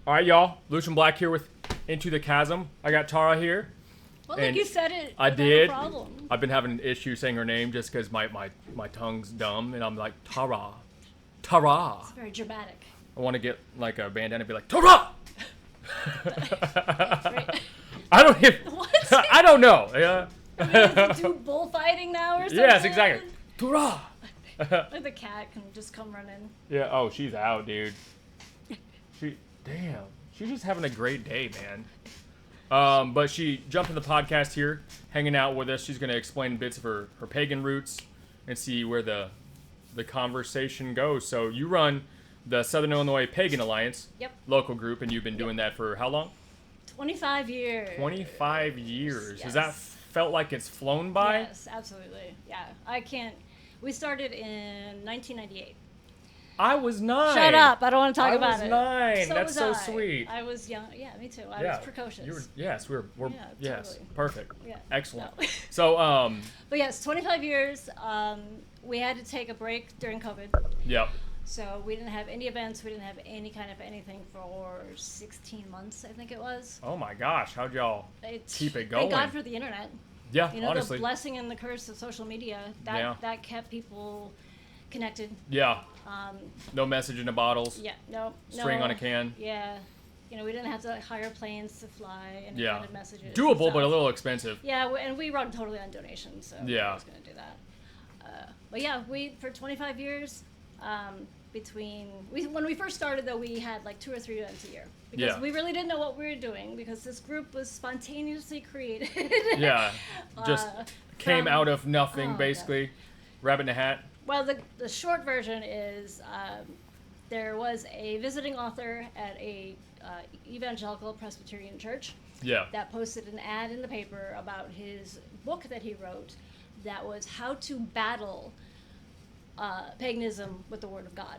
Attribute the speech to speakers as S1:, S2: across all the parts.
S1: All right, y'all. Lucian Black here with Into the Chasm. I got Tara here.
S2: Well, look, you said it.
S1: I
S2: without
S1: did.
S2: A problem.
S1: I've been having an issue saying her name just because my tongue's dumb, and I'm like, Tara. Tara.
S2: It's very dramatic.
S1: I want to get like a bandana and be like, Tara!
S2: Right.
S1: I don't even.
S2: What?
S1: I don't know. Yeah.
S2: I mean, do bullfighting now or something?
S1: Yes, exactly. Tara!
S2: Like the cat can just come running.
S1: Yeah, oh, she's out, dude. Damn. She's just having a great day, man. But she jumped in the podcast here, hanging out with us. She's going to explain bits of her pagan roots and see where the conversation goes. So you run the Southern Illinois Pagan Alliance local group, and you've been doing that for how long?
S2: 25 years.
S1: 25 years.
S2: Yes.
S1: Has that felt like it's flown by?
S2: Yes, absolutely. Yeah, I can't. We started in 1998.
S1: I was 9.
S2: Shut up! I don't want to talk about it.
S1: I was 9.
S2: So
S1: That's
S2: was
S1: so
S2: I.
S1: sweet.
S2: I was young. Yeah, me too. I was precocious.
S1: Yes, we're
S2: Yeah,
S1: yes,
S2: totally.
S1: perfect.
S2: Yeah.
S1: Excellent.
S2: No.
S1: So
S2: But yes, 25 years. We had to take a break during COVID.
S1: Yep.
S2: So we didn't have any events. We didn't have any kind of anything for 16 months, I think it was.
S1: Oh my gosh, how'd y'all keep it going?
S2: Thank God for the internet.
S1: Yeah,
S2: You know,
S1: honestly.
S2: the blessing and the curse of social media. That kept people connected.
S1: Yeah. No message in the bottles.
S2: Yeah, no.
S1: String on a can.
S2: Yeah. You know, we didn't have to hire planes to fly and
S1: Yeah.
S2: kind of messages. and
S1: Doable, but
S2: stuff.
S1: a little expensive.
S2: Yeah, and we run totally on donations, so
S1: Yeah.
S2: I was going to do that. But yeah, for 25 years, when we first started, though, we had like 2 or 3 events a year. Because we really didn't know what we were doing, because this group was spontaneously created.
S1: Yeah, just came out of nothing,
S2: oh,
S1: basically. Rabbit in a hat.
S2: Well, the short version is there was a visiting author at a evangelical Presbyterian church
S1: Yeah.
S2: that posted an ad in the paper about his book that he wrote that was how to battle paganism with the Word of God.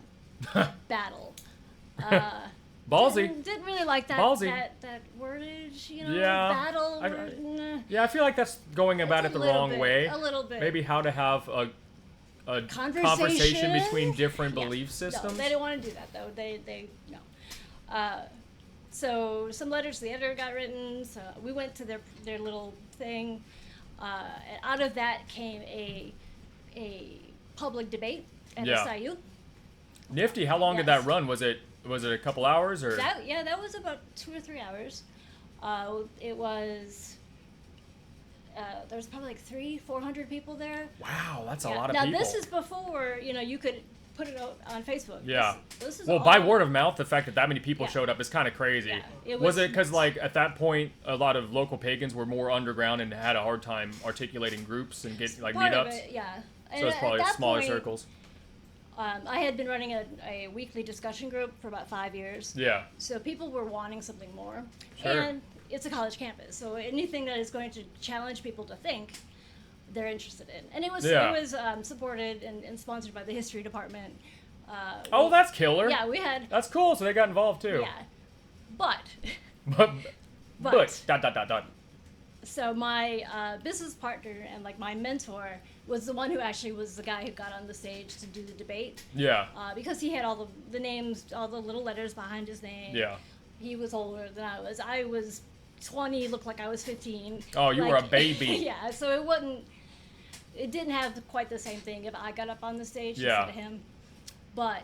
S2: Battle.
S1: Ballsy.
S2: Didn't really like that
S1: Ballsy.
S2: that wordage, you know,
S1: Yeah.
S2: battle.
S1: Yeah, I feel like that's going about
S2: It's
S1: it
S2: a
S1: the
S2: little
S1: wrong
S2: bit,
S1: way.
S2: a little bit.
S1: Maybe how to have a conversation between different belief systems.
S2: No, they didn't want to do that, though. They no. So some letters to the editor got written. So we went to their little thing. And out of that came a public debate at SIU.
S1: Nifty. How long did
S2: Yes.
S1: that run? Was it a couple hours or?
S2: That was about 2 or 3 hours. It was. There was probably like 400 people there.
S1: Wow, that's a lot of
S2: now,
S1: people.
S2: Now this is before you could put it out on Facebook.
S1: Yeah.
S2: This is
S1: well,
S2: all
S1: by word of mouth, the fact that many people
S2: Yeah.
S1: showed up is kind of crazy.
S2: Yeah,
S1: was it because like at that point a lot of local pagans were more underground and had a hard time articulating groups and getting like
S2: part of
S1: meetups?
S2: it, yeah.
S1: So
S2: And
S1: it's probably
S2: at that
S1: smaller
S2: point,
S1: circles.
S2: I had been running a weekly discussion group for about 5 years.
S1: Yeah.
S2: So people were wanting something more.
S1: Sure.
S2: And it's a college campus, so anything that is going to challenge people to think, they're interested in. And it was supported and sponsored by the history department.
S1: Oh, that's killer.
S2: Yeah, we had.
S1: That's cool. So they got involved too.
S2: Yeah, but.
S1: but dot.
S2: So my business partner and like my mentor was the one who actually was the guy who got on the stage to do the debate.
S1: Yeah.
S2: Because he had all the names, all the little letters behind his name.
S1: Yeah.
S2: He was older than I was. I was 20, looked like I was 15.
S1: Oh, you were a baby.
S2: Yeah, so it didn't have quite the same thing if I got up on the stage instead of him. But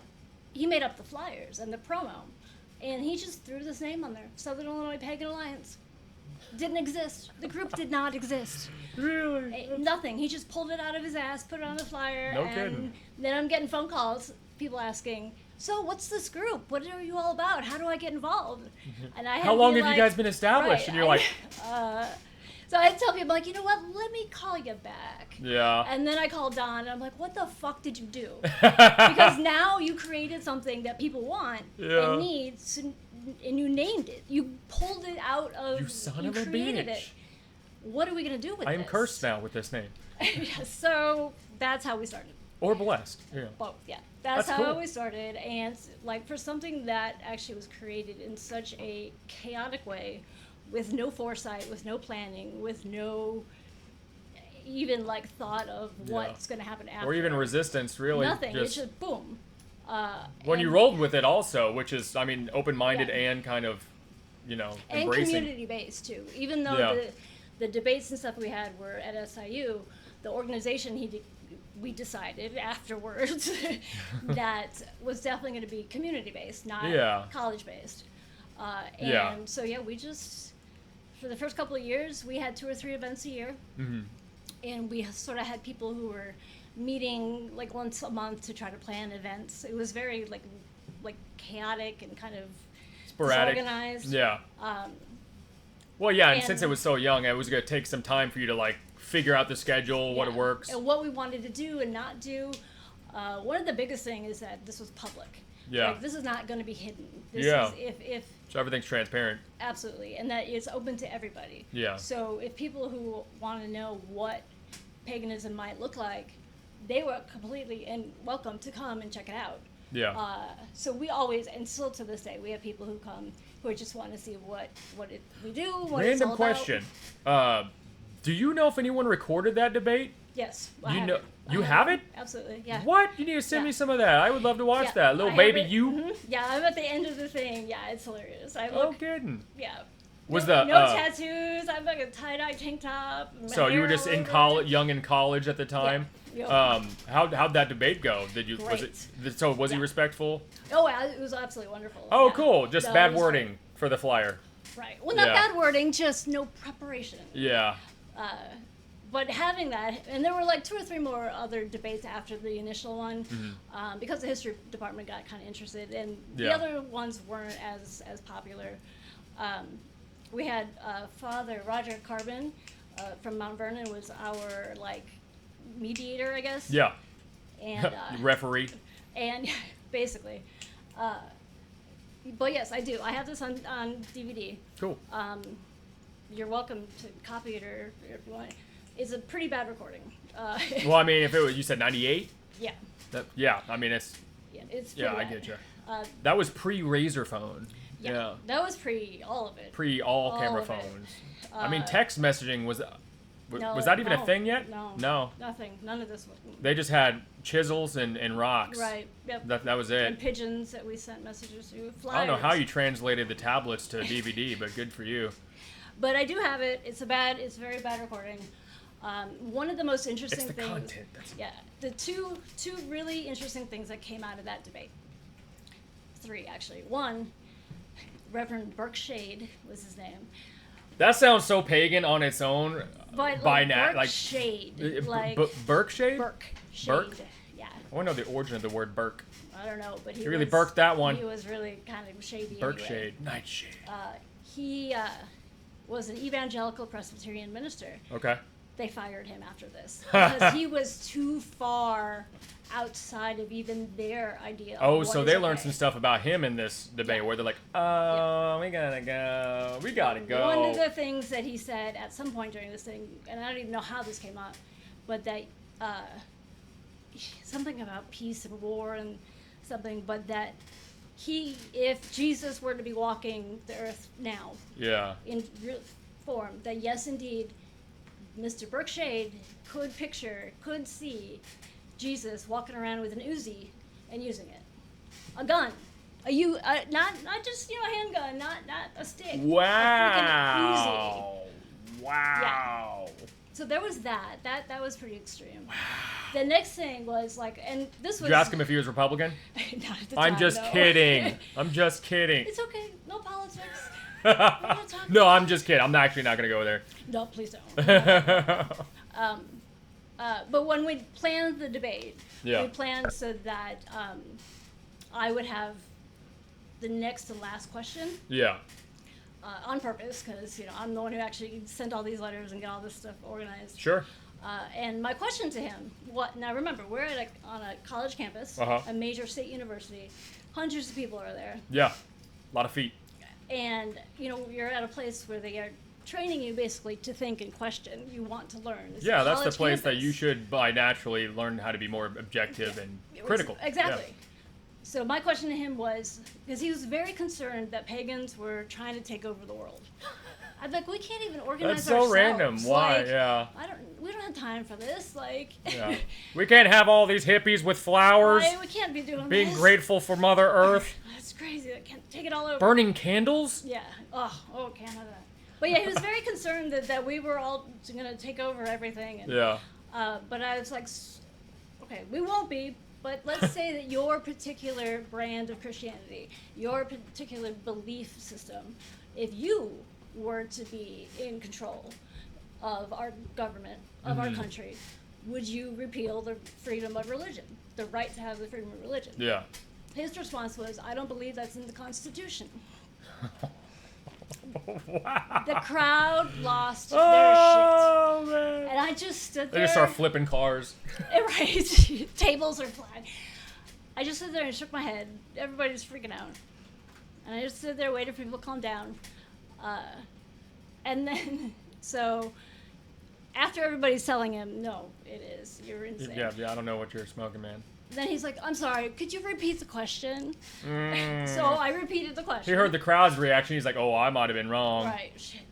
S2: he made up the flyers and the promo. And he just threw this name on there, Southern Illinois Pagan Alliance. Didn't exist. The group did not exist.
S1: Really?
S2: Nothing. He just pulled it out of his ass, put it on the flyer,
S1: No
S2: and
S1: kidding.
S2: then I'm getting phone calls, people asking, "So what's this group? What are you all about? How do I get involved?" And I had
S1: How
S2: to
S1: long
S2: be
S1: have
S2: like,
S1: you guys been established?
S2: right,
S1: And you're like,
S2: so I tell people, like, you know what? Let me call you back.
S1: yeah.
S2: And then I called Don, and I'm like, what the fuck did you do? Because now you created something that people want and need, and you named it. You pulled it out of.
S1: You son of a
S2: created
S1: bitch.
S2: it. What are we gonna do with
S1: I
S2: this?
S1: am cursed now with this name.
S2: So that's how we started.
S1: Or blessed. Yeah.
S2: Both, yeah. That's how
S1: cool.
S2: we started. And like for something that actually was created in such a chaotic way, with no foresight, with no planning, with no even like thought of what's going to happen after.
S1: Or even resistance, really.
S2: Nothing. It's just boom.
S1: When you rolled with it also, which is, I mean, open-minded
S2: Yeah.
S1: and kind of, you know,
S2: and
S1: embracing.
S2: community-based too. Even though
S1: Yeah.
S2: the debates and stuff we had were at SIU, the organization we decided afterwards that was definitely going to be community-based, not
S1: Yeah.
S2: college-based.
S1: Yeah.
S2: And so, yeah, we just, for the first couple of years, we had 2 or 3 events a year.
S1: Mm-hmm.
S2: And we sort of had people who were meeting like once a month to try to plan events. It was very like chaotic and kind of
S1: Sporadic.
S2: disorganized.
S1: Yeah. Well, yeah, and
S2: and-
S1: since it was so young, it was going to take some time for you to, like, figure out the schedule, what it
S2: Yeah.
S1: works.
S2: And what we wanted to do and not do. One of the biggest thing is that this was public.
S1: Yeah.
S2: Like, this is not going to be hidden. This
S1: Yeah.
S2: is if
S1: So everything's transparent.
S2: absolutely, and that it's open to everybody.
S1: Yeah.
S2: So if people who want to know what paganism might look like, they were completely and welcome to come and check it out.
S1: Yeah.
S2: So we always, and still to this day, we have people who come who just want to see what we do, what it's
S1: Random
S2: all
S1: question.
S2: about.
S1: Do you know if anyone recorded that debate?
S2: Yes,
S1: You
S2: have
S1: know-
S2: it.
S1: you
S2: I
S1: have it?
S2: Absolutely, yeah.
S1: What? You need to send
S2: Yeah.
S1: me some of that. I would love to watch
S2: Yeah,
S1: that. Little
S2: I have
S1: baby
S2: it.
S1: you?
S2: Mhm. Yeah, I'm at the end of the thing. Yeah, it's hilarious. I
S1: Oh,
S2: look,
S1: kidding.
S2: yeah.
S1: Was
S2: no,
S1: the,
S2: no tattoos. I'm like a tie-dye tank top. my
S1: So you were
S2: hair
S1: just
S2: all
S1: in
S2: over
S1: college,
S2: it.
S1: young in college at the time?
S2: Yeah.
S1: How'd that debate go? Did you, was
S2: Great.
S1: it, so was he
S2: Yeah.
S1: respectful?
S2: Oh, yeah, it was absolutely wonderful.
S1: Oh,
S2: yeah.
S1: cool. Just
S2: No, it
S1: bad
S2: was
S1: wording
S2: great.
S1: for the flyer.
S2: Right. Well, not
S1: Yeah.
S2: bad wording, just no preparation.
S1: Yeah.
S2: But having that, and there were like 2 or 3 more other debates after the initial one, because the history department got kind of interested, and the
S1: Yeah.
S2: other ones weren't as popular. We had Father Roger Carbon from Mount Vernon was our like mediator, I guess.
S1: Yeah.
S2: And
S1: Referee.
S2: and basically, but yes, I do. I have this on DVD.
S1: Cool.
S2: You're welcome to copy it or if you want. It's a pretty bad recording.
S1: Well, I mean, if it was, you said 98?
S2: Yeah,
S1: Yeah, I mean, it's,
S2: yeah, it's
S1: yeah,
S2: pretty
S1: I
S2: bad.
S1: get you.
S2: Uh,
S1: That was pre-Razor phone.
S2: yeah, that was pre all of it.
S1: Pre-all camera
S2: of it.
S1: phones. I mean, text messaging was
S2: No,
S1: that even a
S2: no,
S1: thing yet?
S2: No, nothing. None of this was.
S1: They just had chisels and rocks.
S2: Right. Yep.
S1: That was
S2: And
S1: it.
S2: pigeons that we sent messages to. Flyers.
S1: I don't know how you translated the tablets to DVD, but good for you.
S2: But I do have it. It's very bad recording. One of the most interesting
S1: It's the
S2: things.
S1: content.
S2: Yeah, the two really interesting things that came out of that debate. 3 actually. One, Reverend Burke Shade was his name.
S1: That sounds so pagan on its own.
S2: But
S1: by
S2: like
S1: now,
S2: Burke
S1: like
S2: Shade, like
S1: Burke shade.
S2: Burke Shade.
S1: Burke?
S2: Yeah,
S1: I want to know the origin of the word Burke.
S2: I don't know, but he
S1: You really
S2: was,
S1: burked that one.
S2: He was really kind of shady.
S1: Burke
S2: anyway.
S1: shade. Nightshade.
S2: He was an evangelical Presbyterian minister.
S1: Okay.
S2: They fired him after this because he was too far outside of even their idea. Of
S1: Oh,
S2: what
S1: so
S2: is
S1: they
S2: okay.
S1: learned some stuff about him in this debate
S2: Yeah.
S1: where they're like, oh, we gotta go. We gotta go.
S2: One of the things that he said at some point during this thing, and I don't even know how this came up, but that something about peace and war and something, but that if Jesus were to be walking the earth now
S1: Yeah.
S2: in real form, that yes, indeed, Mr. Burke Shade could see Jesus walking around with an Uzi and using it, a gun, not just a handgun, not a stick,
S1: Wow.
S2: a freaking Uzi.
S1: Wow.
S2: So there was that was pretty extreme. The next thing was like, and this was.
S1: Did you ask him if he was Republican?
S2: Not at the
S1: I'm
S2: time,
S1: just
S2: no.
S1: kidding. I'm just kidding.
S2: It's okay, no politics.
S1: No, I'm just kidding. I'm actually not gonna go there.
S2: No, please don't. But when we planned the debate,
S1: Yeah.
S2: we planned so that I would have the next and last question
S1: Yeah.
S2: on purpose, because I'm the one who actually sent all these letters and get all this stuff organized.
S1: Sure.
S2: And my question to him, now remember, we're on a college campus,
S1: Uh-huh.
S2: a major state university, hundreds of people are there,
S1: Yeah. A lot of feet.
S2: and you're at a place where they are training you basically to think and question. You want to learn. It's a
S1: Yeah, that's the
S2: college
S1: place that
S2: campus.
S1: you should by naturally learn how to be more objective and critical.
S2: Exactly.
S1: Yeah.
S2: So my question to him was, because he was very concerned that pagans were trying to take over the world. I'm like, we can't even organize
S1: That's so
S2: ourselves.
S1: random. Why?
S2: Like,
S1: Yeah.
S2: We don't have time for this. Like,
S1: Yeah. We can't have all these hippies with flowers.
S2: we can't be doing
S1: being
S2: this.
S1: grateful for Mother Earth.
S2: That's crazy. I can't take it all over.
S1: Burning candles?
S2: Yeah. Can't have that. But yeah, he was very concerned that we were all going to take over everything. And,
S1: Yeah.
S2: but I was like, okay, we won't be. But let's say that your particular brand of Christianity, your particular belief system, if you were to be in control of our government, of our country, would you repeal the freedom of religion, the right to have the freedom of religion?
S1: Yeah.
S2: His response was, I don't believe that's in the Constitution.
S1: Wow.
S2: The crowd lost their
S1: Oh,
S2: shit.
S1: man.
S2: And I just stood there.
S1: They just start flipping cars.
S2: Right. Tables are flying. I just stood there and shook my head. Everybody's freaking out. And I just stood there waiting for people to calm down. And then, so, after everybody's telling him, no, it is, you're insane.
S1: Yeah, I don't know what you're smoking, man.
S2: Then he's like, I'm sorry, could you repeat the question? So I repeated the question.
S1: He heard the crowd's reaction. He's like, oh, I might have been wrong.
S2: Right, shit.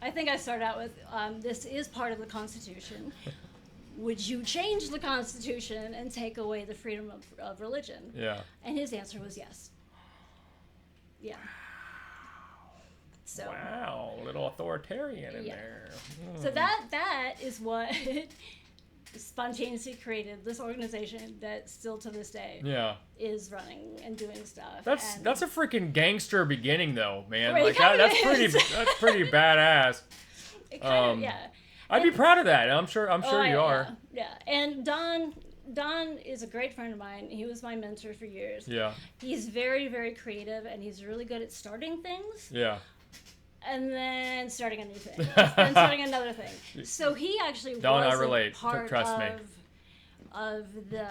S2: I think I started out with, this is part of the Constitution. Would you change the Constitution and take away the freedom of religion?
S1: Yeah.
S2: And his answer was yes. Yeah. So,
S1: wow, a little authoritarian in
S2: Yeah.
S1: there.
S2: so that is what spontaneously created this organization that still to this day
S1: Yeah.
S2: is running and doing stuff.
S1: That's a freaking gangster beginning though, man.
S2: Right,
S1: Like
S2: it
S1: that's
S2: kinda is.
S1: pretty badass.
S2: It kind of, yeah.
S1: I'd be proud of that. I'm sure
S2: Oh,
S1: you are.
S2: Yeah. And Don is a great friend of mine. He was my mentor for years.
S1: Yeah.
S2: He's very, very creative, and he's really good at starting things
S1: Yeah.
S2: and then starting a new thing, then starting another thing. So he actually
S1: Don, I
S2: was
S1: relate.
S2: a part
S1: Trust me.
S2: of the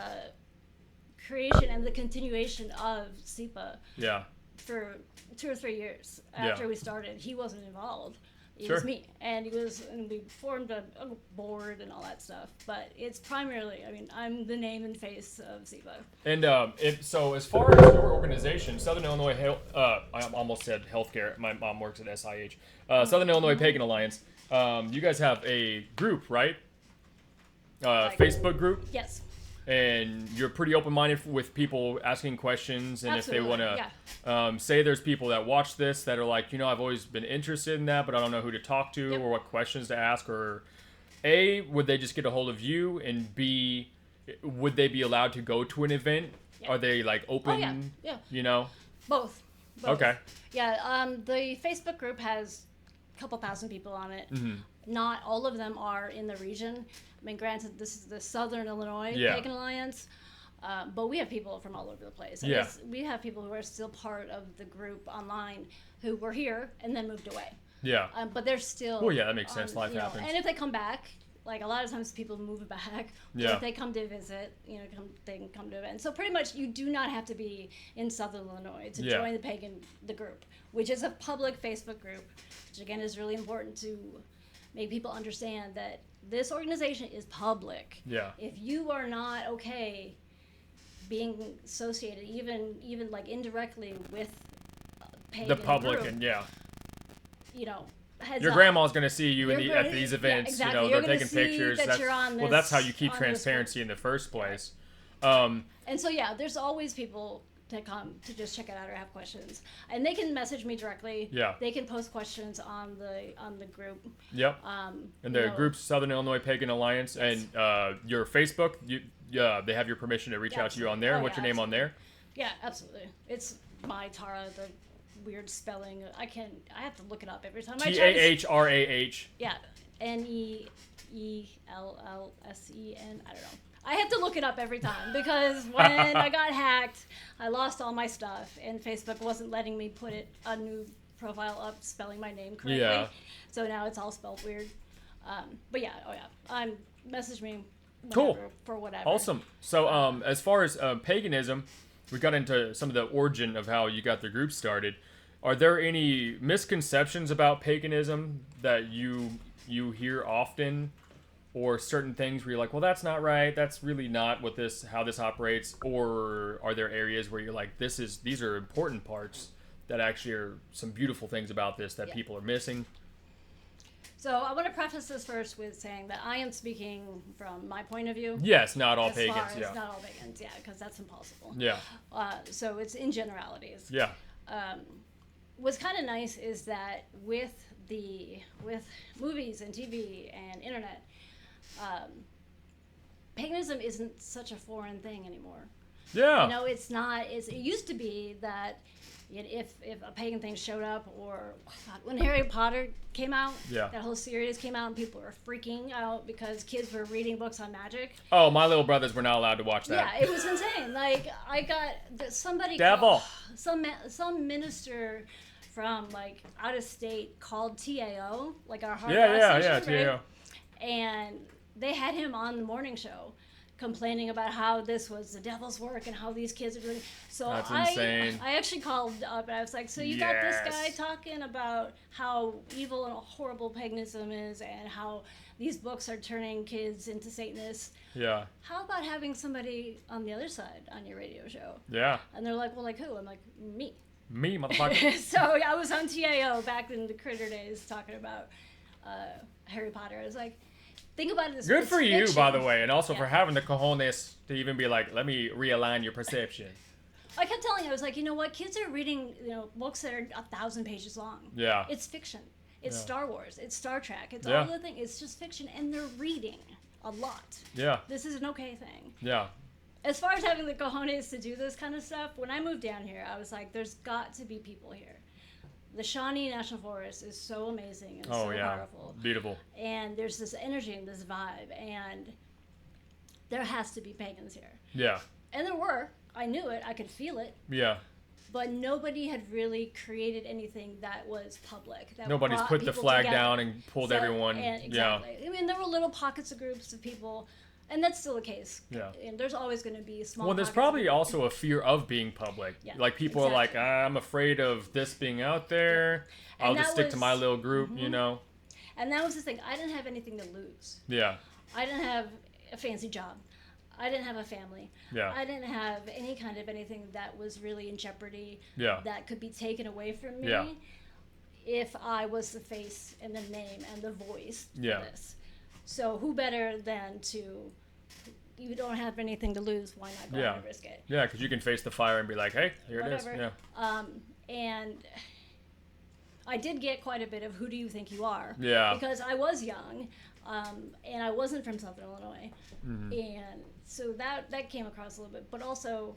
S2: creation and the continuation of SEPA
S1: Yeah.
S2: for 2 or 3 years
S1: Yeah.
S2: after we started. He wasn't involved. It
S1: Sure.
S2: was me, and we formed a board and all that stuff. But it's primarily, I mean, I'm the name and face of SEPA.
S1: And so as far as your organization, Southern Illinois I almost said healthcare. My mom works at SIH. Southern Illinois Pagan Alliance. You guys have a group, right? Facebook group.
S2: Yes.
S1: And you're pretty open-minded with people asking questions, and
S2: Absolutely,
S1: if they want to say there's people that watch this that are like, I've always been interested in that, but I don't know who to talk to or what questions to ask, or A, would they just get a hold of you, and B, would they be allowed to go to an event? Are they like open?
S2: Yeah. Both.
S1: Okay.
S2: Yeah, the Facebook group has a couple thousand people on it.
S1: Mm-hmm.
S2: Not all of them are in the region. I mean, granted, this is the Southern Illinois Pagan Alliance, but we have people from all over the place. And we have people who are still part of the group online who were here and then moved away.
S1: Yeah.
S2: But they're still.
S1: Well, yeah, that makes sense. Life happens.
S2: And if they come back, like a lot of times people move back. Or if they come to visit, they can come to events. So pretty much you do not have to be in Southern Illinois to join the group, which is a public Facebook group, which again is really important to make people understand that this organization is public.
S1: Yeah.
S2: If you are not okay being associated, even like indirectly with pagan
S1: the public
S2: group,
S1: and
S2: heads
S1: your
S2: up.
S1: grandma's gonna see you at these events.
S2: Exactly.
S1: They're taking pictures.
S2: That you're on this,
S1: that's how you keep transparency in the first place.
S2: And so there's always people to come to just check it out or have questions, and they can message me directly.
S1: Yeah.
S2: They can post questions on the group.
S1: Yep. And the group's Southern Illinois Pagan Alliance, and your Facebook. They have your permission to reach out to you on there. And what's your name on there?
S2: Yeah, absolutely. It's my Tara. The weird spelling. I have to look it up every time.
S1: TAHRAH.
S2: Yeah, NEELLSEN. I don't know. I have to look it up every time because when I got hacked, I lost all my stuff, and Facebook wasn't letting me put a new profile up spelling my name correctly.
S1: Yeah.
S2: So now it's all spelled weird. But message me.
S1: Cool.
S2: For whatever.
S1: Awesome. So as far as paganism, we got into some of the origin of how you got the group started. Are there any misconceptions about paganism that you hear often? Or certain things where you're like, well, that's not right. That's really not how this operates. Or are there areas where you're like, these are important parts that actually are some beautiful things about this that people are missing?
S2: So I want to preface this first with saying that I am speaking from my point of view.
S1: Yes, not all
S2: as
S1: pagans.
S2: Far as
S1: Yeah,
S2: not all pagans. Yeah, because that's impossible.
S1: yeah,
S2: So it's in generalities.
S1: yeah,
S2: What's kind of nice is that with movies and TV and internet, paganism isn't such a foreign thing anymore.
S1: yeah.
S2: You know, it's not. It used to be that if a pagan thing showed up, or when Harry Potter came out, that whole series came out, and people were freaking out because kids were reading books on magic.
S1: Oh, my little brothers were not allowed to watch that.
S2: Yeah, it was insane. Like I got somebody.
S1: Devil.
S2: Some minister from like out of state called TAO, like our hard
S1: TAO.
S2: Right? And they had him on the morning show complaining about how this was the devil's work and how these kids are doing. So
S1: that's insane.
S2: I actually called up and I was like, so you got this guy talking about how evil and horrible paganism is and how these books are turning kids into Satanists.
S1: Yeah.
S2: How about having somebody on the other side on your radio show?
S1: Yeah.
S2: And they're like, well, like who? I'm like, me.
S1: Me, motherfucker.
S2: So I was on TAO back in the Critter days talking about Harry Potter. I was like, think about it this way.
S1: Good for you,
S2: fiction.
S1: by the way, and also for having the cojones to even be like, let me realign your perception.
S2: I kept telling you, I was like, you know what? Kids are reading, books that are 1,000 pages long.
S1: Yeah.
S2: It's fiction. It's Star Wars. It's Star Trek. It's all the thing. It's just fiction, and they're reading a lot. Yeah. This is an okay thing. Yeah. As far as having the cojones to do this kind of stuff, when I moved down here, I was like, there's got to be people here. The Shawnee National Forest is so amazing and so powerful. Beautiful. And there's this energy and this vibe, and there has to be pagans here. Yeah. And there were. I knew it. I could feel it. Yeah. But nobody had really created anything that was public. That Nobody's put the flag down and pulled everyone. Exactly. Yeah. I mean, there were little pockets of groups of people. And that's still the case. Yeah. And there's always going to be small. Well, there's probably also a fear of being public. Yeah, like people are like, I'm afraid of this being out there. Yeah. I'll just stick to my little group, you know. And that was the thing. I didn't have anything to lose. Yeah. I didn't have a fancy job. I didn't have a family. Yeah. I didn't have any kind of anything that was really in jeopardy. Yeah. That could be taken away from me. Yeah. If I was the face and the name and the voice for this. So who better than to, you don't have anything to lose, why not go and risk it? Yeah, because you can face the fire and be like, hey, here Whatever. It is. Yeah. And I did get quite a bit of who do you think you are? Yeah. Because I was young, and I wasn't from Southern Illinois. Mm-hmm. And so that came across a little bit. But also,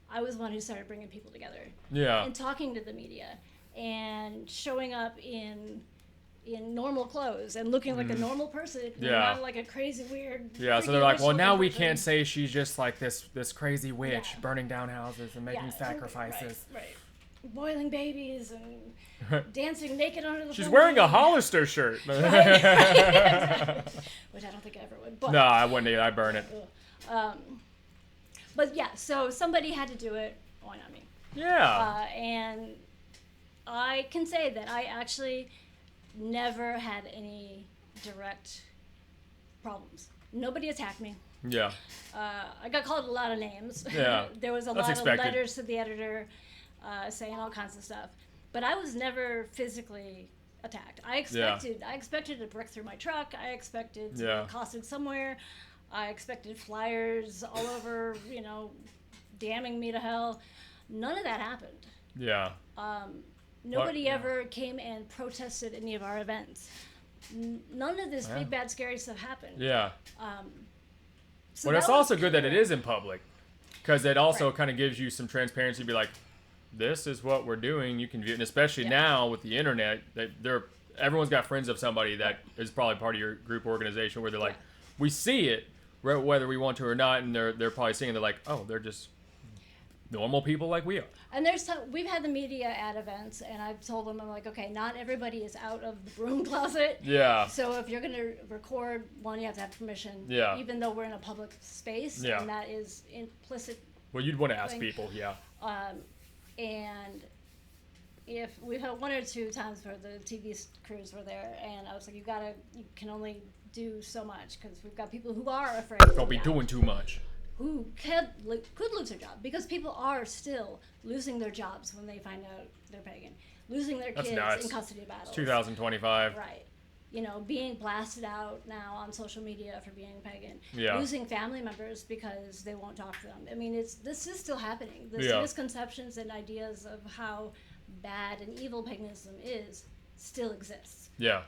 S2: I was one who started bringing people together. Yeah. And talking to the media and showing up in normal clothes and looking like a normal person, not like a crazy weird. Yeah, so they're like, well, now we can't say she's just like this crazy witch burning down houses and making sacrifices. Right. Boiling babies and dancing naked under the. She's wearing a Hollister shirt. Which I don't think I ever would. But, no, I wouldn't either. I burn it. But yeah, so somebody had to do it. Why not me? Yeah. And I can say that I actually never had any direct problems. Nobody attacked me. Yeah. I got called a lot of names. Yeah. There was a lot of letters to the editor saying all kinds of stuff. But I was never physically attacked. I expected a brick through my truck. I expected to be accosted somewhere. I expected flyers all over, damning me to hell. None of that happened. Yeah. Nobody ever came and protested any of our events. None of this big, bad, scary stuff happened. Yeah. So it's also good that it is in public, because it also kind of gives you some transparency to be like, this is what we're doing. You can view it. And especially now with the internet, everyone's got friends of somebody that is probably part of your group organization where they're like, we see it, whether we want to or not, and they're probably seeing, they're like, oh, they're just normal people like we are. And we've had the media at events, and I've told them, I'm like, okay, not everybody is out of the broom closet. Yeah. So if you're going to record, one, you have to have permission. Yeah. Even though we're in a public space, and that is implicit. Well, you'd want to ask people, yeah. And if we've had one or two times where the TV crews were there, and I was like, you can only do so much, because we've got people who are afraid. Don't be doing too much. Who could lose their job, because people are still losing their jobs when they find out they're pagan, losing their
S1: That's
S2: kids
S1: nuts.
S2: in custody battles.
S1: It's 2025.
S2: Right. You know, being blasted out now on social media for being pagan.
S1: Yeah.
S2: Losing family members because they won't talk to them. I mean, this is still happening. This
S1: Yeah.
S2: misconceptions and ideas of how bad and evil paganism is still exists.
S1: Yeah.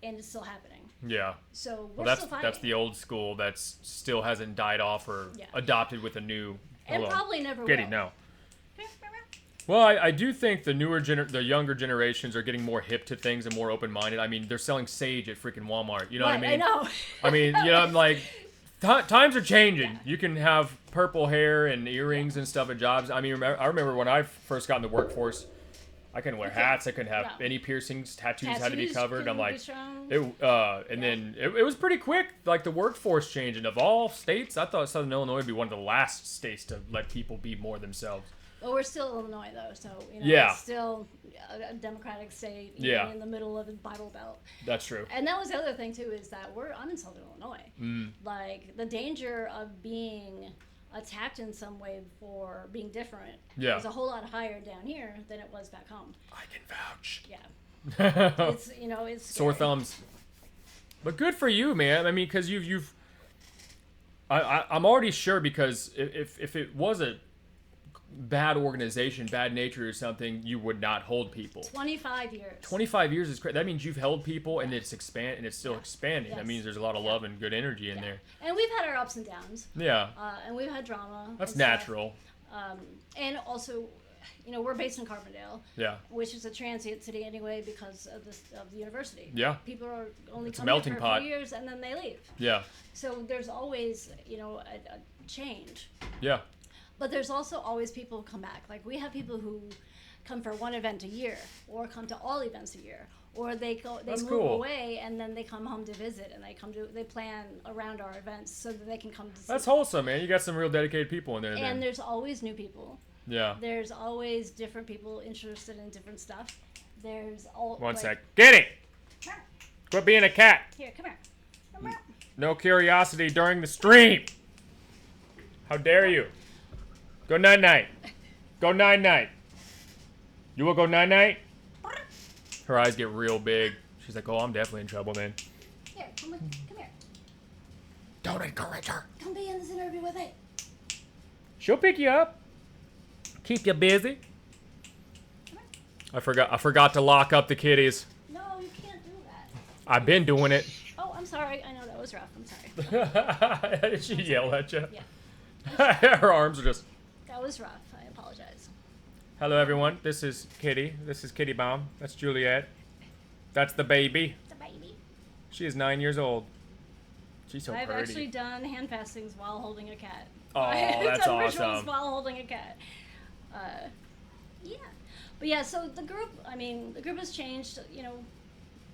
S2: And it's still happening.
S1: Yeah.
S2: So we're
S1: Well,
S2: still fighting.
S1: that's the old school that still hasn't died off or
S2: Yeah.
S1: adopted with a new.
S2: And
S1: Hold on.
S2: probably never
S1: Kitty,
S2: will.
S1: no. Well, I do think the the younger generations are getting more hip to things and more open-minded. I mean, they're selling sage at freaking Walmart. You know what I mean?
S2: I know.
S1: I mean, you know, I'm like, times are changing.
S2: Yeah.
S1: You can have purple hair and earrings and stuff at jobs. I mean, I remember when I first got in the workforce, I couldn't wear hats. I couldn't have any piercings. Tattoos had to be covered. I'm like, then it was pretty quick. Like the workforce changing of all states. I thought Southern Illinois would be one of the last states to let people be more themselves.
S2: Well, we're still Illinois, though, so, you know,
S1: Yeah.
S2: it's still a democratic state,
S1: Yeah.
S2: in the middle of the Bible Belt.
S1: That's true.
S2: And that was the other thing, too, is that I'm in Southern Illinois.
S1: Mm.
S2: Like, the danger of being attacked in some way for being different
S1: Yeah.
S2: is a whole lot higher down here than it was back home.
S1: I can vouch.
S2: Yeah. It's, you know, it's
S1: Sore
S2: scary.
S1: thumbs. But good for you, man. I mean, because I'm already sure, because if it was a bad organization, bad nature or something, you would not hold people.
S2: 25 years.
S1: 25 years is crazy. That means you've held people and it's still expanding.
S2: Yes.
S1: That means there's a lot of love and good energy in there.
S2: And we've had our ups and downs.
S1: Yeah.
S2: And we've had drama.
S1: That's
S2: and stuff.
S1: natural.
S2: And also, you know, we're based in Carbondale.
S1: Yeah.
S2: Which is a transient city anyway because of the university.
S1: Yeah.
S2: People are only
S1: It's a
S2: coming
S1: melting
S2: here for
S1: pot.
S2: a few years and then they leave.
S1: Yeah.
S2: So there's always, you know, a change.
S1: Yeah.
S2: But there's also always people who come back. Like we have people who come for one event a year, or come to all events a year, or they
S1: That's
S2: move
S1: cool.
S2: away and then they come home to visit and they plan around our events so that they can come to see.
S1: That's wholesome, man. You got some real dedicated people in there.
S2: And
S1: then.
S2: there's always new people.
S1: Yeah.
S2: There's always different people interested in different stuff. There's all.
S1: One
S2: like,
S1: sec. Get it!
S2: Come here.
S1: Quit being a cat.
S2: Here, come here. Come here.
S1: No curiosity during the stream. How dare you? Go night-night. Go night-night. You will go night-night? Her eyes get real big. She's like, oh, I'm definitely in trouble, man.
S2: Here, come here.
S1: Don't encourage her.
S2: Come be in this interview with me.
S1: She'll pick you up. Keep you busy.
S2: Come here.
S1: I forgot to lock up the kitties.
S2: No, you can't do that.
S1: I've been doing it.
S2: Oh, I'm sorry. I know that was rough. I'm sorry.
S1: Did she yell at you?
S2: Yeah,
S1: Her arms are just...
S2: that was rough. I apologize.
S1: Hello, everyone. This is Kitty. This is Kitty Bomb. That's Juliet. That's the baby.
S2: It's a baby.
S1: She is 9 years old. She's so
S2: I've
S1: pretty.
S2: actually done hand fastings while holding a cat.
S1: Oh,
S2: I've
S1: that's
S2: done rituals
S1: awesome.
S2: while holding a cat. Yeah. But yeah, so the group has changed, you know,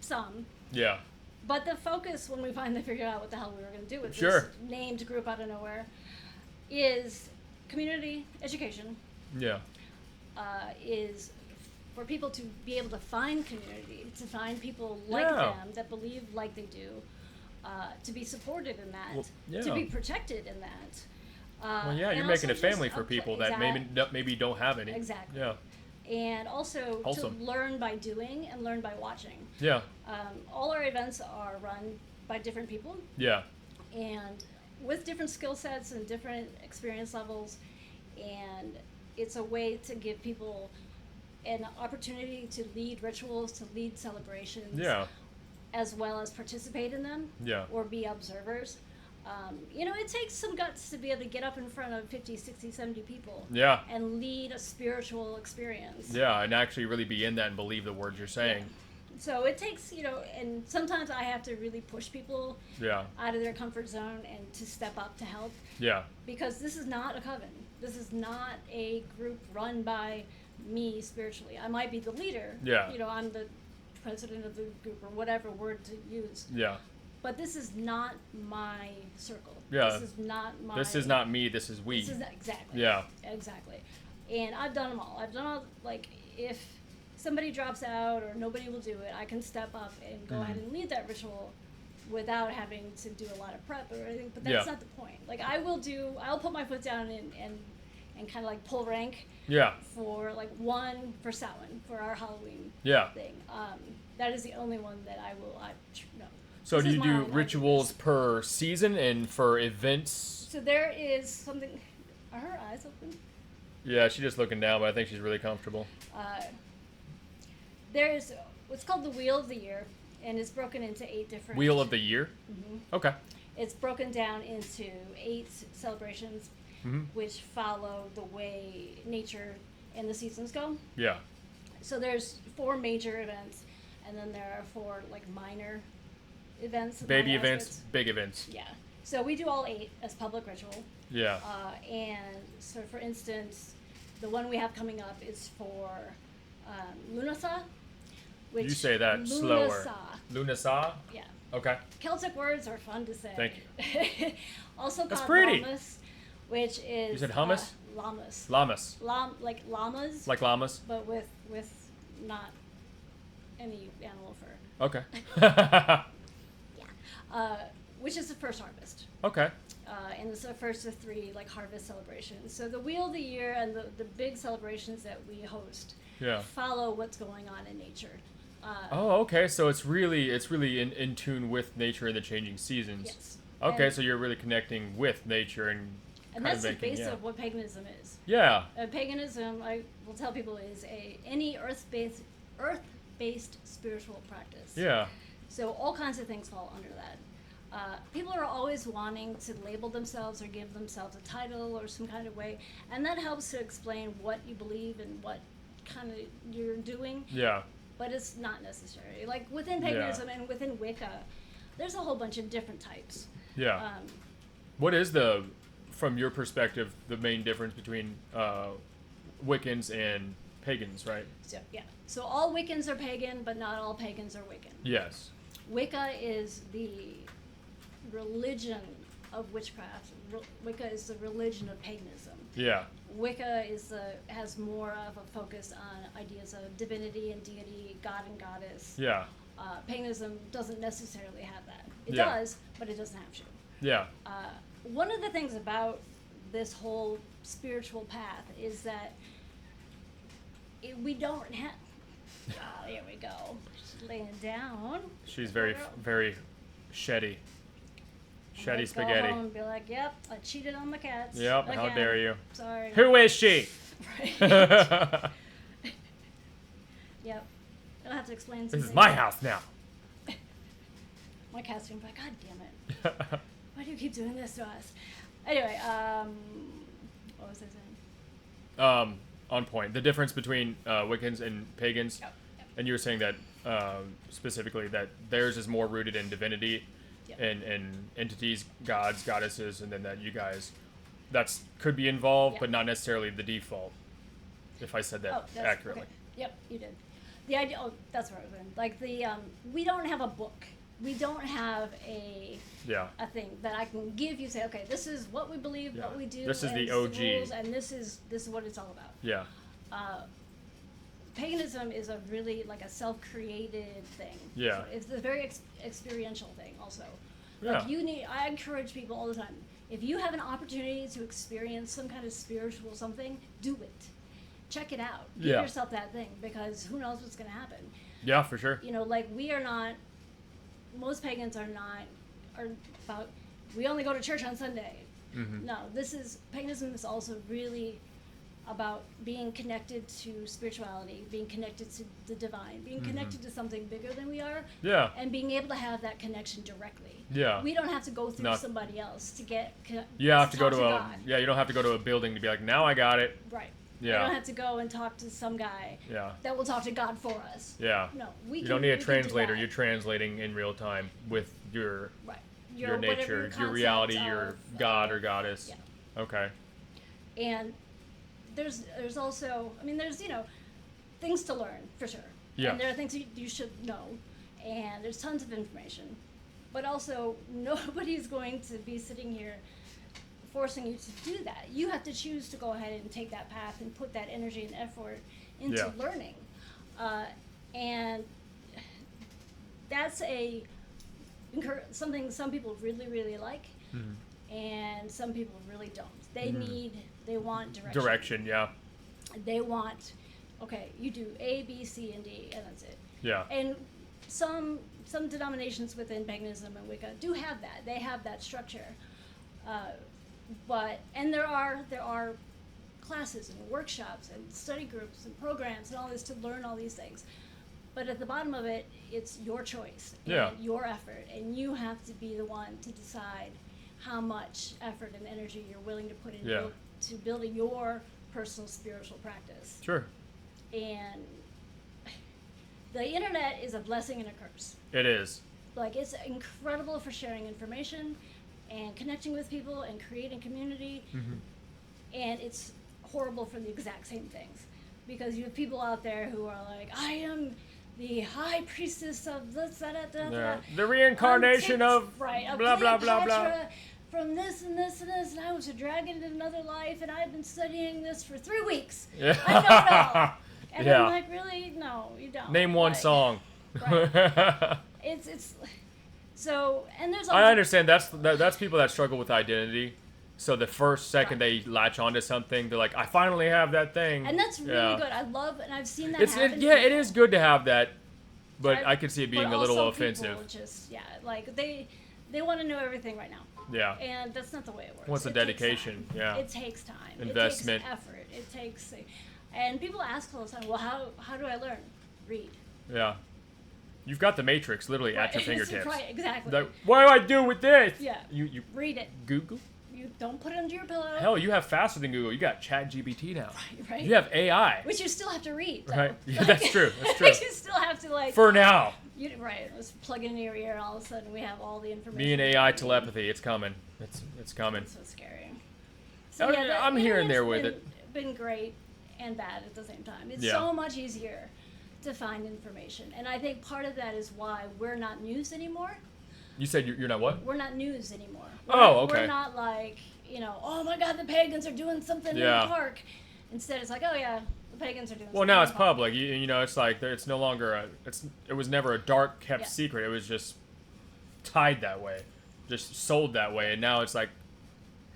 S2: some.
S1: Yeah.
S2: But the focus, when we finally figured out what the hell we were going to do with
S1: Sure.
S2: this named group out of nowhere, is community education,
S1: Yeah.
S2: is for people to be able to find community, to find people like
S1: Yeah.
S2: them that believe like they do, to be supported in that,
S1: Well, yeah.
S2: to be protected in that.
S1: Well, yeah,
S2: and
S1: you're making a
S2: also just
S1: family for people that maybe don't have any.
S2: Exactly.
S1: Yeah.
S2: And also
S1: Wholesome.
S2: to learn by doing and learn by watching.
S1: Yeah.
S2: All our events are run by different people,
S1: Yeah.
S2: and with different skill sets and different experience levels, and it's a way to give people an opportunity to lead rituals, to lead celebrations,
S1: Yeah.
S2: as well as participate in them,
S1: Yeah.
S2: or be observers. You know, it takes some guts to be able to get up in front of 50, 60, 70 people
S1: Yeah.
S2: and lead a spiritual experience.
S1: Yeah, and actually really be in that and believe the words you're saying.
S2: So it takes, you know, and sometimes I have to really push people
S1: Yeah.
S2: out of their comfort zone and to step up to help,
S1: Yeah.
S2: because this is not a coven. This is not a group run by me spiritually. I might be the leader.
S1: Yeah.
S2: You know, I'm the president of the group or whatever word to use.
S1: Yeah.
S2: But this is not my circle.
S1: Yeah.
S2: This is not my.
S1: This is not me, this is we.
S2: This is exactly.
S1: Yeah.
S2: Exactly. And I've done them all. I've done all, like, if somebody drops out or nobody will do it, I can step up and go ahead and lead that ritual without having to do a lot of prep or anything. But that's
S1: Yeah.
S2: not the point. Like, I'll put my foot down and and kind of like pull rank.
S1: Yeah.
S2: For like one for Samhain for our Halloween.
S1: Yeah.
S2: Thing. That is the only one that I will. No.
S1: So do you do rituals per season and for events?
S2: So there is something. Are her eyes open?
S1: Yeah, she's just looking down, but I think she's really comfortable.
S2: There is what's called the Wheel of the Year, and it's broken into 8 different.
S1: Wheel of the Year?
S2: Mm-hmm.
S1: Okay.
S2: It's broken down into 8 celebrations, which follow the way nature and the seasons go.
S1: Yeah.
S2: So there's 4 major events, and then there are 4 like minor events.
S1: Baby events, big events.
S2: Yeah. So we do all 8 as public ritual.
S1: Yeah.
S2: And so, for instance, the one we have coming up is for Lunasa. Which
S1: You say that slower. Lunasa?
S2: Yeah.
S1: Okay.
S2: Celtic words are fun to say.
S1: Thank
S2: you. Also
S1: That's
S2: called
S1: pretty.
S2: Lammas, which is...
S1: You said hummus?
S2: Llamas.
S1: Llamas.
S2: Like llamas.
S1: Like llamas?
S2: But with not any animal fur.
S1: Okay.
S2: Yeah. Which is the first harvest.
S1: Okay.
S2: And it's the first of 3 like harvest celebrations. So the Wheel of the Year and the big celebrations that we host follow what's going on in nature.
S1: Okay. So it's really in tune with nature and the changing seasons.
S2: Yes.
S1: Okay, so you're really connecting with nature and
S2: that's the base of what paganism is.
S1: Yeah.
S2: Paganism, I will tell people, is any earth-based spiritual practice.
S1: Yeah.
S2: So all kinds of things fall under that. People are always wanting to label themselves or give themselves a title or some kind of way, and that helps to explain what you believe and what kind of you're doing.
S1: Yeah.
S2: But it's not necessary. Like within paganism and within Wicca, there's a whole bunch of different types.
S1: Yeah. What is from your perspective, the main difference between Wiccans and pagans, right?
S2: So, yeah. So all Wiccans are pagan, but not all pagans are Wiccan.
S1: Yes.
S2: Wicca is the religion of witchcraft. Wicca is the religion of paganism.
S1: Yeah.
S2: Wicca has more of a focus on ideas of divinity and deity, god and goddess.
S1: Yeah.
S2: Paganism doesn't necessarily have that. It does, but it doesn't have to.
S1: Yeah.
S2: One of the things about this whole spiritual path is that we don't have... Oh, here we go. She's laying down.
S1: She's very sheddy. Sheddy
S2: Go
S1: spaghetti.
S2: home and be like, yep, I cheated on the cats.
S1: Yep,
S2: again.
S1: how dare you.
S2: Sorry.
S1: Who is she?
S2: Right. Yep. I'll have to explain something.
S1: This is my house now.
S2: My cat's gonna be like, God damn it. Why do you keep doing this to us? Anyway, what was I saying?
S1: On point. The difference between Wiccans and pagans.
S2: Yep.
S1: And you were saying that specifically that theirs is more rooted in divinity and entities, gods, goddesses, and then that you guys, could be involved, but not necessarily the default, if I said that accurately.
S2: Okay. Yep, you did. The idea, that's what I was saying. Like we don't have a book. We don't have a thing that I can give you. Say, okay, this is what we believe, what we do.
S1: This is the
S2: OG,
S1: OG,
S2: rules, and this is what it's all about.
S1: Yeah.
S2: Paganism is a really like a self-created thing.
S1: Yeah.
S2: So it's a very experiential thing, also.
S1: Yeah.
S2: Like I encourage people all the time. If you have an opportunity to experience some kind of spiritual something, do it. Check it out. Give yourself that thing, because who knows what's going to happen.
S1: Yeah, for sure.
S2: Like we are not. Most pagans are about. We only go to church on Sunday.
S1: Mm-hmm.
S2: No, paganism is also really about being connected to spirituality, being connected to the divine, being connected to something bigger than we are, and being able to have that connection directly.
S1: Yeah.
S2: We don't have to go through somebody else to get.
S1: You have to go to
S2: God.
S1: you don't have to go to a building to be like, now I got it.
S2: Right.
S1: Yeah.
S2: You don't have to go and talk to some guy that will talk to God for us.
S1: Yeah.
S2: No,
S1: you don't need a translator. You're translating in real time with your nature, your reality, your god or goddess.
S2: Yeah.
S1: Okay.
S2: And there's also, there's things to learn for sure.
S1: Yeah.
S2: And there are things you should know, and there's tons of information, but also nobody's going to be sitting here forcing you to do that. You have to choose to go ahead and take that path and put that energy and effort into learning. And that's something some people really, really like, and some people really don't. They need They want direction.
S1: Direction, yeah.
S2: They want, okay, you do A, B, C, and D, and that's it.
S1: Yeah.
S2: And some denominations within paganism and Wicca do have that. They have that structure. And there are classes and workshops and study groups and programs and all this to learn all these things. But at the bottom of it, it's your choice and your effort, and you have to be the one to decide how much effort and energy you're willing to put into to building your personal spiritual practice.
S1: Sure.
S2: And the internet is a blessing and a curse.
S1: It is.
S2: Like, it's incredible for sharing information and connecting with people and creating community.
S1: Mm-hmm.
S2: And it's horrible for the exact same things. Because you have people out there who are like, I am the high priestess of this,
S1: the reincarnation of
S2: blah,
S1: blah, blah, blah.
S2: From this and this and this, and I was a dragon in another life, and I've been studying this for 3 weeks.
S1: Yeah.
S2: I don't know. And I'm like, really? No, you don't.
S1: Name one song.
S2: Right. It's so, and there's.
S1: I understand that's people that struggle with identity. So the first second they latch onto something, they're like, I finally have that thing.
S2: And that's really good. I love, and I've seen that happen.
S1: It is good to have that, but I could see it being a little offensive.
S2: Just like they want to know everything right now.
S1: Yeah.
S2: And that's not the way it works.
S1: What's the dedication? Yeah.
S2: It takes time.
S1: Investment.
S2: It takes effort. It takes, and people ask all the time, well, how do I learn? Read.
S1: Yeah. You've got the Matrix literally at your fingertips.
S2: Right, exactly.
S1: Like, what do I do with this?
S2: Yeah.
S1: You
S2: read it.
S1: Google?
S2: You don't put it under your pillow.
S1: Hell, you have faster than Google. You got ChatGPT now.
S2: Right.
S1: You have AI.
S2: Which you still have to read. Though.
S1: Right. Yeah, that's true. That's true.
S2: You still have to
S1: For now.
S2: Just plug it in your ear, and all of a sudden we have all the information.
S1: Me and AI telepathy. It's coming. It's coming.
S2: It's so scary. So
S1: I'm here and there with it.
S2: Been great and bad at the same time. It's so much easier to find information, and I think part of that is why we're not news anymore.
S1: You said you're not what?
S2: We're not news anymore.
S1: Okay.
S2: We're not like, oh my God, the pagans are doing something in the park. Instead, it's like, oh yeah, the pagans are doing something.
S1: Well, now it's public. It's like it's no longer it was never a dark kept secret. It was just tied that way, just sold that way, and now it's like,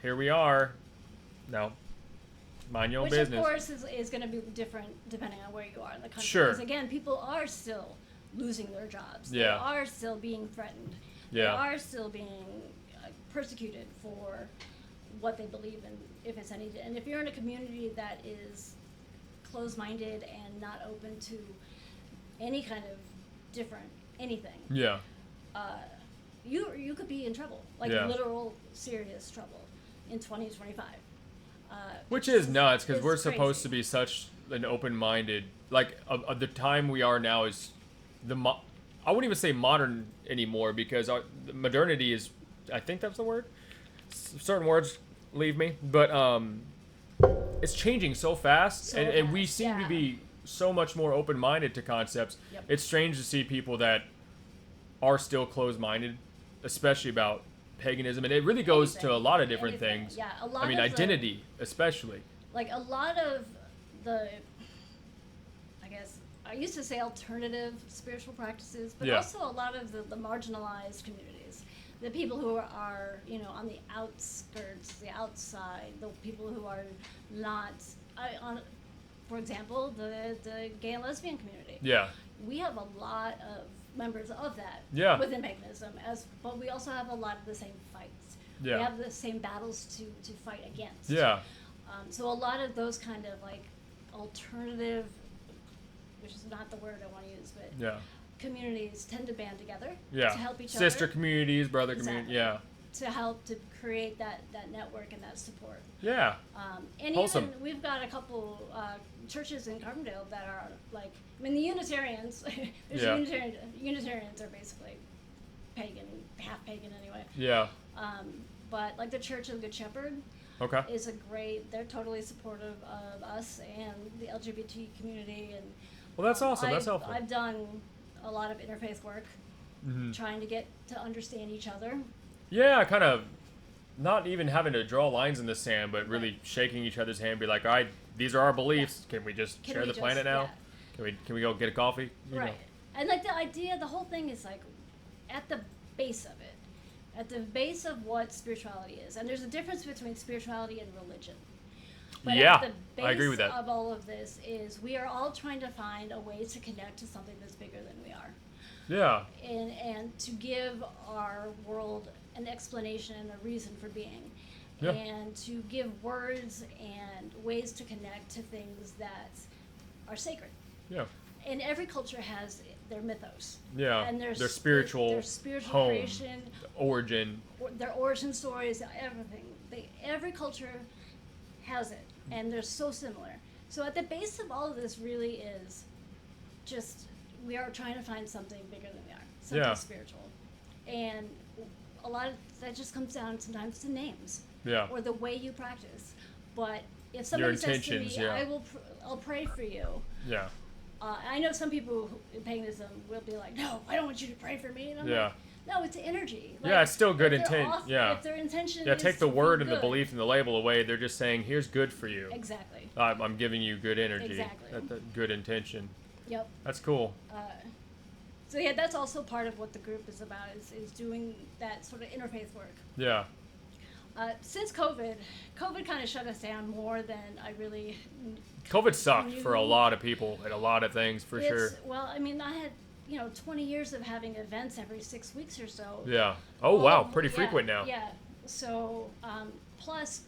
S1: here we are. No. Mind your own business.
S2: Which, of course, is going to be different depending on where you are in the country.
S1: Sure.
S2: Because, again, people are still losing their jobs.
S1: Yeah.
S2: They are still being threatened.
S1: Yeah.
S2: They are still being persecuted for what they believe in, if it's any. And if you're in a community that is closed-minded and not open to any kind of different anything, you could be in trouble, literal serious trouble in 2025.
S1: Which is nuts, because we're
S2: crazy.
S1: supposed to be such an open-minded, the time we are now is I wouldn't even say modern anymore, because the modernity is, I think that's the word. Certain words leave me, but it's changing so fast, and we seem to be so much more open-minded to concepts.
S2: Yep.
S1: It's strange to see people that are still closed-minded, especially about paganism, and it really goes to a lot of different things.
S2: Yeah, a lot.
S1: I mean, identity, especially.
S2: Like a lot of the, I guess I used to say alternative spiritual practices, but also a lot of the marginalized communities, the people who are on the outskirts, the outside, the people who are not for example, the gay and lesbian community. Yeah. We have a lot of members of that within paganism, but we also have a lot of the same fights. Yeah. We have the same battles to fight against. Yeah. So a lot of those kind of alternative, which is not the word I want to use, but communities tend to band together to help each other.
S1: Sister communities, brother communities,
S2: to help to create that network and that support.
S1: Yeah.
S2: And even we've got a couple churches in Carbondale that are the Unitarians. Unitarians are basically pagan, half pagan anyway. Yeah. But the Church of the Good Shepherd. Okay. Is they're totally supportive of us and the LGBT community, and
S1: well, that's awesome. That's helpful.
S2: I've done a lot of interfaith work, trying to get to understand each other.
S1: Yeah, kind of not even having to draw lines in the sand, but really shaking each other's hand, be like, all right, these are our beliefs. Can we just share the planet now? Can we go get a coffee? You know?
S2: And the idea, the whole thing is at the base of it, at the base of what spirituality is. And there's a difference between spirituality and religion. But
S1: Yeah,
S2: at the base
S1: I agree with that.
S2: of all of this is we are all trying to find a way to connect to something that's bigger than we are.
S1: Yeah.
S2: And to give our world an explanation and a reason for being.
S1: Yeah.
S2: And to give words and ways to connect to things that are sacred.
S1: Yeah.
S2: And every culture has their mythos.
S1: Yeah.
S2: And
S1: their spiritual home,
S2: creation,
S1: origin.
S2: their origin stories, everything. Every culture has it, and they're so similar. So at the base of all of this really is just we are trying to find something bigger than we are, something spiritual. And a lot of that just comes down sometimes to names.
S1: Yeah.
S2: Or the way you practice. But if somebody says to me, I'll pray for you.
S1: Yeah.
S2: I know some people in paganism will be like, no, I don't want you to pray for me. And I'm like, no, it's energy. Like,
S1: it's still good intent.
S2: If their intention is
S1: take the word and
S2: good.
S1: the belief and the label away. They're just saying, here's good for you.
S2: Exactly.
S1: I'm giving you good energy.
S2: Exactly.
S1: Good intention.
S2: Yep.
S1: That's cool.
S2: So yeah, that's also part of what the group is about, is doing that sort of interfaith work.
S1: Yeah.
S2: Since COVID kind of shut us down more than I really
S1: COVID sucked for a lot of people and a lot of things, for sure.
S2: Well, I mean, I had 20 years of having events every 6 weeks or so.
S1: Yeah. Oh, wow. Pretty frequent now.
S2: Yeah. So, plus,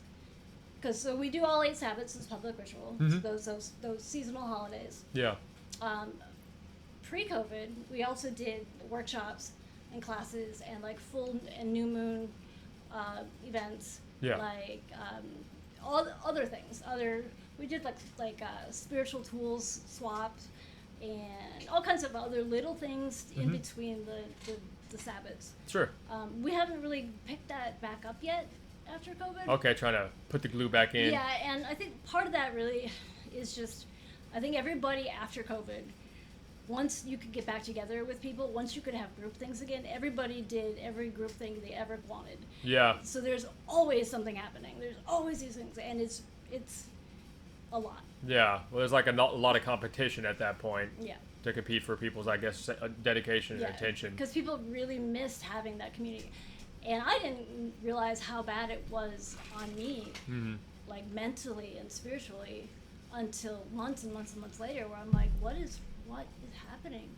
S2: because we do all 8 Sabbats as public ritual, those seasonal holidays.
S1: Yeah.
S2: Pre-COVID, we also did workshops and classes and like full and new moon events.
S1: Yeah.
S2: Like all the other things. We did like spiritual tools swaps and all kinds of other little things in between the Sabbats.
S1: Sure.
S2: We haven't really picked that back up yet after COVID.
S1: Okay, trying to put the glue back in.
S2: Yeah, and I think part of that really is just, I think everybody after COVID, once you could get back together with people, once you could have group things again, everybody did every group thing they ever wanted.
S1: Yeah.
S2: So there's always something happening. There's always these things, and it's a lot.
S1: Yeah. Well, there's like a lot of competition at that point.
S2: Yeah.
S1: To compete for people's, I guess, dedication and attention.
S2: Because people really missed having that community. And I didn't realize how bad it was on me, like mentally and spiritually, until months and months and months later, where I'm like, what is happening?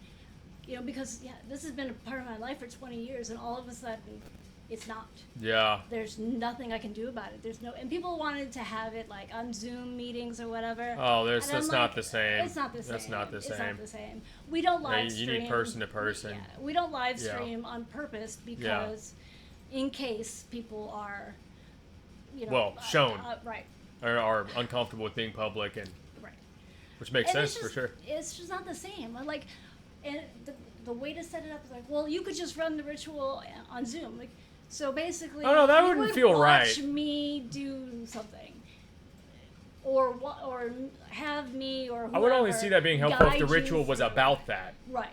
S2: Because this has been a part of my life for 20 years, and all of a sudden it's not.
S1: Yeah.
S2: There's nothing I can do about it. And people wanted to have it like on Zoom meetings or whatever.
S1: Oh, that's not the same.
S2: It's not the same.
S1: That's not the same.
S2: It's not the same. We don't live stream.
S1: You need person to person.
S2: Yeah, we don't live stream on purpose because in case people are,
S1: shown.
S2: Right.
S1: Or are uncomfortable with being public, and which makes sense for sure.
S2: It's just not the same. Like, and the way to set it up is like, well, you could just run the ritual on Zoom. Like, so basically,
S1: oh no, that wouldn't feel right.
S2: Watch me do something, or have me or whoever
S1: I would only see that being helpful if the ritual was about that.
S2: Right.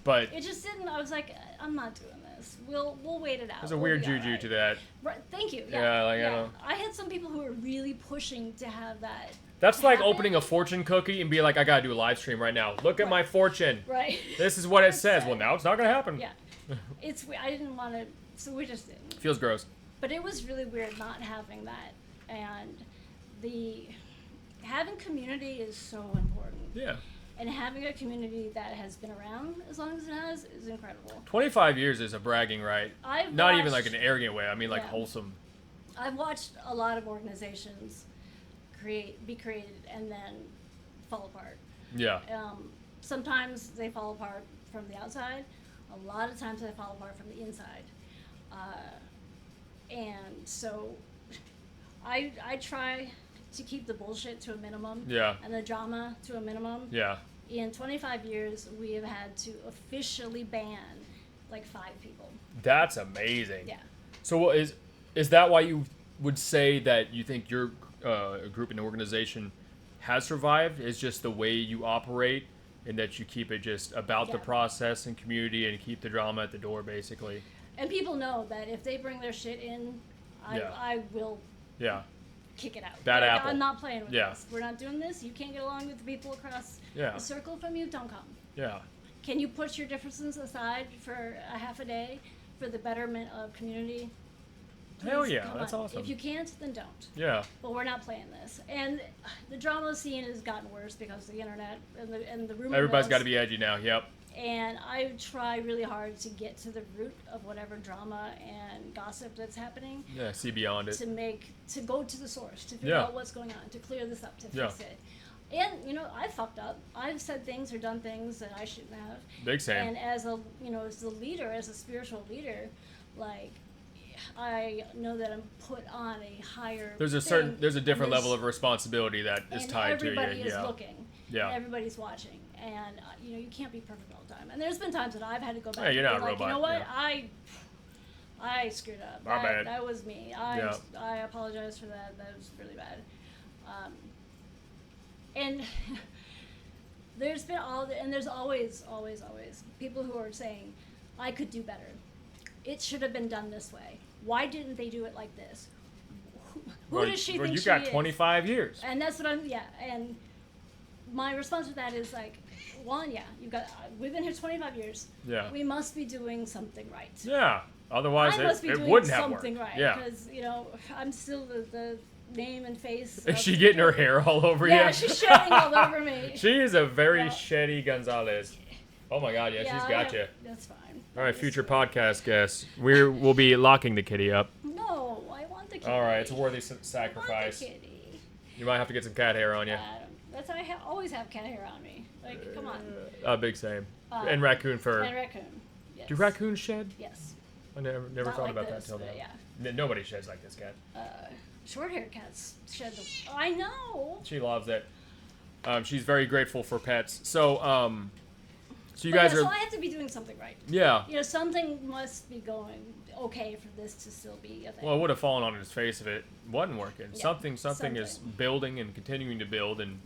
S1: But
S2: it just didn't. I was like, I'm not doing this. We'll wait it out.
S1: There's a weird juju to that.
S2: Right. Thank you.
S1: Yeah.
S2: I had some people who were really pushing to have that.
S1: That's like opening a fortune cookie and be like, I gotta do a live stream right now. Look at my fortune.
S2: Right.
S1: This is what it says. Well, now it's not gonna happen.
S2: Yeah. I didn't want to, so we just didn't.
S1: Feels gross.
S2: But it was really weird not having that, and having community is so important.
S1: Yeah.
S2: And having a community that has been around as long as it has is incredible.
S1: 25 years is a bragging right. Not even like an arrogant way. I mean, like wholesome.
S2: I've watched a lot of organizations be created and then fall apart.
S1: Yeah.
S2: Sometimes they fall apart from the outside. A lot of times they fall apart from the inside. And so I try to keep the bullshit to a minimum.
S1: Yeah.
S2: And the drama to a minimum.
S1: Yeah.
S2: In 25 years, we have had to officially ban like 5 people.
S1: That's amazing.
S2: Yeah.
S1: So is that why you would say that you think your group and organization has survived? Is just the way you operate, and that you keep it just about the process and community and keep the drama at the door, basically?
S2: And people know that if they bring their shit in, I will kick it out.
S1: Bad apple.
S2: I'm not playing with this. We're not doing this. You can't get along with the people across the circle from you. Don't come.
S1: Yeah.
S2: Can you put your differences aside for a half a day for the betterment of community?
S1: Hell yeah,
S2: come
S1: that's
S2: on.
S1: awesome.
S2: If you can't, then don't.
S1: Yeah.
S2: But we're not playing this. And the drama scene has gotten worse because of the internet and the rumor
S1: Everybody's
S2: mills.
S1: got to be edgy now. Yep.
S2: And I try really hard to get to the root of whatever drama and gossip that's happening.
S1: Yeah. See beyond it.
S2: To go to the source, to figure out what's going on, to clear this up, to fix it. And, you know, I fucked up. I've said things or done things that I shouldn't have.
S1: Big same.
S2: And as a, you know, as a leader, as a spiritual leader, like, I know that I'm put on a higher
S1: There's a different level of responsibility that is tied to you.
S2: Everybody is looking.
S1: Yeah.
S2: And everybody's watching. And, you know, you can't be perfect all the time. And there's been times that I've had to go back
S1: Yeah, you're
S2: and
S1: not
S2: be
S1: a
S2: like,
S1: robot.
S2: you know what?
S1: Yeah.
S2: I screwed up.
S1: My bad.
S2: That was me. I apologize for that. That was really bad. And there's been there's always people who are saying, I could do better. It should have been done this way. Why didn't they do it like this? Who does she think she is?
S1: You got 25 years.
S2: And that's what and my response to that is like, one, we've been here 25 years.
S1: Yeah.
S2: We must be doing something right.
S1: Yeah. Otherwise,
S2: I must be
S1: it
S2: doing
S1: wouldn't have
S2: something
S1: worked.
S2: right.
S1: Yeah.
S2: Because, you know, I'm still the name and face.
S1: Is she getting her hair all over you?
S2: Yeah, she's shedding all over me.
S1: She is a very sheddy Gonzalez. Oh my God, yeah, she's got you.
S2: That's fine.
S1: All right, future podcast guests. We'll be locking the kitty up.
S2: No, I want the kitty.
S1: All right, it's a worthy
S2: I want
S1: sacrifice.
S2: the kitty.
S1: You might have to get some cat hair on you.
S2: That's how I always have cat hair on me. Like, come on.
S1: Big same. And raccoon fur.
S2: And raccoon. Yes.
S1: Do raccoons shed?
S2: Yes.
S1: I never
S2: Not
S1: thought
S2: like
S1: about
S2: this,
S1: that till now.
S2: Yeah.
S1: Nobody sheds like this cat.
S2: Short-haired cats shed the. I know.
S1: She loves it. She's very grateful for pets. So, so you guys are.
S2: So I have to be doing something right.
S1: Yeah.
S2: You know, something must be going okay for this to still be a thing.
S1: Well, it would have fallen on its face if it wasn't working.
S2: Yeah,
S1: Something is building and continuing to build and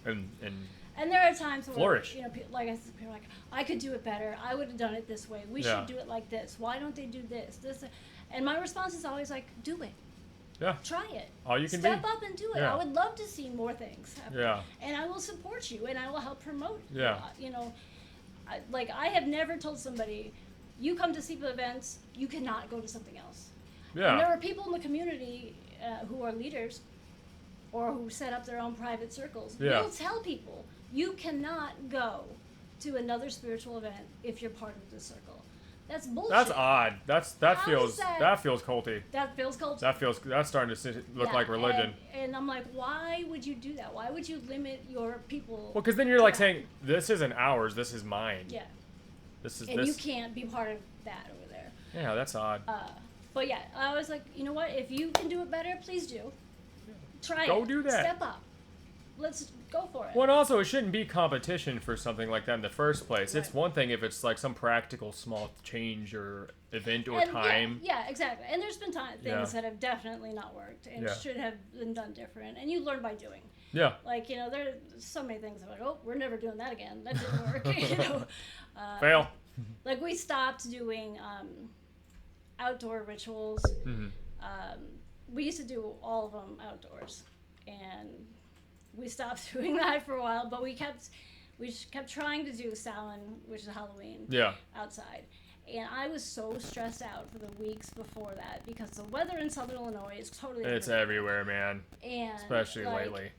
S2: And there are times where,
S1: flourish.
S2: you know, people are like, I could do it better. I would have done it this way. We should do it like this. Why don't they do this? And my response is always like, do it.
S1: Yeah.
S2: Try it.
S1: All you can
S2: Step
S1: be.
S2: up and do it.
S1: Yeah.
S2: I would love to see more things happen.
S1: Yeah.
S2: And I will support you, and I will help promote.
S1: Yeah.
S2: You know, I have never told somebody, you come to SEPA events, you cannot go to something else.
S1: Yeah.
S2: And there are people in the community who are leaders or who set up their own private circles.
S1: Yeah.
S2: They'll tell people, you cannot go to another spiritual event if you're part of this circle. That's bullshit.
S1: That's odd. That feels culty.
S2: That feels culty.
S1: That's starting to look like religion.
S2: And I'm like, why would you do that? Why would you limit your people?
S1: Well, because then you're like saying, this isn't ours, this is mine.
S2: Yeah.
S1: And
S2: you can't be part of that over there.
S1: Yeah, that's odd.
S2: But yeah, I was like, you know what? If you can do it better, please do. Try it.
S1: Go do that.
S2: Step up. Let's go for it.
S1: Well, and also, it shouldn't be competition for something like that in the first place.
S2: Right.
S1: It's one thing if it's like some practical small change or event or time.
S2: Yeah, exactly. And there's been things that have definitely not worked and should have been done different. And you learn by doing.
S1: Yeah.
S2: Like, you know, there's so many things I'm like, oh, we're never doing that again. That didn't work. You know.
S1: Fail.
S2: Like, we stopped doing outdoor rituals.
S1: Mm-hmm.
S2: We used to do all of them outdoors. And we stopped doing that for a while, but we kept trying to do Samhain, which is Halloween, outside. And I was so stressed out for the weeks before that because the weather in Southern Illinois is totally
S1: It's everywhere, man.
S2: And
S1: especially lately.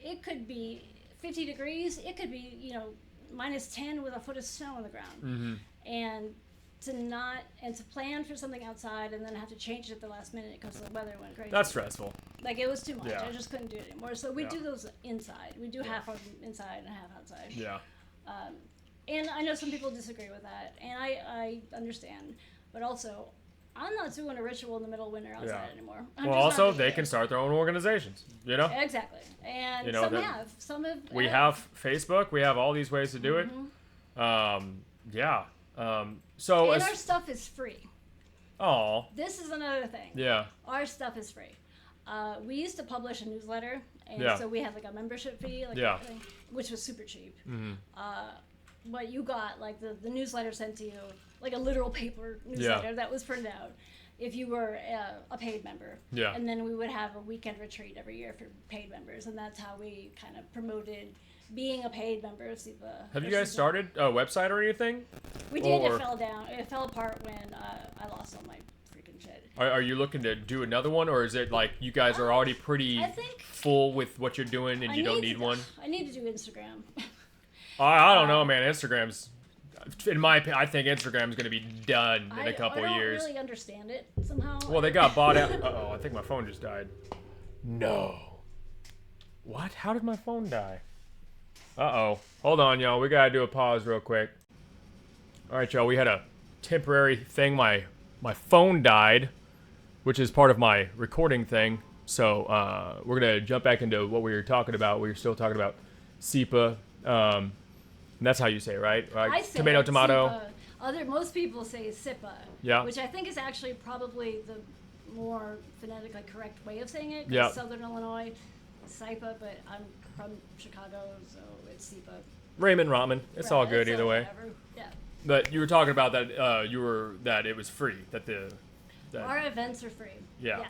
S2: It could be 50 degrees. It could be, you know, minus 10 with a foot of snow on the ground.
S1: Mm-hmm.
S2: And to plan for something outside and then have to change it at the last minute because the weather went crazy.
S1: That's stressful.
S2: Like, it was too much.
S1: Yeah.
S2: I just couldn't do it anymore. So we do those inside. We do half of them inside and half outside.
S1: Yeah.
S2: And I know some people disagree with that, and I understand. But also, I'm not doing a ritual in the middle of winter outside anymore.
S1: Well, also, they can start their own organizations, you know?
S2: Exactly. And some have.
S1: We have Facebook. We have all these ways to do it. So
S2: and our stuff is free.
S1: Oh.
S2: This is another thing.
S1: Yeah.
S2: Our stuff is free. We used to publish a newsletter, and so we had like a membership fee, which was super cheap.
S1: Mm-hmm.
S2: But you got like the newsletter sent to you, like a literal paper newsletter that was printed out if you were a paid member.
S1: Yeah.
S2: And then we would have a weekend retreat every year for paid members, and that's how we kind of promoted being a paid member of SEPA.
S1: Have you guys started a website or anything?
S2: We did. It fell down. It fell apart when I lost all my freaking shit.
S1: Are you looking to do another one, or is it like you guys are already pretty
S2: I think
S1: full with what you're doing and you don't need one?
S2: I need to do Instagram.
S1: I don't know, man. Instagram's, in my opinion, I think Instagram's going to be done in a couple
S2: I don't
S1: years.
S2: really understand it somehow.
S1: Well, they got bought out. Uh-oh, I think my phone just died. No. What? How did my phone die? Uh-oh. Hold on, y'all. We got to do a pause real quick. All right, y'all. We had a temporary thing. My phone died, which is part of my recording thing. So we're going to jump back into what we were talking about. We were still talking about SEPA. And that's how you say it, right?
S2: I say
S1: tomato,
S2: it,
S1: tomato.
S2: SEPA. Most people say SIPA.
S1: Yeah.
S2: Which I think is actually probably the more phonetically correct way of saying it.
S1: Yeah.
S2: Southern Illinois, SIPA, but I'm from Chicago, so it's SEPA.
S1: Ramen ramen. It's all good either way.
S2: Whatever. Yeah.
S1: But you were talking about that that it was free. That
S2: our events are free.
S1: Yeah.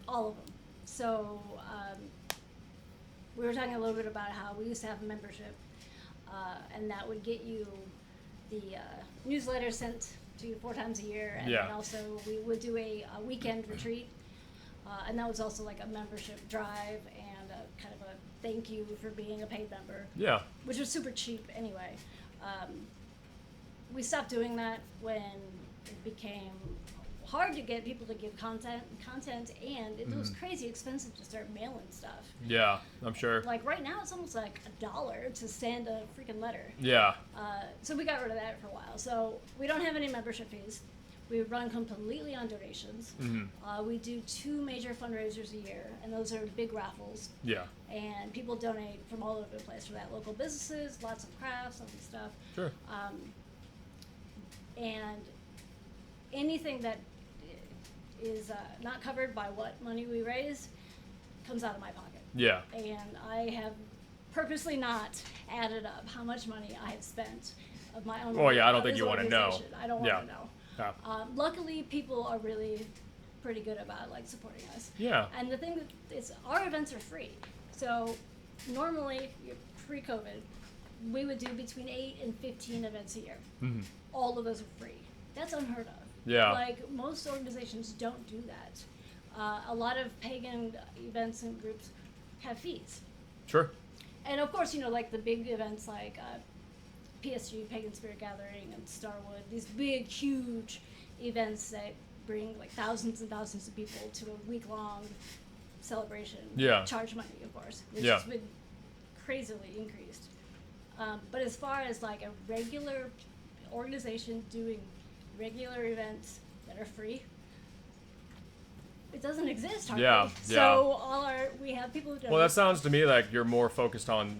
S2: All of them. So we were talking a little bit about how we used to have a membership, and that would get you the newsletter sent to you 4 times a year, and then also we would do a weekend retreat, and that was also like a membership drive and a kind of a thank you for being a paid member.
S1: Yeah. Which
S2: was super cheap anyway. We stopped doing that when it became hard to get people to give content, and it was crazy expensive to start mailing stuff.
S1: Yeah, I'm sure.
S2: Like right now, it's almost like $1 to send a freaking letter.
S1: Yeah.
S2: So we got rid of that for a while. So we don't have any membership fees. We run completely on donations. We do 2 major fundraisers a year, and those are big raffles.
S1: Yeah.
S2: And people donate from all over the place for that. Local businesses, lots of crafts, all this stuff.
S1: Sure.
S2: And anything that is not covered by what money we raise comes out of my pocket.
S1: Yeah.
S2: And I have purposely not added up how much money I have spent of my own.
S1: Oh yeah, I don't think you want to know.
S2: I don't want to know.
S1: Yeah.
S2: Luckily, people are really pretty good about like supporting us.
S1: Yeah.
S2: And the thing is, our events are free. So normally, pre-COVID, we would do between 8 and 15 events a year. All of those are free. That's unheard of.
S1: Yeah.
S2: Like most organizations don't do that. A lot of pagan events and groups have fees.
S1: Sure.
S2: And of course, like the big events like PSG, Pagan Spirit Gathering, and Starwood, these big, huge events that bring like thousands and thousands of people to a week-long celebration.
S1: Yeah.
S2: Charge money, of course, which has been crazily increased. But as far as like a regular organization doing regular events that are free, it doesn't exist hardly.
S1: Yeah.
S2: So we have people who donate.
S1: Well, that sounds to me like you're more focused on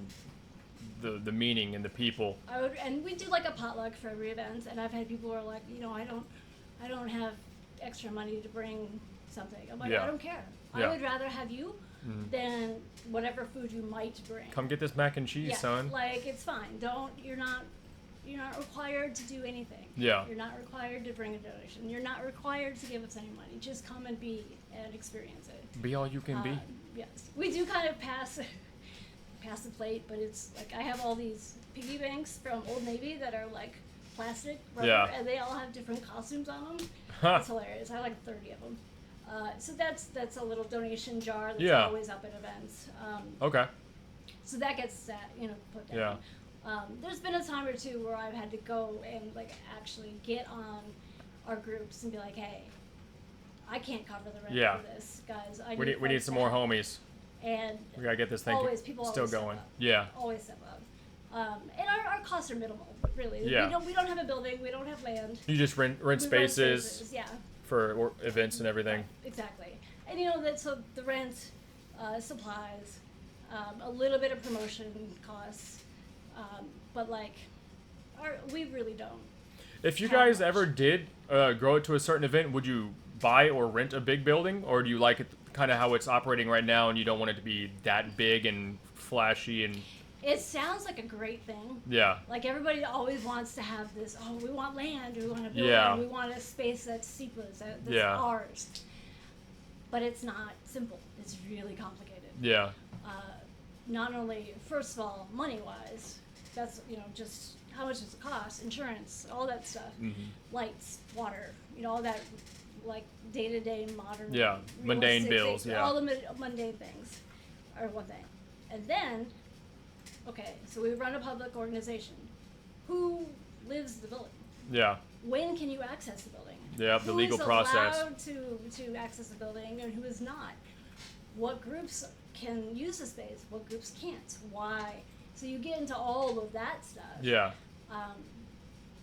S1: the meaning and the people.
S2: And we do like a potluck for every event, and I've had people who are like, I don't have extra money to bring something. I'm like, I don't care. I would rather have you than whatever food you might bring.
S1: Come get this mac and cheese, son.
S2: Like it's fine. You're not required to do anything.
S1: Yeah.
S2: You're not required to bring a donation. You're not required to give us any money. Just come and be and experience it.
S1: Be all you can be.
S2: Yes. We do kind of pass the plate, but it's like I have all these piggy banks from Old Navy that are like plastic rubber, and they all have different costumes on them. It's hilarious. I have like 30 of them. So that's a little donation jar that's always up at events.
S1: Okay.
S2: So that gets put down.
S1: Yeah.
S2: There's been a time or two where I've had to go and like actually get on our groups and be like, hey, I can't cover the rent for this, guys.
S1: We need some more homies.
S2: And
S1: we gotta get this thing still going. Yeah.
S2: Always step up. And our costs are minimal, really.
S1: Yeah.
S2: We don't have a building. We don't have land.
S1: You just rent spaces.
S2: Yeah.
S1: For events and everything.
S2: Exactly. And so the rent, supplies, a little bit of promotion costs, but like, we really don't.
S1: If you guys ever did grow it to a certain event, would you buy or rent a big building, or do you like it kind of how it's operating right now, and you don't want it to be that big and flashy and?
S2: It sounds like a great thing.
S1: Yeah.
S2: Like everybody always wants to have this. Oh, we want land. We want a building. We want a space that's SEPA's. That's ours. But it's not simple. It's really complicated.
S1: Yeah.
S2: Not only, first of all, money-wise, that's just how much does it cost, insurance, all that stuff, lights, water, all that like day-to-day modern
S1: mundane
S2: realistic
S1: bills,
S2: things, all the mundane things are one thing. And then, okay, so we run a public organization. Who lives in the building?
S1: Yeah.
S2: When can you access the building?
S1: Yeah, the legal process.
S2: Who is allowed to access the building and who is not? What groups can use the space? What groups can't? Why? So you get into all of that stuff.
S1: Yeah.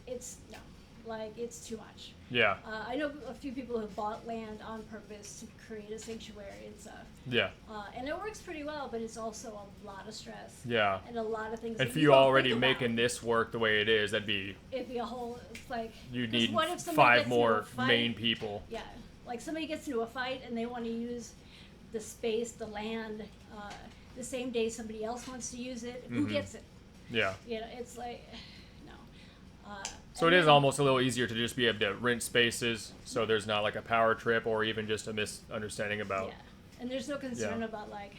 S2: It's too much.
S1: Yeah.
S2: I know a few people who bought land on purpose to create a sanctuary and stuff.
S1: Yeah.
S2: And it works pretty well, but it's also a lot of stress.
S1: Yeah.
S2: And a lot of things.
S1: And if you already making this work the way it is, it'd be a
S2: whole. It's like
S1: you need 5 more main people.
S2: Yeah. Like somebody gets into a fight and they want to use the space, the land, the same day somebody else wants to use it. Who gets it?
S1: Yeah.
S2: You know, it's like, no.
S1: So it is almost a little easier to just be able to rent spaces, so there's not like a power trip or even just a misunderstanding about.
S2: Yeah, and there's no concern about like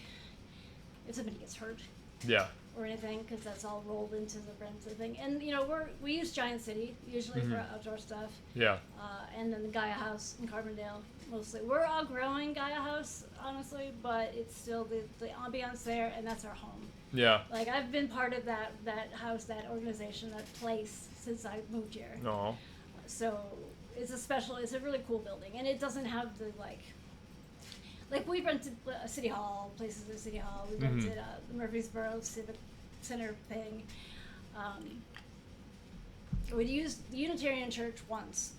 S2: if somebody gets hurt.
S1: Yeah.
S2: Or anything, because that's all rolled into the rent thing. And you know, we use Giant City usually for outdoor stuff.
S1: Yeah.
S2: And then the Gaia House in Carbondale mostly. We're outgrowing Gaia House, honestly, but it's still the ambiance there, and that's our home.
S1: Yeah.
S2: Like I've been part of that house, that organization, that place since I moved here.
S1: No.
S2: So it's a really cool building, and it doesn't have the like we rented a city hall, places at City Hall. We rented the Murfreesboro Civic Center thing. We used the Unitarian Church once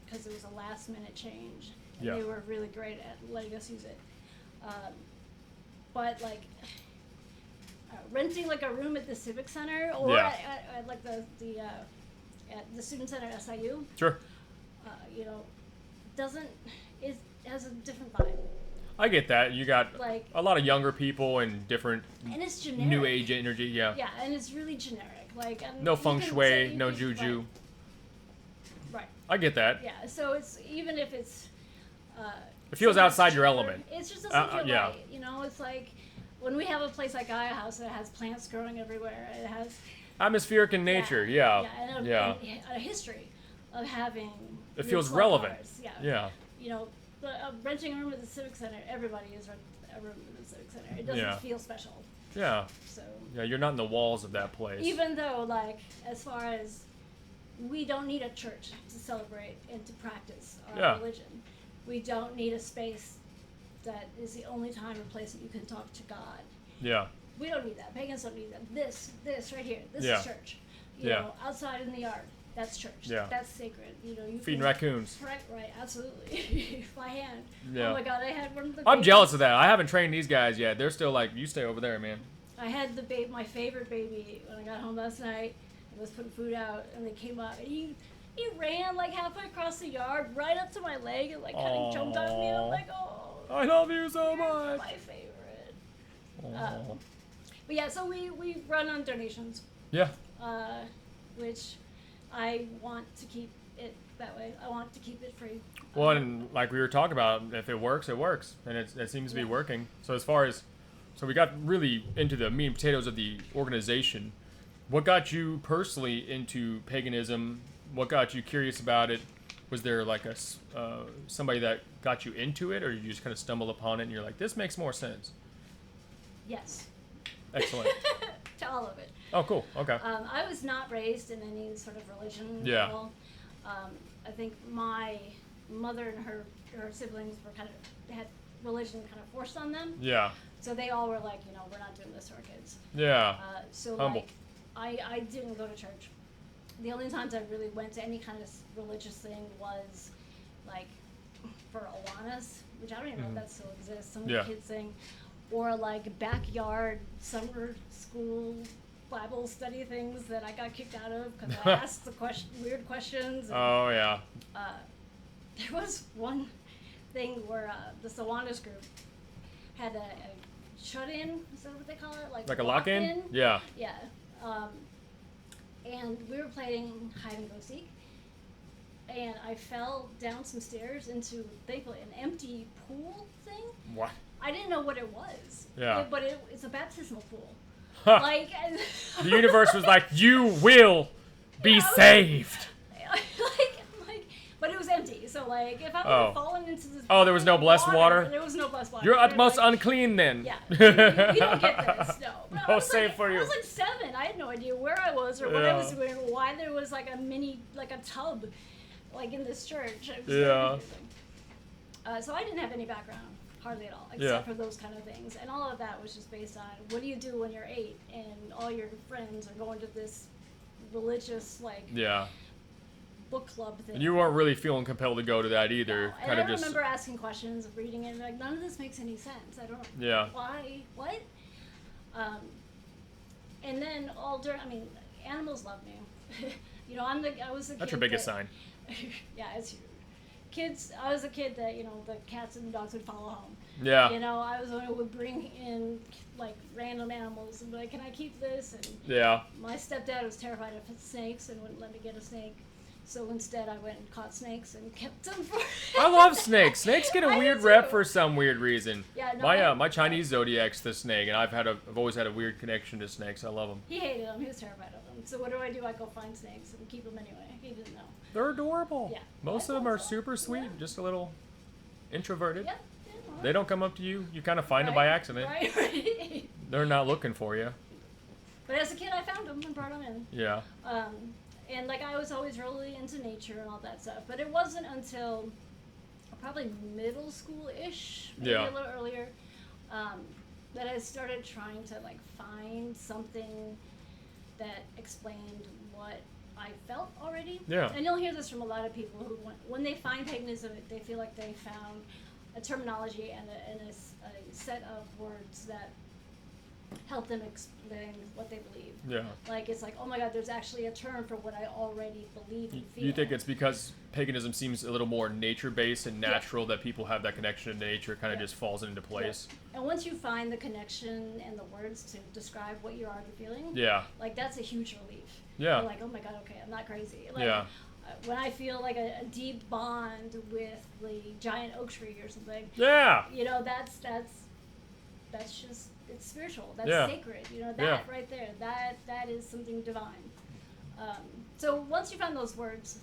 S2: because it was a last minute change, and they were really great at letting us use it. But like renting like a room at the Civic Center or at like at the Student Center at SIU.
S1: Sure.
S2: You know, it has a different vibe.
S1: I get that. You got
S2: like
S1: a lot of younger people and different
S2: and it's generic.
S1: New age energy, yeah.
S2: Yeah, and it's really generic. Like
S1: no feng shui, no juju.
S2: Right.
S1: I get that.
S2: Yeah, so it's even if it's
S1: it feels outside your element.
S2: It just doesn't feel right. You know, it's like when we have a place like Gaia House that has plants growing everywhere. It has
S1: atmospheric in nature, yeah.
S2: And a history of having.
S1: It feels relevant.
S2: Yeah.
S1: Yeah.
S2: You know, renting a room at the Civic Center, everybody is renting a room at the Civic Center. It doesn't feel special.
S1: Yeah.
S2: So.
S1: Yeah, you're not in the walls of that place.
S2: Even though, like, as far as we don't need a church to celebrate and to practice our religion, we don't need a space that is the only time or place that you can talk to God.
S1: Yeah.
S2: We don't need that. Pagans don't need that. This right here, this is church. You know, outside in the yard, that's church.
S1: Yeah.
S2: That's sacred. You know, you
S1: feeding raccoons.
S2: Right, absolutely. By hand.
S1: Yeah.
S2: Oh my God, I had one of the.
S1: I'm jealous of that. I haven't trained these guys yet. They're still like, you stay over there, man.
S2: I had my favorite baby when I got home last night. I was putting food out, and they came up, and he ran like halfway across the yard, right up to my leg, and like kind of jumped on me. And I'm like, oh.
S1: I love you so much.
S2: My favorite. But yeah, so we run on donations.
S1: Yeah.
S2: Which I want to keep it that way. I want to keep it free.
S1: Well, and like we were talking about, if it works, it works, and it seems to be working. So so we got really into the meat and potatoes of the organization. What got you personally into paganism? What got you curious about it? Was there like somebody that got you into it, or you just kind of stumbled upon it and you're like, this makes more sense?
S2: Yes.
S1: Excellent.
S2: To all of it.
S1: Oh, cool. Okay.
S2: I was not raised in any sort of religion
S1: Yeah.
S2: at all. I think my mother and her siblings were had religion kind of forced on them.
S1: Yeah.
S2: So they all were like, you know, we're not doing this to our kids.
S1: Yeah.
S2: So
S1: Humble.
S2: like, I didn't go to church. The only times I really went to any kind of religious thing was like for Awanas, which I don't even know if that still exists, some kids thing, or like backyard summer school Bible study things that I got kicked out of because I asked the weird questions. And,
S1: oh yeah.
S2: There was one thing where the Awanas group had a shut-in, is that what they call it? Like
S1: a lock-in? Yeah.
S2: Yeah. And we were playing hide and go seek, and I fell down some stairs into, thankfully, an empty pool thing.
S1: What?
S2: I didn't know what it was.
S1: Yeah.
S2: But it's a baptismal pool.
S1: Like the universe was like, you will be saved.
S2: But it was empty, so Like, if I would have fallen into the
S1: there was no blessed water?
S2: There was no blessed water.
S1: You're utmost unclean then.
S2: Yeah, you don't get this. No.
S1: No save for you.
S2: I was like 7. I had no idea where I was or what I was doing, or why there was like a tub, like in this church. It was very confusing. So I didn't have any background, hardly at all, except for those kind of things. And all of that was just based on what do you do when you're 8 and all your friends are going to this religious, like, book club thing.
S1: And you weren't really feeling compelled to go to that either.
S2: No. And I remember asking questions, reading it, and like, none of this makes any sense. I don't know. Why? What? And then animals love me. You know, I was the kid.
S1: That's your biggest sign.
S2: Yeah, it's huge. I was a kid that, you know, the cats and the dogs would follow home.
S1: Yeah.
S2: You know, I was the one who would bring in, like, random animals and be like, can I keep this? And my stepdad was terrified of snakes and wouldn't let me get a snake. So instead, I went and caught snakes and kept them for...
S1: I love snakes. Snakes get a weird rep for some weird reason.
S2: Yeah, no,
S1: my Chinese zodiac's the snake, and I've always had a weird connection to snakes. I love them.
S2: He hated them. He was terrified of them. So what do? I go find snakes and keep them anyway. He didn't know.
S1: They're adorable.
S2: Yeah.
S1: Most of them are super sweet, just a little introverted.
S2: Yeah.
S1: They don't come up to you. You kind of find them by accident.
S2: Right.
S1: They're not looking for you.
S2: But as a kid, I found them and brought them in.
S1: Yeah.
S2: And like I was always really into nature and all that stuff. But it wasn't until probably middle school-ish, maybe a little earlier, that I started trying to like find something that explained what I felt already.
S1: Yeah.
S2: And you'll hear this from a lot of people who, when they find paganism, they feel like they found a terminology and a set of words that help them explain what they believe.
S1: Yeah.
S2: Like, it's like, oh my God, there's actually a term for what I already believe and feel.
S1: You think it's because paganism seems a little more nature-based and natural that people have that connection to nature, kind of just falls into place?
S2: Yeah. And once you find the connection and the words to describe what you're already feeling, like, that's a huge relief.
S1: Yeah.
S2: You're like, oh my God, okay, I'm not crazy. Like, when I feel like a deep bond with the giant oak tree or something, you know, that's just, it's spiritual. That's sacred. You know, that right there, that is something divine. So once you find those words,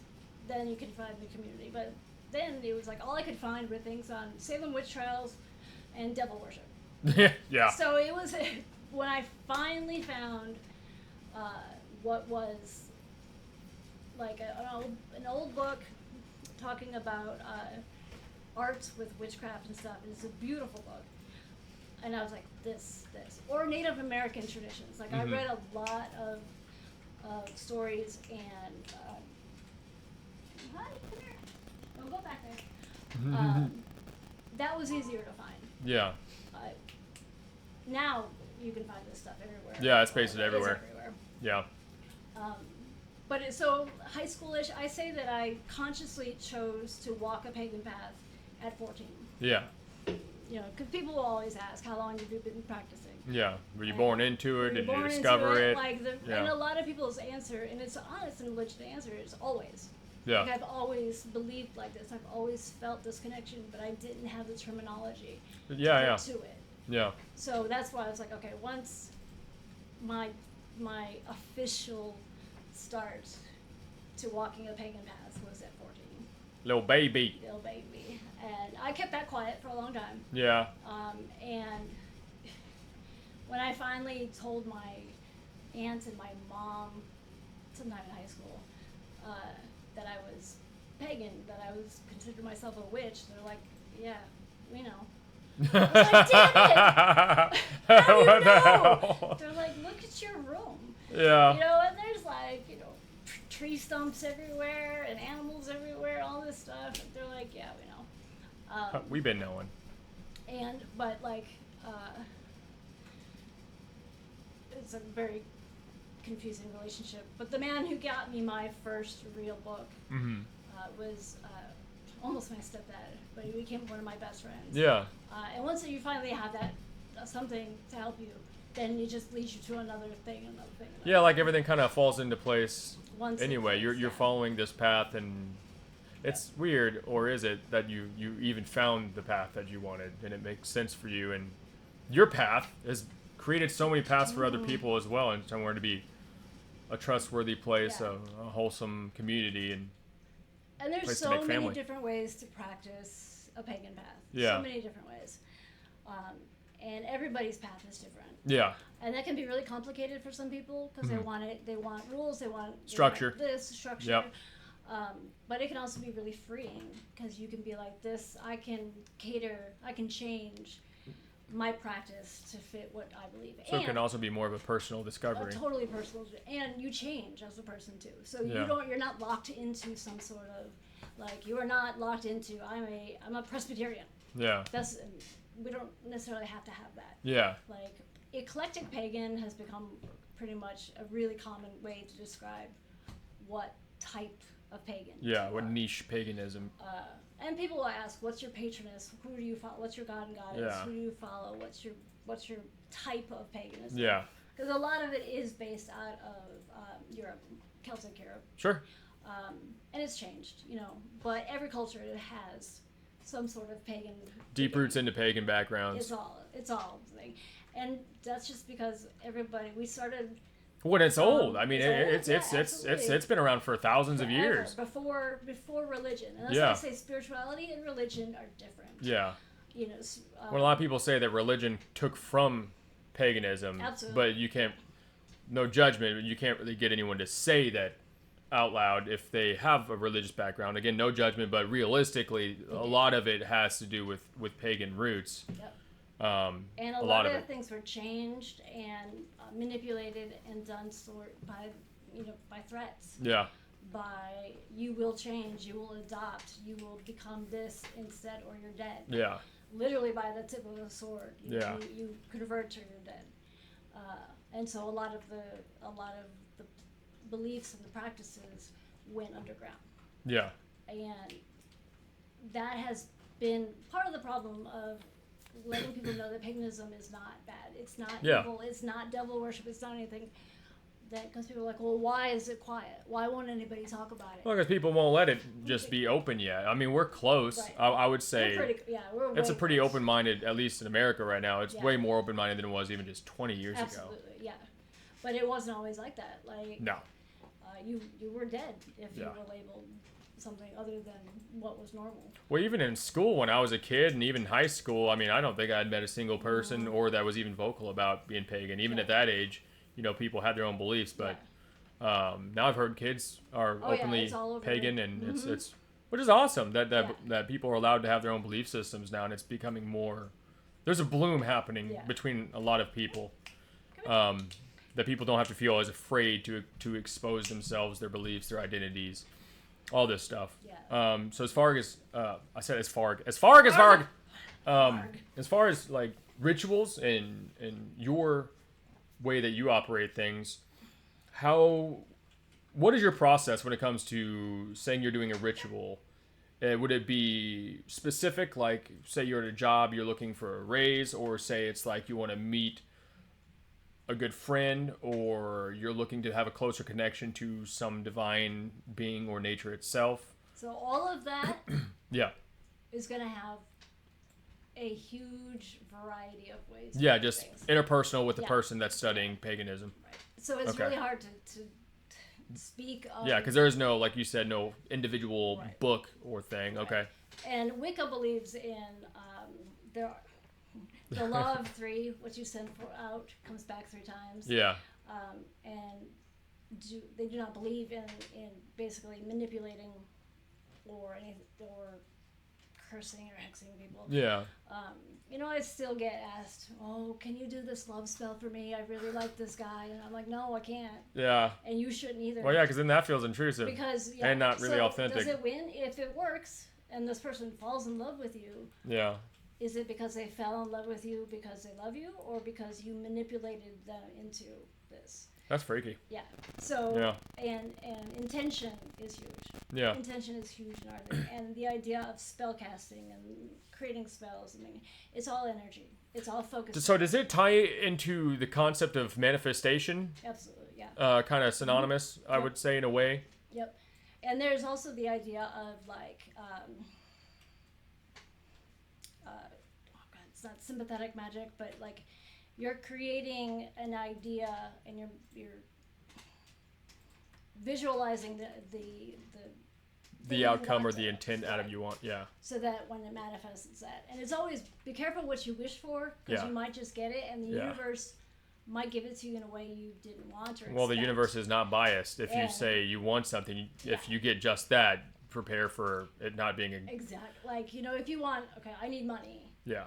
S2: then you can find the community. But then it was like all I could find were things on Salem witch trials and devil worship.
S1: Yeah.
S2: So it was when I finally found what was like an old book talking about art with witchcraft and stuff. It's a beautiful book. And I was like, this. Or Native American traditions. Like, I read a lot of stories and... hi, come here. Don't go back there. That was easier to find.
S1: Yeah.
S2: Now you can find this stuff everywhere.
S1: Yeah, it's pasted everywhere.
S2: It's everywhere.
S1: Yeah.
S2: But so high schoolish, I say that I consciously chose to walk a pagan path at 14.
S1: Yeah.
S2: You know, because people will always ask, how long have you been practicing?
S1: Yeah. Were you born into it? Did you discover it?
S2: Like and a lot of people's answer, and it's an honest and legit answer, is always.
S1: Yeah.
S2: Like, I've always believed like this. I've always felt this connection, but I didn't have the terminology to it.
S1: Yeah.
S2: So that's why I was like, okay, once my official start to walking a pagan path was at 14.
S1: Little baby.
S2: And I kept that quiet for a long time.
S1: Yeah.
S2: And when I finally told my aunt and my mom, sometime in high school, that I was pagan, that I was considered myself a witch, they're like, yeah, we know. I was like, damn it! How do you know? They're like, look at your room.
S1: Yeah.
S2: You know, and there's like, you know, tree stumps everywhere and animals everywhere, all this stuff. And they're like, yeah, we know.
S1: We've been knowing.
S2: But like, it's a very confusing relationship. But the man who got me my first real book was almost my stepdad, but he became one of my best friends.
S1: Yeah.
S2: And once you finally have that something to help you, then it just leads you to another thing.
S1: Yeah, like everything kind of falls into place.
S2: Once
S1: anyway, you're following this path, and it's weird, or is it, that you even found the path that you wanted, and it makes sense for you, and your path has created so many paths for other people as well, and somewhere to be a trustworthy place, a wholesome community, and
S2: And there's
S1: place
S2: so
S1: to make
S2: many
S1: family.
S2: different ways to practice a pagan path.
S1: Yeah.
S2: So many different ways. And everybody's path is different.
S1: Yeah.
S2: And that can be really complicated for some people because they want rules, they want
S1: Structure.
S2: this structure.
S1: Yep.
S2: But it can also be really freeing because you can be like this. I can change my practice to fit what I believe.
S1: So it can also be more of a personal discovery.
S2: Totally personal, and you change as a person too. So
S1: Yeah.
S2: you're not locked into some sort of like you are not locked into I'm a Presbyterian.
S1: Yeah.
S2: We don't necessarily have to have that.
S1: Yeah.
S2: Like eclectic pagan has become pretty much a really common way to describe what type of pagan.
S1: Yeah. What niche paganism?
S2: And people will ask, "What's your patroness? Who do you follow? What's your god and goddess?
S1: Yeah.
S2: Who do you follow? What's your type of paganism?"
S1: Yeah.
S2: Because a lot of it is based out of Europe, Celtic Europe.
S1: Sure.
S2: And it's changed, But every culture has some sort of pagan.
S1: Deep roots into pagan backgrounds.
S2: It's all thing, and that's just because we started.
S1: When it's old, I mean,
S2: absolutely.
S1: it's been around for thousands of years.
S2: Before religion, and that's
S1: Yeah.
S2: why I say spirituality and religion are different.
S1: Yeah.
S2: When
S1: a lot of people say that religion took from paganism,
S2: Absolutely.
S1: but you can't. No judgment. You can't really get anyone to say that out loud if they have a religious background. Again, no judgment, but realistically, a lot of it has to do with pagan roots.
S2: Yep.
S1: And
S2: a lot of things were changed and manipulated and done by threats.
S1: Yeah.
S2: By you will change, you will adopt, you will become this instead, or you're dead.
S1: Yeah.
S2: Literally by the tip of a sword. You convert or you're dead. And so a lot of the beliefs and the practices went underground.
S1: Yeah.
S2: And that has been part of the problem of letting people know that paganism is not bad. It's not evil. It's not devil worship. It's not anything. Because people are like, well, why is it quiet? Why won't anybody talk about it?
S1: Well, because people won't let it just be open yet. I mean, we're close.
S2: Right.
S1: I would say
S2: we're
S1: it's a pretty
S2: close.
S1: open-minded, at least in America right now. It's way more open-minded than it was even just 20 years ago.
S2: Absolutely, yeah. But it wasn't always like that. Like
S1: no.
S2: You were dead if you were labeled something other than what was normal.
S1: Well, even in school when I was a kid and even high school, I mean, I don't think I'd met a single person or that was even vocal about being pagan. Even at that age, people had their own beliefs. But now I've heard kids are openly pagan, and it's which is awesome that people are allowed to have their own belief systems now, and it's becoming more. There's a bloom happening between a lot of people. That people don't have to feel as afraid to expose themselves, their beliefs, their identities, all this stuff.
S2: Yeah.
S1: So as far as like rituals and your way that you operate things, what is your process when it comes to saying you're doing a ritual? Would it be specific, like say you're at a job, you're looking for a raise, or say it's like you want to meet a good friend, or you're looking to have a closer connection to some divine being or nature itself?
S2: So all of that is going to have a huge variety of ways.
S1: Yeah, just interpersonal with the person that's studying paganism.
S2: Right. So it's really hard to speak of...
S1: Yeah, because there is no, like you said, no individual book or thing. Right. Okay.
S2: And Wicca believes in the law of three, what you send out comes back 3 times. Yeah. And they do not believe in basically manipulating or cursing or hexing people. Yeah. I still get asked, "Oh, can you do this love spell for me? I really like this guy," and I'm like, "No, I can't." Yeah. And you shouldn't either.
S1: Well, yeah, because then that feels intrusive. And not really authentic.
S2: Does it win if it works and this person falls in love with you? Yeah. Is it because they fell in love with you because they love you, or because you manipulated them into this?
S1: That's freaky.
S2: Yeah. So and intention is huge. Yeah. Intention is huge in our thing, and the idea of spell casting and creating spells. I mean, it's all energy. It's all focused.
S1: So does it tie into the concept of manifestation?
S2: Absolutely. Yeah.
S1: Kind of synonymous, I would say, in a way.
S2: Yep. And there's also the idea of like. It's not sympathetic magic, but like you're creating an idea and you're visualizing the
S1: the outcome or the intent out of you want. Yeah.
S2: So that when it manifests, it's that. And it's always be careful what you wish for, because you might just get it, and the universe might give it to you in a way you didn't want or
S1: Well, the
S2: expect.
S1: universe is not biased. If you say you want something, if you get just that, prepare for it not being
S2: exactly. Like, if you want, okay, I need money.
S1: Yeah.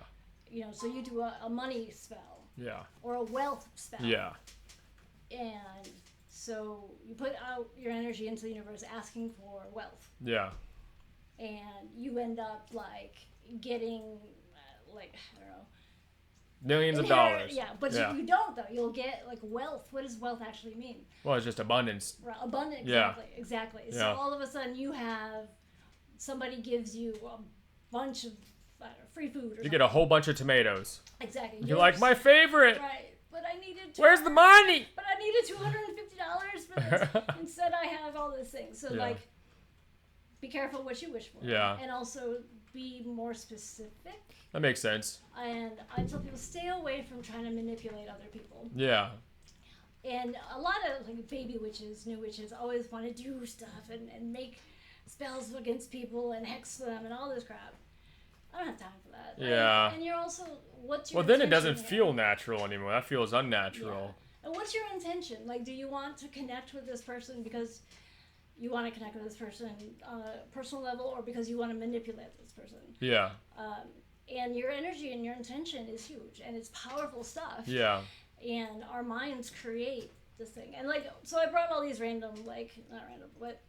S2: So you do a money spell.
S1: Yeah.
S2: Or a wealth spell.
S1: Yeah.
S2: And so you put out your energy into the universe asking for wealth.
S1: Yeah.
S2: And you end up like getting I don't know,
S1: millions of dollars.
S2: Yeah, but you don't though. You'll get like wealth. What does wealth actually mean?
S1: Well, it's just abundance.
S2: Right, abundance.
S1: Yeah.
S2: Exactly.
S1: Yeah.
S2: So all of a sudden you have somebody gives you a bunch of free food. Or
S1: you
S2: something.
S1: get a whole bunch of tomatoes.
S2: Exactly.
S1: You're like, my favorite.
S2: Right. But I needed.
S1: Where's the money?
S2: But I needed $250 for this. Instead, I have all these things. So like, be careful what you wish for.
S1: Yeah.
S2: And also be more specific.
S1: That makes sense.
S2: And I tell people, stay away from trying to manipulate other people.
S1: Yeah.
S2: And a lot of like baby witches, new witches, always want to do stuff and make spells against people and hex them and all this crap. I don't have time for that.
S1: Yeah.
S2: And you're also, what's your
S1: Well, then it
S2: intention
S1: doesn't
S2: here?
S1: feel natural anymore. That feels unnatural.
S2: Yeah. And what's your intention? Like, do you want to connect with this person because you want to connect with this person on a personal level, or because you want to manipulate this person?
S1: Yeah.
S2: And your energy and your intention is huge, and it's powerful stuff.
S1: Yeah.
S2: And our minds create this thing. And like, so I brought all these random, like, not random, but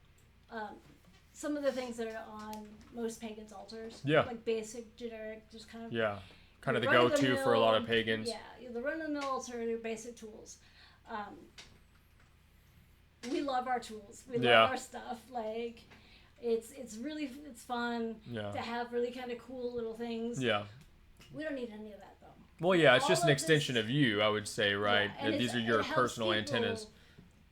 S2: some of the things that are on most pagans' altars.
S1: Yeah.
S2: Like basic, generic, just kind of.
S1: Yeah. Kind of the go-to for a lot of pagans.
S2: Yeah, the run-of-the-mill altar, your basic tools. We love our tools. We love our stuff. Like, it's really fun to have really kind of cool little things.
S1: Yeah.
S2: We don't need any of that though.
S1: Well, yeah, it's
S2: All
S1: just an
S2: of
S1: extension
S2: this-
S1: of you, I would say, right?
S2: Yeah, and
S1: These are
S2: it
S1: your
S2: helps
S1: personal
S2: people
S1: antennas.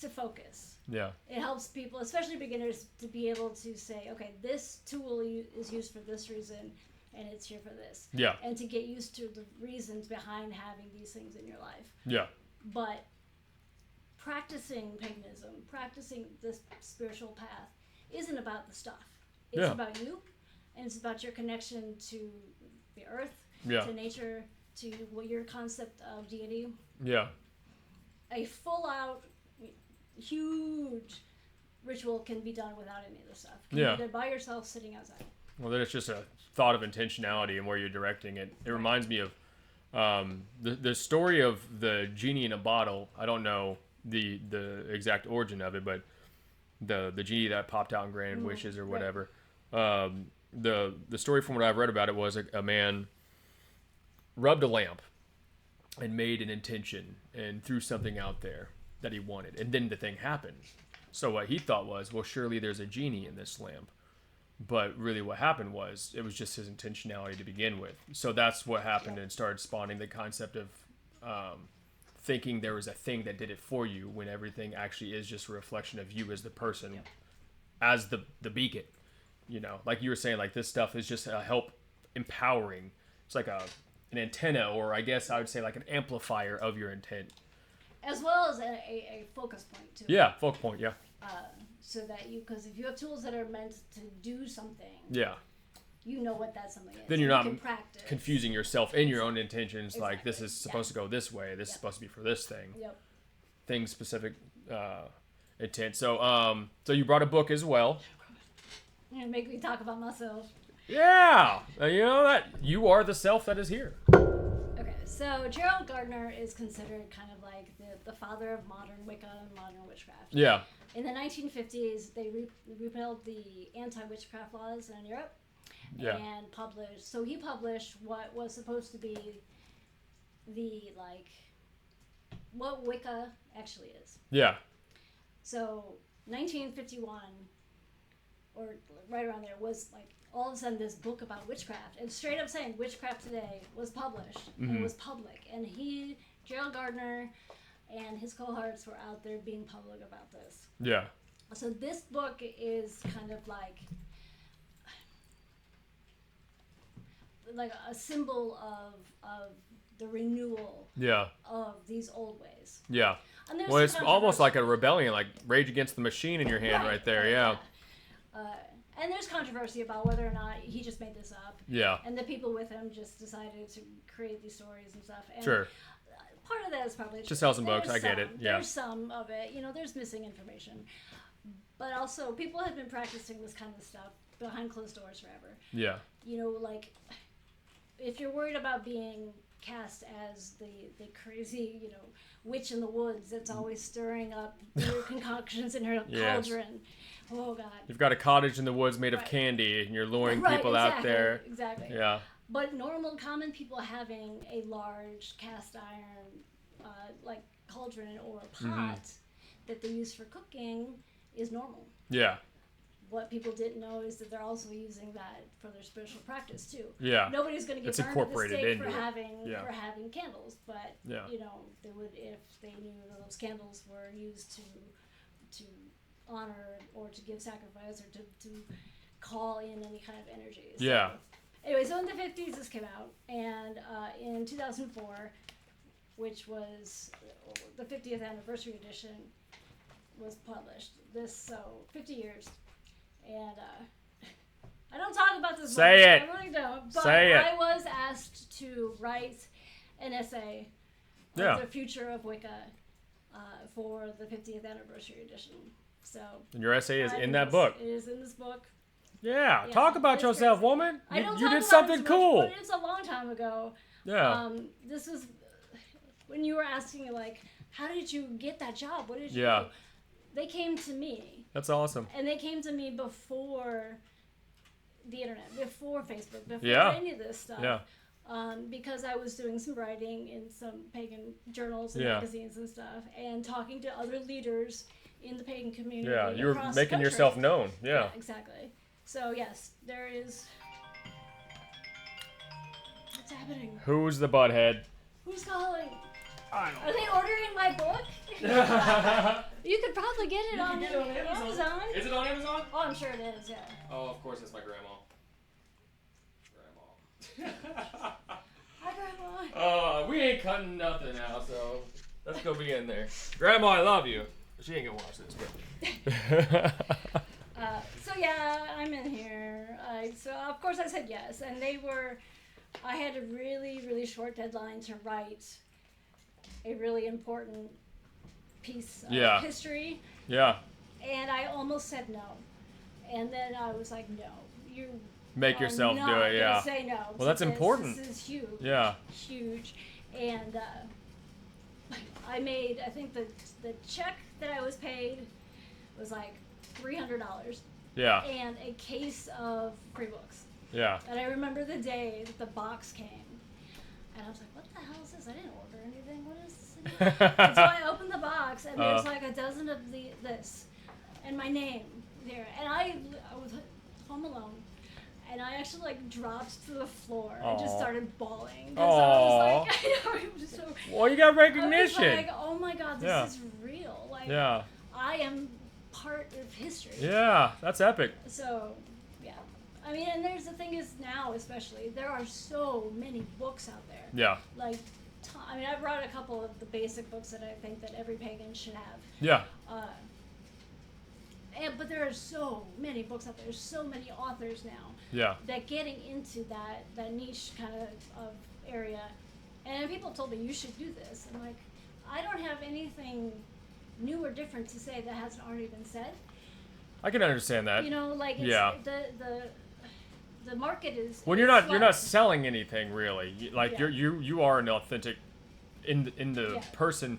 S2: to focus.
S1: Yeah.
S2: It helps people, especially beginners, to be able to say, okay, this tool is used for this reason, and it's here for this.
S1: Yeah.
S2: And to get used to the reasons behind having these things in your life.
S1: Yeah.
S2: But practicing paganism, practicing this spiritual path, isn't about the stuff. It's about you, and it's about your connection to the earth, to nature, to what your concept of deity.
S1: Yeah.
S2: A full-out, huge ritual can be done without any of this stuff. Can be done by yourself, sitting outside.
S1: Well, then it's just a thought of intentionality and where you're directing it. It reminds me of the story of the genie in a bottle. I don't know the exact origin of it, but the genie that popped out and granted wishes or whatever. The story from what I've read about it was a man rubbed a lamp and made an intention and threw something out there that he wanted, and then the thing happened. So what he thought was, well, surely there's a genie in this lamp. But really what happened was, it was just his intentionality to begin with. So that's what happened and started spawning the concept of thinking there was a thing that did it for you, when everything actually is just a reflection of you as the person, as the beacon. You know, like you were saying, like this stuff is just a help empowering. It's like an antenna, or I guess I would say like an amplifier of your intent.
S2: As well as a focus point, too.
S1: Yeah, focal point, yeah.
S2: So that because if you have tools that are meant to do something, you know what that something is.
S1: Then you're not
S2: can practice.
S1: confusing yourself in your own intentions, like this is supposed to go this way, this is supposed to be for this thing. Thing specific intent. So you brought a book as well.
S2: You're gonna make me talk about myself.
S1: Yeah! You know that you are the self that is here.
S2: Okay, so Gerald Gardner is considered kind of like the father of modern Wicca and modern witchcraft.
S1: Yeah.
S2: In the 1950s, they repealed the anti-witchcraft laws in Europe and published. So he published what was supposed to be what Wicca actually is.
S1: Yeah.
S2: So 1951, or right around there, was like all of a sudden this book about witchcraft, and straight up saying Witchcraft Today was published and it was public, and Gerald Gardner and his cohorts were out there being public about this.
S1: Yeah.
S2: So this book is kind of like a symbol of the renewal of these old ways.
S1: Yeah.
S2: And there's
S1: Well, it's
S2: some
S1: almost
S2: controversy.
S1: like a rebellion, like Rage Against the Machine in your hand right there, yeah.
S2: And there's controversy about whether or not he just made this up.
S1: Yeah.
S2: And the people with him just decided to create these stories and stuff. And
S1: Sure.
S2: part of that is probably
S1: Just sell some books. I get it. Yeah.
S2: There's some of it. There's missing information. But also, people have been practicing this kind of stuff behind closed doors forever.
S1: Yeah.
S2: Like, if you're worried about being cast as the crazy, witch in the woods that's always stirring up weird concoctions in her cauldron. Oh, God.
S1: You've got a cottage in the woods made of candy, and you're luring people out there.
S2: Exactly.
S1: Yeah.
S2: But common people having a large cast iron, like cauldron or pot that they use for cooking is normal.
S1: Yeah.
S2: What people didn't know is that they're also using that for their spiritual practice too.
S1: Yeah.
S2: Nobody's going to get burned at the stake for having candles, but they would if they knew that those candles were used to honor or to give sacrifice or to call in any kind of energy. So,
S1: yeah.
S2: Anyway, so in the 50s this came out, and in 2004, which was the 50th anniversary edition, was published. 50 years. And I don't talk about this much. I really don't. But I was asked to write an essay on the future of Wicca for the 50th anniversary edition. So.
S1: And your essay is in that book.
S2: It is in this book.
S1: Yeah. Talk about yourself,
S2: crazy.
S1: woman. You did
S2: about
S1: something cool.
S2: But it's a long time ago.
S1: Yeah.
S2: This was when you were asking, like, how did you get that job? What did you do? They came to me.
S1: That's awesome.
S2: And they came to me before the internet, before Facebook, before any of this stuff.
S1: Yeah.
S2: Because I was doing some writing in some pagan journals and magazines and stuff, and talking to other leaders in the pagan community.
S1: Yeah, you were making yourself known. Yeah.
S2: Exactly. So yes, there is. What's happening?
S1: Who's the butthead?
S2: Who's calling?
S1: I don't know.
S2: Are they ordering my book? You could probably get it on Amazon.
S1: Is it on Amazon?
S2: Oh, I'm sure it is, yeah.
S1: Oh, of course, it's my grandma.
S2: Hi, Grandma.
S1: We ain't cutting nothing out, so let's go be in there. Grandma, I love you. She ain't gonna watch this, but.
S2: So yeah, I'm in here. So of course I said yes, and I had a really, really short deadline to write a really important piece of history.
S1: Yeah.
S2: And I almost said no. And then I was like, no, you
S1: make yourself do it, yeah.
S2: Say no.
S1: Well, that's important.
S2: This is huge.
S1: Yeah.
S2: Huge. And I made, I think the check that I was paid was like $300.
S1: Yeah.
S2: And a case of free books.
S1: Yeah.
S2: And I remember the day that the box came. And I was like, what the hell is this? I didn't order anything. What is this? And so I opened the box, and there's like a dozen of this. And my name there. And I was home alone. And I actually like dropped to the floor and just started bawling. Because I was like, I know, it was so.
S1: Well, you got recognition.
S2: I was like, oh my God, this is real. Like, I am part of history.
S1: Yeah, that's epic.
S2: So, yeah. I mean, and the thing is now, especially, there are so many books out there.
S1: Yeah.
S2: Like, I mean, I brought a couple of the basic books that I think that every pagan should have.
S1: Yeah.
S2: But there are so many books out there. There's so many authors now.
S1: Yeah.
S2: That getting into that niche kind of area. And people told me, you should do this. I'm like, I don't have anything new or different to say that hasn't already been said.
S1: I can understand that.
S2: Like it's, the market is.
S1: When you're not selling anything really. Like you are an authentic, in the person.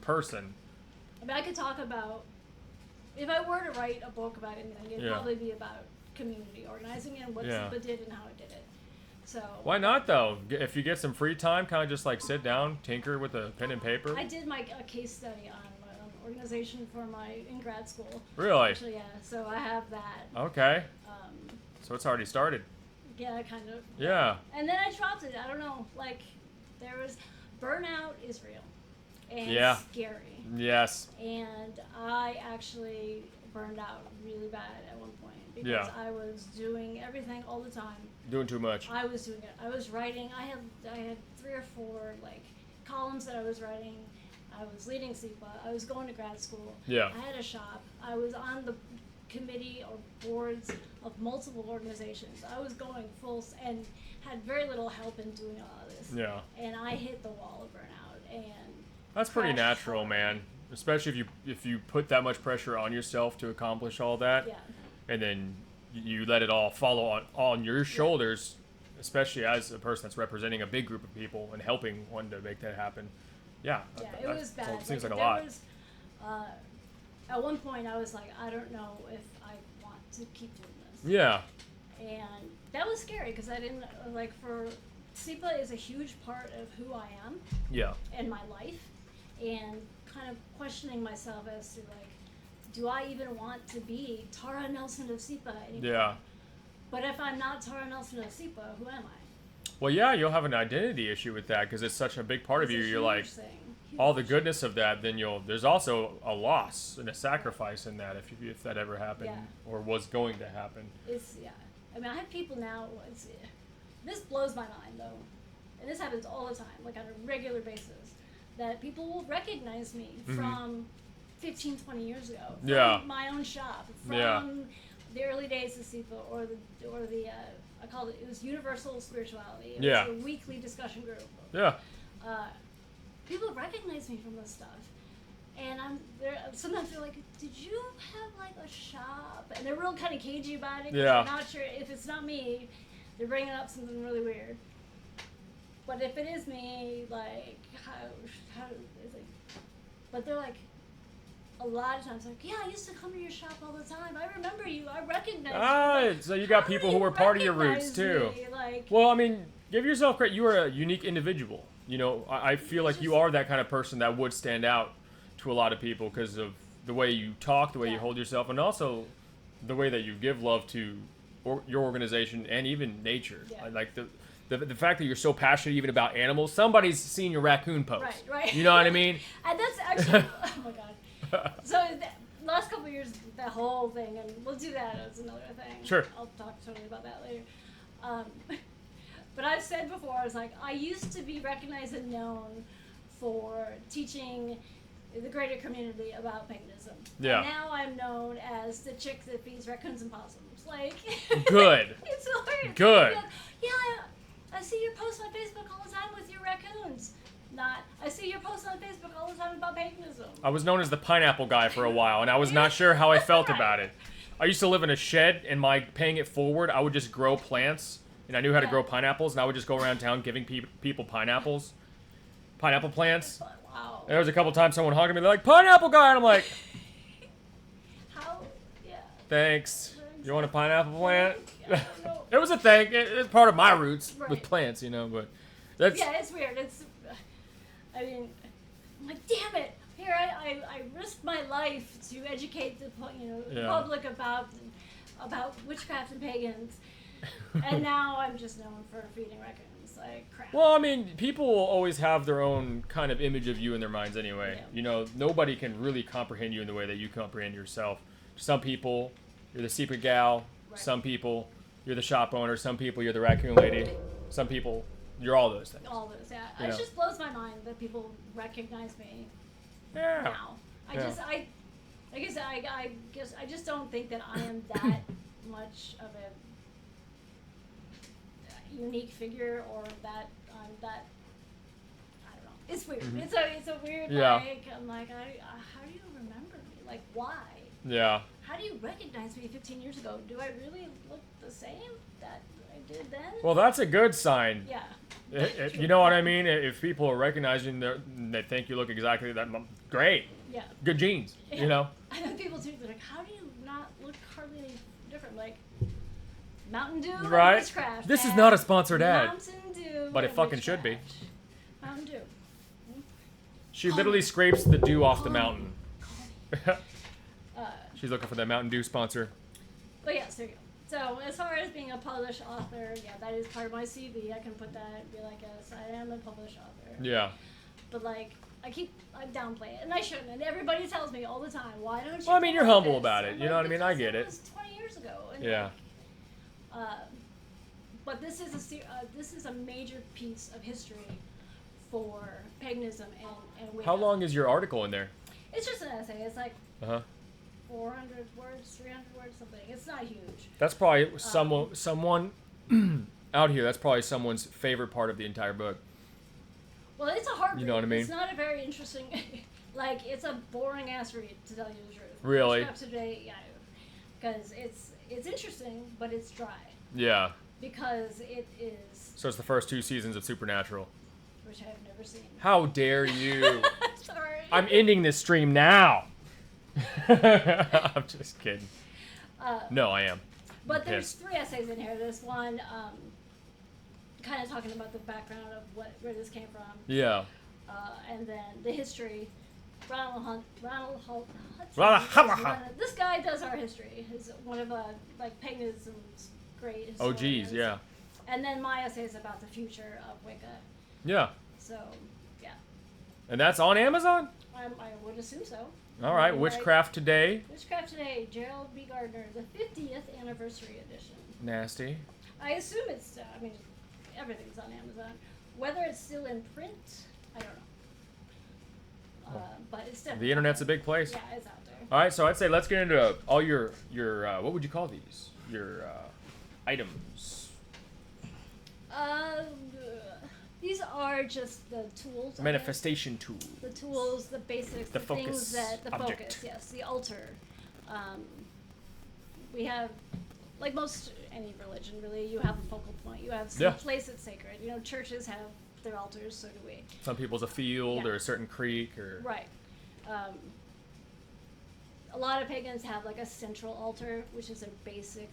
S2: I mean, I could talk about, if I were to write a book about anything, it'd probably be about community organizing and what Zipa did and how it did it. So.
S1: Why not though? If you get some free time, kind of just like sit down, tinker with a pen and paper.
S2: I did a case study on organization in grad school.
S1: Really?
S2: Actually, yeah. So I have that.
S1: Okay. So it's already started.
S2: Yeah, kind of.
S1: Yeah.
S2: And then I dropped it. I don't know. Like, burnout is real. And scary.
S1: Yes.
S2: And I actually burned out really bad at one point because I was doing everything all the time.
S1: Doing too much.
S2: I was doing it. I was writing. I had 3 or 4 columns that I was writing. I was leading SEPA. I was going to grad school.
S1: Yeah.
S2: I had a shop. I was on the committee or boards of multiple organizations. I was going and had very little help in doing all of this.
S1: Yeah.
S2: And I hit the wall of burnout, and
S1: that's pretty
S2: crashed
S1: natural,
S2: hard.
S1: man. Especially if you put that much pressure on yourself to accomplish all that,
S2: Yeah.
S1: and then you let it all follow on your shoulders, especially as a person that's representing a big group of people and helping one to make that happen. Yeah.
S2: Yeah, it was bad.
S1: Seems like a
S2: there
S1: lot.
S2: Was, at one point, I was like, I don't know if I want to keep doing this.
S1: Yeah.
S2: And that was scary because I didn't, for SEPA is a huge part of who I am.
S1: Yeah.
S2: And my life. And kind of questioning myself as to, do I even want to be Tara Nelsen of SEPA anymore?
S1: Yeah.
S2: But if I'm not Tara Nelsen of SEPA, who am I?
S1: Well, yeah, you'll have an identity issue with that because it's such a big part of you.
S2: It's a
S1: You're
S2: huge
S1: like,
S2: thing.
S1: all the goodness of that, then there's also a loss and a sacrifice in that if that ever happened or was going to happen.
S2: I mean, I have people now, this blows my mind though, and this happens all the time, on a regular basis, that people will recognize me from 15, 20 years ago, from my own shop, from the early days of SEPA, or the I called it was Universal Spirituality. It was a weekly discussion group.
S1: Yeah.
S2: People recognize me from this stuff, and sometimes they're like, "Did you have a shop?" And they're real kind of cagey about it.
S1: Yeah.
S2: I'm not sure if it's not me. They're bringing up something really weird. But if it is me, how is it? But they're like, a lot of times, yeah, I used to come to your shop all the time. I remember you. I recognize you.
S1: So you got people who are part of your roots too. Well, I mean, give yourself credit. You are a unique individual. I feel like you are that kind of person that would stand out to a lot of people because of the way you talk, the way you hold yourself, and also the way that you give love to your organization and even nature.
S2: Yeah.
S1: Like the fact that you're so passionate even about animals. Somebody's seen your raccoon post.
S2: Right.
S1: You know what I mean?
S2: And that's actually, oh my God. So the last couple of years, that whole thing, and we'll do that as another thing.
S1: Sure.
S2: I'll talk totally about that later. But I've said before, I was like, I used to be recognized and known for teaching the greater community about paganism.
S1: Yeah.
S2: And now I'm known as the chick that feeds raccoons and possums.
S1: Good.
S2: It's hilarious.
S1: Good.
S2: Yeah, I see your posts on Facebook all the time with your raccoons. I see your posts on Facebook all the time about paganism.
S1: I was known as the pineapple guy for a while, and I was not sure how I felt about it. I used to live in a shed, and paying it forward, I would just grow plants, and I knew how to grow pineapples, and I would just go around town giving people pineapple plants.
S2: Wow.
S1: And there was a couple times someone hugged me, they're like, "Pineapple guy," and I'm like, "Thanks. You want a pineapple plant?" It was a thing. It's part of my roots with plants, but that's...
S2: Yeah, it's weird. I mean, I'm like, damn it. Here, I risked my life to educate the public about witchcraft and pagans, and now I'm just known for feeding raccoons. Crap.
S1: Well, I mean, people will always have their own kind of image of you in their minds anyway.
S2: Yeah.
S1: Nobody can really comprehend you in the way that you comprehend yourself. Some people, you're the secret gal. Right. Some people, you're the shop owner. Some people, you're the raccoon lady. Some people, you're all those things.
S2: All those, yeah. It just blows my mind that people recognize me now. I guess I just don't think that I am that much of a unique figure, or that I'm that. I don't know. It's weird. Mm-hmm. It's a weird I'm like, how do you remember me? Why?
S1: Yeah.
S2: How do you recognize me 15 years ago? Do I really look the same that I did then?
S1: Well, that's a good sign.
S2: Yeah.
S1: You know what I mean? If people are recognizing they think you look exactly that, great.
S2: Yeah.
S1: Good genes.
S2: Yeah. I know people too. They're like, how do you not look hardly any different? Mountain Dew
S1: right?
S2: And witchcraft.
S1: This is not a sponsored ad.
S2: Mountain Dew.
S1: But it fucking should be.
S2: Mountain Dew.
S1: She literally scrapes the dew off the mountain. She's looking for that Mountain Dew sponsor.
S2: But yeah, so So as far as being a published author, yeah, that is part of my CV. I can put that and be like, yes, I am a published author.
S1: Yeah.
S2: But like, I downplay it, and I shouldn't. And everybody tells me all the time, why don't you?
S1: Well, I mean, you're humble
S2: this?
S1: about it. You know what I mean? I get it.
S2: It was 20 years ago. And
S1: yeah.
S2: But this is a major piece of history for paganism and wicca.
S1: How long is your article in there?
S2: It's just an essay. It's like 400 words, 300 words, something. It's not huge.
S1: That's probably someone out here. That's probably someone's favorite part of the entire book.
S2: Well, it's a hard read.
S1: You know what I mean?
S2: It's not a very interesting, like, it's a boring ass read, to tell you the truth.
S1: Really?
S2: Witchcraft Today, yeah. Because it's interesting, but it's dry.
S1: Yeah.
S2: Because it is...
S1: So it's the first 2 seasons of Supernatural.
S2: Which I have never seen.
S1: How dare you?
S2: Sorry.
S1: I'm ending this stream now. I'm just kidding. No, I am.
S2: But there's 3 essays in here. There's one kind of talking about the background of where this came from.
S1: Yeah.
S2: And then the history. Ronald Hudson. This guy does our history. He's one of like paganism's great historians.
S1: Oh, geez, yeah.
S2: And then my essay is about the future of Wicca.
S1: Yeah.
S2: So, yeah.
S1: And that's on Amazon?
S2: I would assume so.
S1: All right, Witchcraft Today.
S2: Witchcraft Today, Gerald B. Gardner, the 50th anniversary edition.
S1: Nasty.
S2: I assume it's, everything's on Amazon. Whether it's still in print, I don't know. But it's definitely
S1: the internet's a big place.
S2: Yeah, it's out there.
S1: All right, so I'd say let's get into all your what would you call these? Your items.
S2: These are just the tools.
S1: Manifestation tool.
S2: The tools, the basics,
S1: the
S2: things the
S1: object.
S2: focus, yes, the altar. We have, like most any religion, really, you have a focal point. You have some place that's sacred. You know, churches have their altars, so do we.
S1: Some people's a field or a certain creek or.
S2: Right. A lot of pagans have like a central altar, which is a basic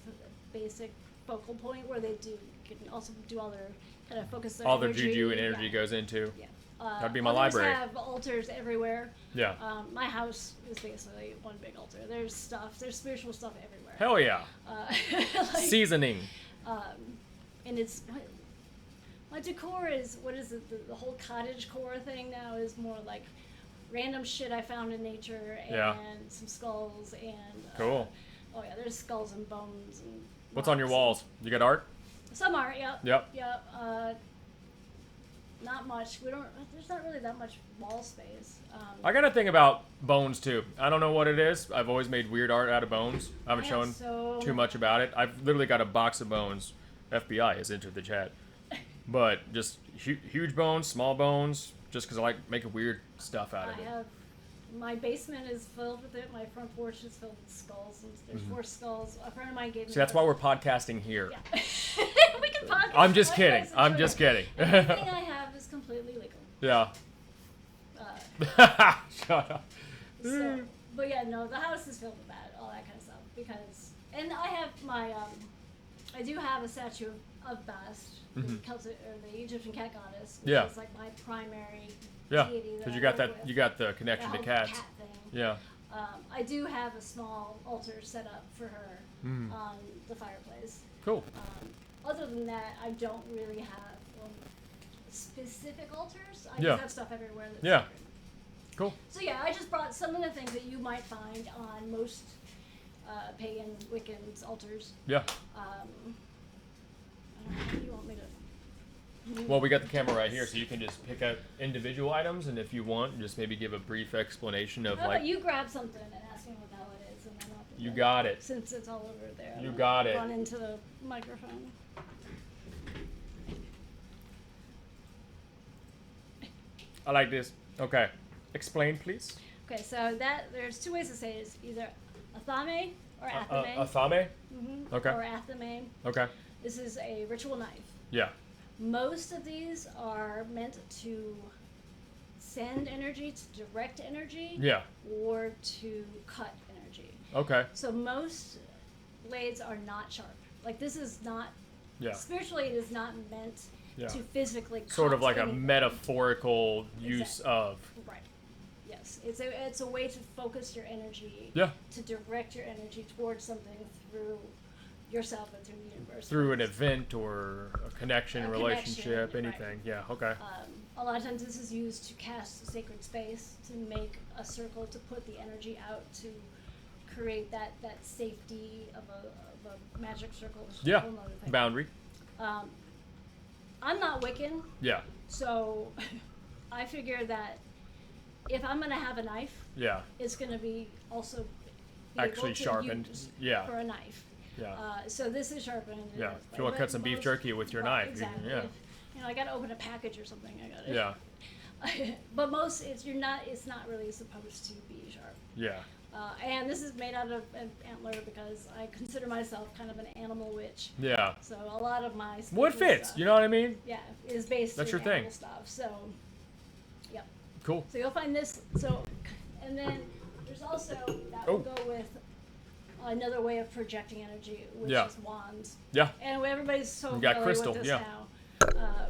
S2: focal point where they can also do all their kind of focus their
S1: all
S2: energy.
S1: their juju and energy goes into.
S2: Yeah.
S1: That'd be my library.
S2: Have altars everywhere.
S1: Yeah.
S2: My house is basically one big altar. There's spiritual stuff everywhere.
S1: Hell yeah.
S2: Like,
S1: seasoning.
S2: And it's my decor is what is it? The whole cottage core thing now is more like random shit I found in nature and some skulls and.
S1: Cool.
S2: Oh yeah, there's skulls and bones and.
S1: What's on your walls? You got art?
S2: Some art, yep.
S1: Yep.
S2: Yep. Not much. There's not really that much wall space.
S1: I got a thing about bones too. I don't know what it is. I've always made weird art out of bones. I haven't shown too much about it. I've literally got a box of bones. FBI has entered the chat. But just huge bones, small bones, just because I like making weird stuff out of it.
S2: My basement is filled with it. My front porch is filled with skulls. And there's 4 skulls. A friend of mine gave me.
S1: See, that's why we're podcasting here.
S2: Yeah. We can podcast.
S1: I'm just kidding. I'm just kidding.
S2: Everything I have is completely legal.
S1: Yeah. Shut up.
S2: So, but yeah, no, the house is filled with that, all that kind of stuff. And I have I do have a statue of Bast, the Egyptian cat goddess, which is like my primary deity.
S1: Because you got the connection to cats.
S2: Cat thing.
S1: Yeah.
S2: I do have a small altar set up for her on the fireplace.
S1: Cool.
S2: Other than that, I don't really have specific altars. I just have stuff everywhere that's sacred.
S1: Cool.
S2: So yeah, I just brought some of the things that you might find on most pagan Wiccans altars.
S1: Yeah.
S2: I don't know, do you want me to?
S1: Well, we got the camera right here, so you can just pick out individual items, and if you want, just maybe give a brief explanation of
S2: How about you grab something and ask me what the hell it is, and then I'll
S1: You got it.
S2: Since it's all over there.
S1: You got it.
S2: Run into the microphone.
S1: I like this. Okay. Explain, please.
S2: Okay, so there's 2 ways to say it. It's either athame or athame.
S1: Athame?
S2: Mm-hmm.
S1: Okay.
S2: Or athame.
S1: Okay.
S2: This is a ritual knife.
S1: Yeah.
S2: Most of these are meant to send energy, to direct energy.
S1: Yeah.
S2: Or to cut energy.
S1: Okay.
S2: So most blades are not sharp. Like this is not.
S1: Yeah.
S2: Spiritually, it is not meant to physically cut
S1: sort of like
S2: anything.
S1: a metaphorical use of.
S2: Right. Yes. It's a way to focus your energy.
S1: Yeah.
S2: To direct your energy towards something through yourself and through the universe.
S1: Through an event or a connection, relationship, anything.
S2: Right.
S1: Yeah. Okay.
S2: A lot of times this is used to cast a sacred space, to make a circle, to put the energy out, to create that safety of a magic circle.
S1: Yeah. Boundary.
S2: I'm not Wiccan.
S1: Yeah.
S2: So I figure that if I'm going to have a knife,
S1: yeah,
S2: it's going to be
S1: actually sharpened.
S2: Use
S1: Yeah.
S2: for a knife.
S1: Yeah.
S2: So this is sharpened.
S1: Yeah. If you want to cut some beef jerky with your knife.
S2: Exactly.
S1: Yeah.
S2: If, I got to open a package or something. I got it.
S1: Yeah.
S2: But it's not really supposed to be sharp.
S1: Yeah.
S2: And this is made out of an antler because I consider myself kind of an animal witch.
S1: Yeah.
S2: So a lot of my
S1: what fits? You know what I mean?
S2: Yeah, is based
S1: That's
S2: in
S1: your
S2: animal
S1: thing.
S2: stuff. So, yep.
S1: Cool.
S2: So you'll find this. So, and then there's also that will go with another way of projecting energy, which is wands.
S1: Yeah.
S2: And everybody's so
S1: You got
S2: familiar
S1: crystal,
S2: with this
S1: yeah.
S2: now,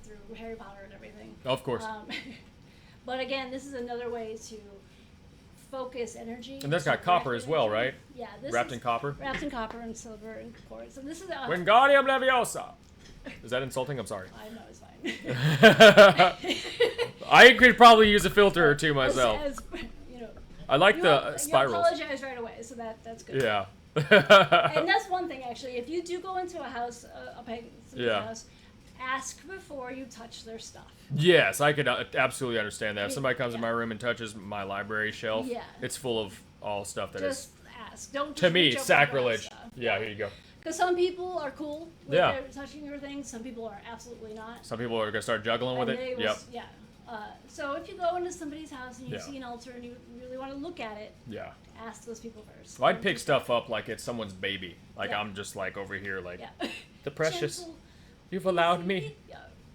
S2: through Harry Potter and everything.
S1: Of course.
S2: But again, this is another way to focus energy.
S1: And that's got copper as well, right?
S2: Yeah. This
S1: Wrapped
S2: is
S1: in copper?
S2: Wrapped in copper and silver and quartz. So this is
S1: Wingardium Leviosa. Is that insulting? I'm sorry.
S2: I know, it's fine.
S1: I could probably use a filter or two myself. I like the spirals.
S2: You apologize right away, so that's good.
S1: Yeah.
S2: And that's one thing, actually. If you do go into a house, a pagan's house, ask before you touch their stuff.
S1: Yes, I could absolutely understand that. If somebody comes in my room and touches my library shelf, it's full of all stuff that
S2: just ask. Don't just
S1: to me,
S2: reach over
S1: sacrilege.
S2: stuff.
S1: Yeah, here you go.
S2: Because some people are cool with their touching your things. Some people are absolutely not.
S1: Some people are going to start juggling with it. Yep.
S2: Yeah. So if you go into somebody's house and you see an altar and you really want to look at it, ask those people first.
S1: Well, I'd pick stuff up like it's someone's baby. Like I'm just like over here like, the precious.
S2: Gentle.
S1: You've allowed me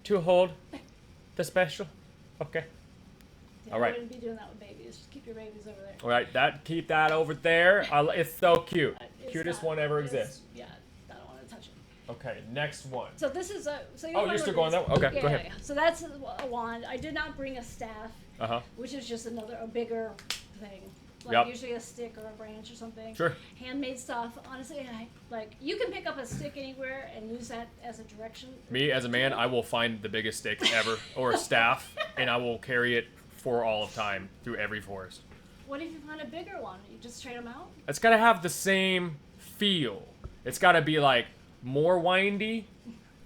S1: to hold the special. Okay.
S2: Yeah,
S1: all right.
S2: I wouldn't be doing that with babies. Just keep your babies over there.
S1: All right, keep that over there. It's so cute. Cutest one ever exists.
S2: Yeah, I don't want to touch it.
S1: Okay, next one.
S2: So this is a. So
S1: you're still going that way? Okay, go ahead.
S2: Yeah. So that's a wand. I did not bring a staff, which is just a bigger thing. Like usually a stick or a branch or something.
S1: Sure.
S2: Handmade stuff. Honestly, you can pick up a stick anywhere and use that as a direction.
S1: Me, as a man, I will find the biggest stick ever, or a staff, and I will carry it for all of time through every forest.
S2: What if you find a bigger one? You just trade them out?
S1: It's got to have the same feel. It's got to be like more windy,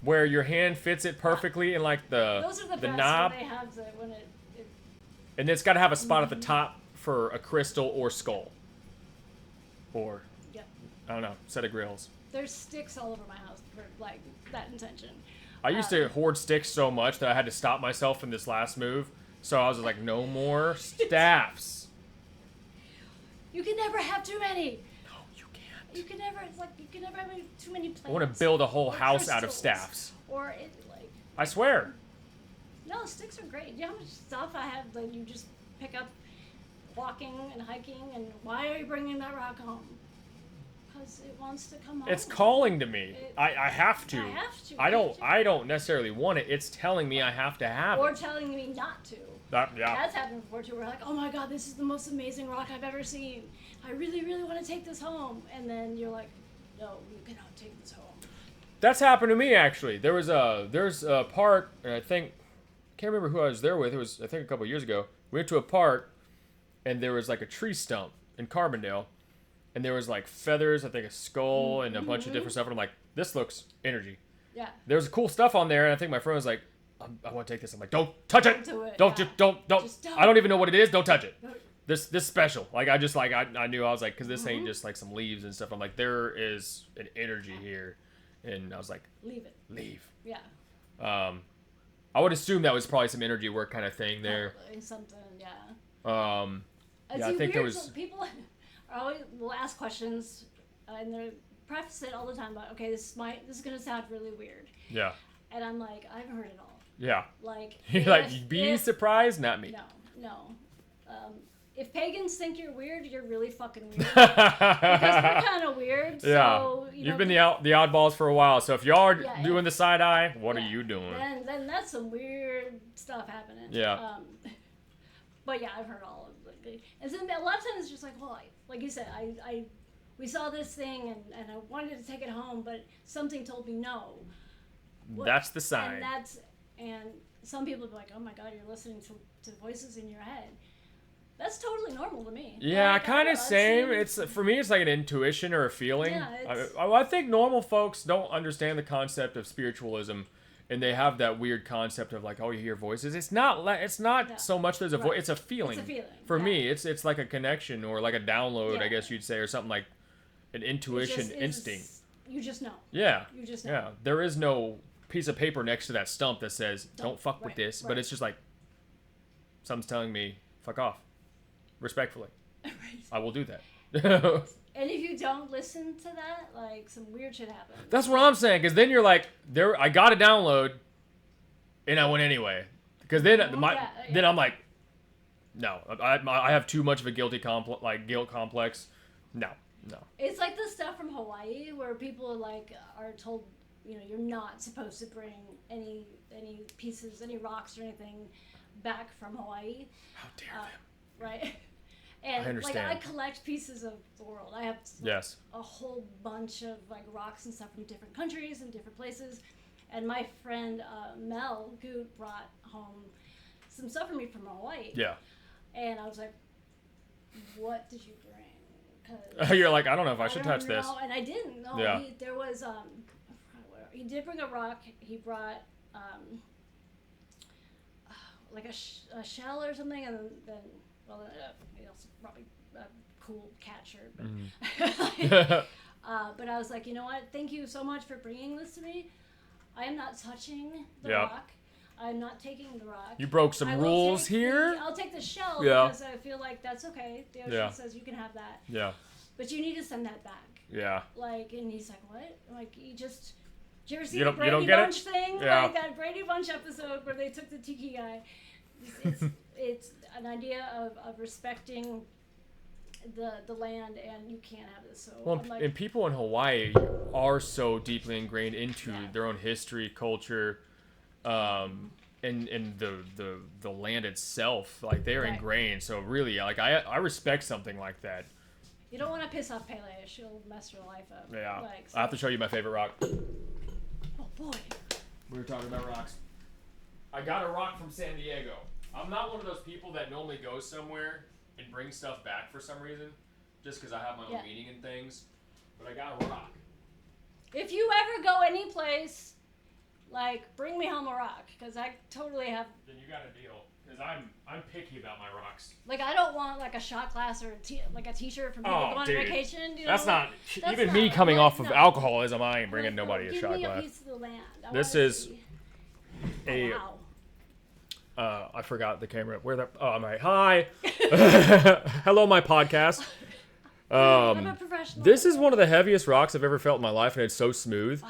S1: where your hand fits it perfectly in like
S2: Those are the best
S1: knob.
S2: When they have
S1: And it's got to have a spot at the top for a crystal or skull. Or, I don't know, set of grills.
S2: There's sticks all over my house for like that intention.
S1: I used to hoard sticks so much that I had to stop myself in this last move. So I was like, no more staffs.
S2: You can never have too many.
S1: No, you can't.
S2: You can never. It's like you can never have too many plants.
S1: I want to build a whole house
S2: crystals,
S1: out of staffs.
S2: Or
S1: I swear.
S2: No, sticks are great. You know how much stuff I have that you just pick up walking and hiking, and why are you bringing that rock home? Because it wants to come home.
S1: It's calling to me. I have to.
S2: I have to.
S1: I don't necessarily want it. It's telling me I have to have
S2: or
S1: it.
S2: telling me not to.
S1: Yeah.
S2: That's happened before too. We're like, oh my god, this is the most amazing rock I've ever seen. I really, really want to take this home. And then you're like, no, you cannot take this home.
S1: That's happened to me actually. There's a park, and I can't remember who I was there with. It was I think a couple years ago. We went to a park, and there was like a tree stump in Carbondale, and there was like feathers, I think a skull, and a bunch of different stuff. And I'm like, this looks energy.
S2: Yeah.
S1: There was cool stuff on there, and I think my friend was like, I want to take this. I'm like, don't touch it.
S2: Don't do it.
S1: Don't
S2: Yeah.
S1: don't.
S2: Just don't.
S1: I don't even know what it is. Don't touch it.
S2: No.
S1: This special. Like I just like I knew I was like, because this ain't just like some leaves and stuff. I'm like, there is an energy here, and I was like,
S2: leave it.
S1: Leave.
S2: Yeah.
S1: I would assume that was probably some energy work kind of thing there.
S2: Probably something. Yeah.
S1: Yeah, I think there was.
S2: So people are always will ask questions, and they preface it all the time about, okay, this is gonna sound really weird.
S1: Yeah.
S2: And I'm like, I've heard it all.
S1: Yeah.
S2: Like.
S1: You're like, be surprised, not me.
S2: No. If pagans think you're weird, you're really fucking weird. Because we're kind of weird.
S1: Yeah.
S2: So,
S1: You've been the oddballs for a while, so if y'all are
S2: Yeah,
S1: doing the side eye, what are you doing?
S2: Then that's some weird stuff happening.
S1: Yeah.
S2: But yeah, I've heard all of it. And then a lot of times it's just like, well, like you said, we saw this thing and I wanted to take it home, but something told me no.
S1: That's the sign.
S2: And some people be like, oh my god, you're listening to voices in your head. That's totally normal to me.
S1: Yeah,
S2: like,
S1: kind of same. It's for me, it's like an intuition or a feeling.
S2: Yeah,
S1: I think normal folks don't understand the concept of spiritualism and they have that weird concept of like, oh, you hear voices. It's not
S2: No.
S1: so much there's a voice.
S2: Right.
S1: It's a feeling.
S2: It's a feeling.
S1: For
S2: Yeah.
S1: me, it's like a connection or like a download,
S2: Yeah.
S1: I guess you'd say, or something like an intuition, instinct.
S2: You just know.
S1: Yeah.
S2: You just know.
S1: Yeah. There is no piece of paper next to that stump that says, don't fuck with
S2: right,
S1: this.
S2: right.
S1: But it's just like, something's telling me, fuck off. Respectfully.
S2: Right.
S1: I will do that.
S2: And if you don't listen to that, like, some weird shit happens.
S1: That's what I'm saying. Because then you're like, I got to download, and I went anyway. Because then then I'm like, no, I have too much of a guilt complex. No.
S2: It's like the stuff from Hawaii where people like are told, you're not supposed to bring any pieces, any rocks or anything back from Hawaii.
S1: How dare them?
S2: Right. And
S1: I understand.
S2: like I collect pieces of the world. I have a whole bunch of like rocks and stuff from different countries and different places. And my friend Mel Goot brought home some stuff for me from Hawaii.
S1: Yeah.
S2: And I was like, what did you bring? 'Cause
S1: you're like, I don't know if I should touch this.
S2: And I didn't. No,
S1: Yeah.
S2: There was, he did bring a rock. He brought like a shell or something. And then he also brought me a cool cat shirt. But, but I was like, you know what? Thank you so much for bringing this to me. I am not touching the rock. I'm not taking the rock.
S1: You broke some rules here.
S2: I'll take the shell
S1: Yeah.
S2: because I feel like that's okay. The ocean
S1: Yeah.
S2: says you can have that.
S1: Yeah.
S2: But you need to send that back.
S1: Yeah.
S2: Like, and he's like, what? I'm like, did you ever see
S1: You
S2: the
S1: don't- you don't
S2: Brady
S1: get it?
S2: Bunch thing?
S1: Yeah.
S2: Like that Brady Bunch episode where they took the tiki guy. It's an idea of respecting the land, and you can't have this. So
S1: Well,
S2: I'm like,
S1: and people in Hawaii are so deeply ingrained into their own history, culture, and the land itself. Like they're
S2: Right.
S1: ingrained. So really, like I respect something like that.
S2: you don't want to piss off Pele. She'll mess your life up.
S1: Yeah.
S2: Like,
S1: I have to show you my favorite rock.
S2: oh boy.
S1: We were talking about rocks. I got a rock from San Diego. I'm not one of those people that normally goes somewhere and brings stuff back for some reason, just because I have my own meaning in things. But I got a rock.
S2: If you ever go any place, like, bring me home a rock, because I totally have.
S1: Then you got a deal, because I'm picky about my rocks.
S2: Like, I don't want like a shot glass or like a T-shirt from people going on vacation.
S1: That's not
S2: That's
S1: even
S2: not,
S1: me coming
S2: like,
S1: off of
S2: no.
S1: alcoholism. I ain't bringing nobody a
S2: Give
S1: shot
S2: me
S1: glass.
S2: a piece of the land. I
S1: This
S2: wanna
S1: is
S2: see.
S1: a.
S2: Wow.
S1: I forgot the camera. Where the? Oh, I'm like, hi. Hello, my podcast.
S2: I'm a professional.
S1: This is one of the heaviest rocks I've ever felt in my life, and it's so smooth.
S2: Wow.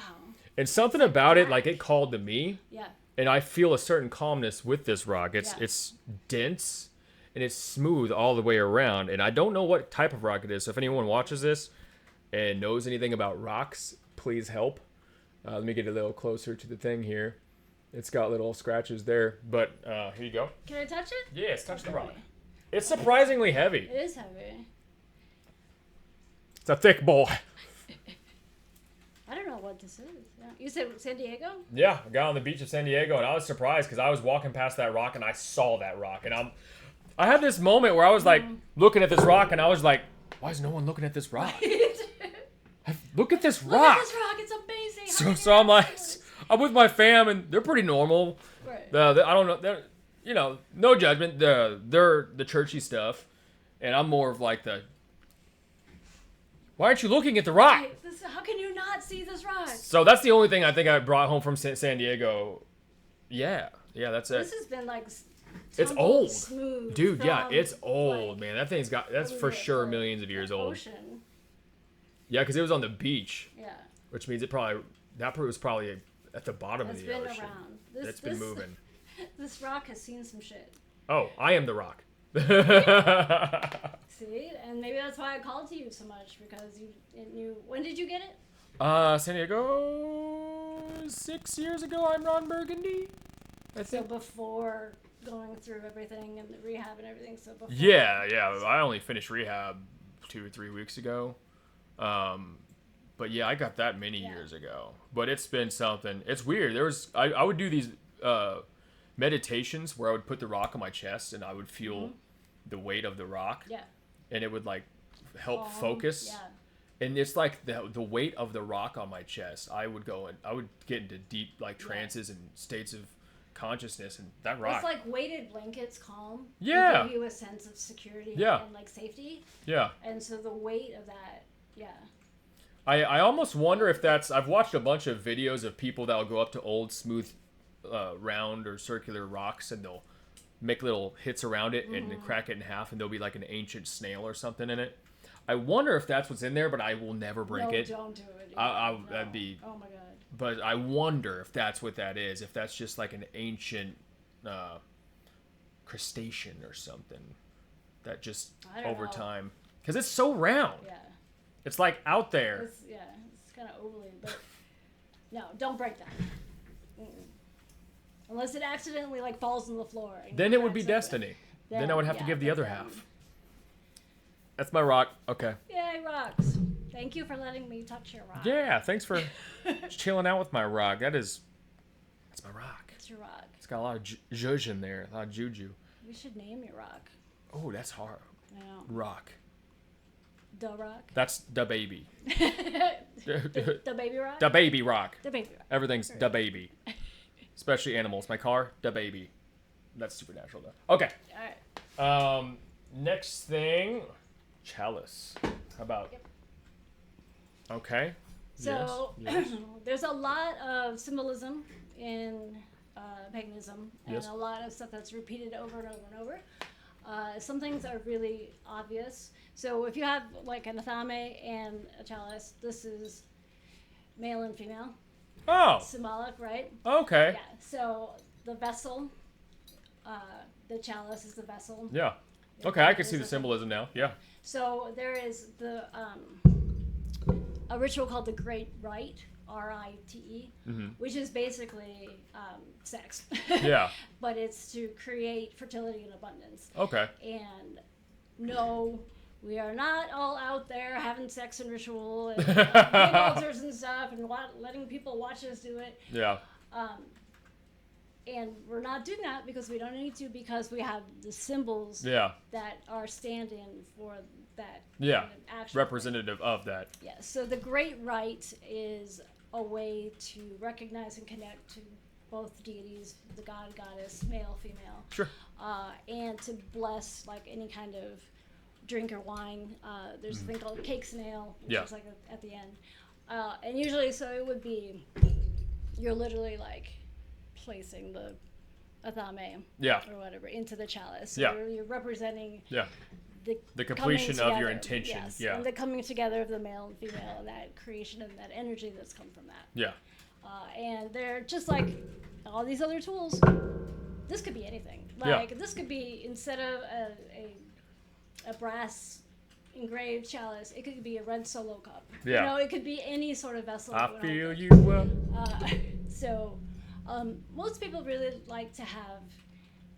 S1: And something about it, like it called to me.
S2: Yeah.
S1: And I feel a certain calmness with this rock. It's
S2: Yeah.
S1: it's dense and it's smooth all the way around. And I don't know what type of rock it is. So if anyone watches this and knows anything about rocks, please help. Let me get a little closer to the thing here. It's got little scratches there. But here you go.
S2: Can I touch it?
S1: Yes, touch the
S2: Okay.
S1: rock. It's surprisingly heavy.
S2: It is heavy.
S1: It's a thick boy.
S2: I don't know what this is. Yeah. You said San Diego?
S1: Yeah, I got on the beach of San Diego, and I was surprised because I was walking past that rock, and I saw that rock, and I had this moment where I was like looking at this rock, and I was like, why is no one looking at this rock? Look at this
S2: Look
S1: rock.
S2: at this rock. It's amazing.
S1: So I'm like, I'm with my fam, and they're pretty normal.
S2: Right.
S1: I don't know, they're, no judgment. They're the churchy stuff, and I'm more of like the. Why aren't you looking at the rock?
S2: Right. How can you not see this rock?
S1: So that's the only thing I think I brought home from San Diego. Yeah, that's it.
S2: This has been like.
S1: It's old,
S2: smooth
S1: dude. Yeah,
S2: from,
S1: it's old,
S2: like,
S1: man. That's
S2: what
S1: for
S2: is it,
S1: sure
S2: the-
S1: millions of years
S2: the
S1: old.
S2: Ocean.
S1: Yeah, because it was on the beach,
S2: Yeah.
S1: which means that was probably at the bottom
S2: It's
S1: of the
S2: been
S1: ocean.
S2: around.
S1: It's been moving.
S2: This rock has seen some shit.
S1: Oh, I am the rock.
S2: See, and maybe that's why I called to you so much, because you knew. When did you get it?
S1: San Diego 6 years ago. I'm Ron Burgundy. I
S2: So
S1: think.
S2: before going through everything and the rehab and everything. So before.
S1: Yeah. I only finished rehab 2 or 3 weeks ago. But yeah, I got that many years ago. But it's been something. It's weird. I would do these meditations where I would put the rock on my chest and I would feel the weight of the rock.
S2: Yeah.
S1: And it would like help
S2: Calm,
S1: focus.
S2: Yeah.
S1: And it's like the weight of the rock on my chest. I would get into deep like trances and states of consciousness, and that rock.
S2: It's like weighted blankets calm.
S1: Yeah.
S2: They give you a sense of security and like safety.
S1: Yeah.
S2: And so the weight of that,
S1: I almost wonder if that's. I've watched a bunch of videos of people that will go up to old, smooth, round or circular rocks, and they'll make little hits around it and then crack it in half, and there'll be like an ancient snail or something in it. I wonder if that's what's in there, but I will never break it.
S2: No, don't do it.
S1: That'd be.
S2: Oh my god.
S1: But I wonder if that's what that is. If that's just like an ancient crustacean or something that just over time, because it's so round.
S2: Yeah.
S1: It's like out there.
S2: It's kind of ovally, but no, don't break that. Unless it accidentally like falls on the floor.
S1: Then it would be destiny. Then I would have to give the other half. That's my rock. Okay.
S2: Yay, rocks. Thank you for letting me touch your rock.
S1: Yeah, thanks for chilling out with my rock. That's my rock.
S2: It's your rock.
S1: It's got a lot of zhuzh in there, a lot of juju.
S2: You should name your rock.
S1: Oh, that's hard.
S2: I know.
S1: Rock.
S2: The rock?
S1: That's the baby.
S2: the baby rock?
S1: The baby rock.
S2: The baby rock.
S1: Everything's the baby. Especially animals. My car, the baby. That's supernatural though. Okay.
S2: All right.
S1: Next thing, chalice. How about?
S2: Yep.
S1: Okay.
S2: So
S1: yes.
S2: There's a lot of symbolism in paganism, and a lot of stuff that's repeated over and over and over. Some things are really obvious. So if you have like an athame and a chalice, this is male and female.
S1: Oh.
S2: Symbolic, right?
S1: Okay.
S2: Yeah. So the vessel, the chalice is the vessel.
S1: Yeah. Okay, I can see the symbolism now. Yeah.
S2: So there is a ritual called the Great Rite, R-I-T-E, which is basically sex.
S1: Yeah.
S2: But it's to create fertility and abundance.
S1: Okay.
S2: And no, we are not all out there having sex and ritual and big altars and stuff and letting people watch us do it.
S1: Yeah.
S2: And we're not doing that because we don't need to, because we have the symbols that are stand-in for that.
S1: Yeah.
S2: Kind of action.
S1: Representative of that.
S2: Yeah. So the Great Rite is a way to recognize and connect to both deities, the god, goddess, male, female.
S1: Sure.
S2: And to bless like any kind of drink or wine. There's a thing called cake snail, which is like at the end. And usually, so it would be, you're literally like placing the athame or whatever into the chalice. So you're representing the completion of your intention. Yes, and the coming together of the male and female, and that creation and that energy that's come from that.
S1: Yeah.
S2: And they're just like all these other tools. This could be anything. Like this could be, instead of a brass engraved chalice, it could be a red Solo cup.
S1: Yeah.
S2: You know, it could be any sort of vessel.
S1: I feel you well.
S2: So most people really like to have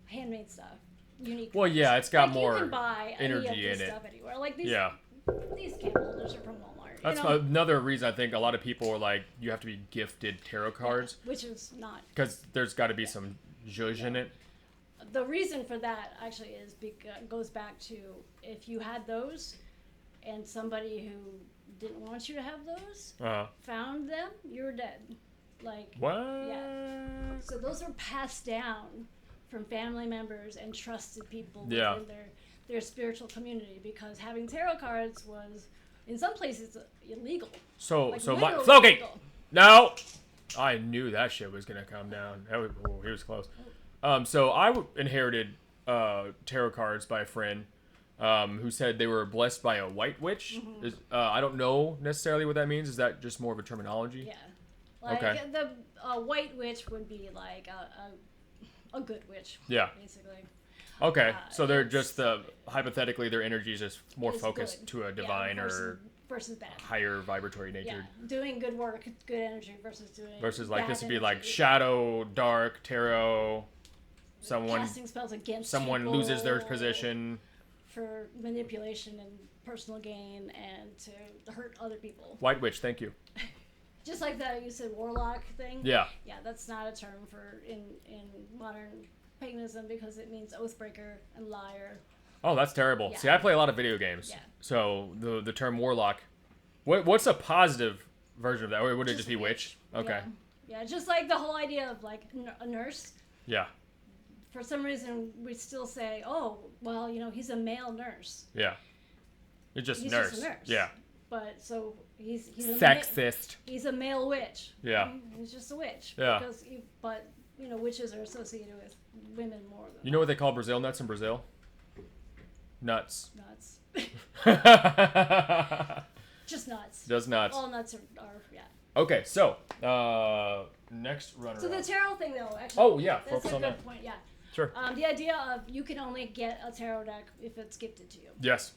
S2: handmade stuff, unique.
S1: Well, yeah, it's got
S2: like
S1: more
S2: you can buy
S1: energy
S2: any of this
S1: in it.
S2: stuff anywhere. Like these candle holders are from Walmart.
S1: That's another reason I think a lot of people are like, you have to be gifted tarot cards.
S2: Which is not.
S1: Because there's got to be some zhuzh in it.
S2: The reason for that actually is goes back to, if you had those and somebody who didn't want you to have those found them, you were dead. Like,
S1: what?
S2: Yeah. So those are passed down from family members and trusted people within their spiritual community, because having tarot cards was, in some places, illegal.
S1: So my
S2: literally
S1: Floki!
S2: illegal.
S1: No! I knew that shit was gonna come down. He was close. So I inherited tarot cards by a friend who said they were blessed by a white witch. I don't know necessarily what that means. Is that just more of a terminology?
S2: Yeah. Like the white witch would be like a good witch. Yeah. Basically.
S1: Okay, so they're just hypothetically their energy is just more focused to a divine
S2: versus bad.
S1: Higher vibratory nature.
S2: Yeah, doing good work, good energy versus
S1: like
S2: bad
S1: this would be
S2: energy.
S1: like shadow, dark, tarot.
S2: Casting spells against
S1: someone
S2: people
S1: loses their position
S2: for manipulation and personal gain and to hurt other people.
S1: White witch, thank you.
S2: Just like that, you said warlock thing.
S1: Yeah.
S2: Yeah, that's not a term for in modern paganism, because it means oathbreaker and liar.
S1: Oh, that's terrible.
S2: Yeah.
S1: See, I play a lot of video games.
S2: Yeah.
S1: So the term warlock What's a positive version of that? Or would it just be witch? Okay.
S2: Yeah, just like the whole idea of like a nurse.
S1: Yeah.
S2: For some reason, we still say, "Oh, well, he's a male nurse."
S1: Yeah. He's just
S2: He's
S1: nurse.
S2: just a nurse.
S1: Yeah.
S2: But so he's
S1: sexist.
S2: He's a male witch.
S1: Yeah.
S2: He's just a witch.
S1: Yeah.
S2: But witches are associated with women more than.
S1: You know what they call Brazil nuts in Brazil? Nuts.
S2: Nuts. Just nuts.
S1: Just nuts.
S2: All nuts are yeah.
S1: Okay, so next runner.
S2: So the tarot thing, though, actually.
S1: Oh yeah,
S2: that's
S1: focus
S2: a
S1: on
S2: good
S1: that.
S2: point. Yeah.
S1: Sure.
S2: The idea of you can only get a tarot deck if it's gifted to you.
S1: Yes.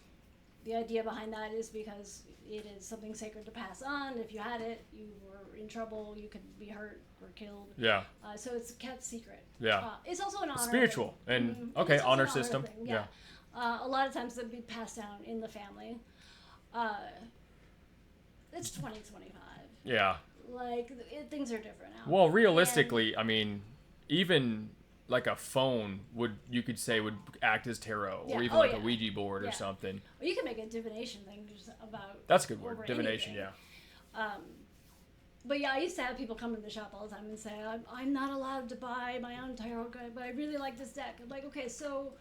S2: The idea behind that is because it is something sacred to pass on. If you had it, you were in trouble. You could be hurt or killed.
S1: Yeah.
S2: So it's kept secret.
S1: Yeah.
S2: It's also an honor.
S1: Spiritual
S2: thing.
S1: and
S2: Mm-hmm.
S1: okay,
S2: It's also
S1: honor
S2: an
S1: system.
S2: thing.
S1: Yeah.
S2: A lot of times they'll be passed down in the family. It's 2025.
S1: Yeah.
S2: Like things are different now.
S1: Well, realistically, I mean, even like a phone would act as tarot, or even a Ouija board or something.
S2: Or you can make a divination thing just about.
S1: That's a good word, divination.
S2: Anything.
S1: Yeah.
S2: But yeah, I used to have people come in the shop all the time and say, I'm not allowed to buy my own tarot deck, but I really like this deck. I'm like, okay, so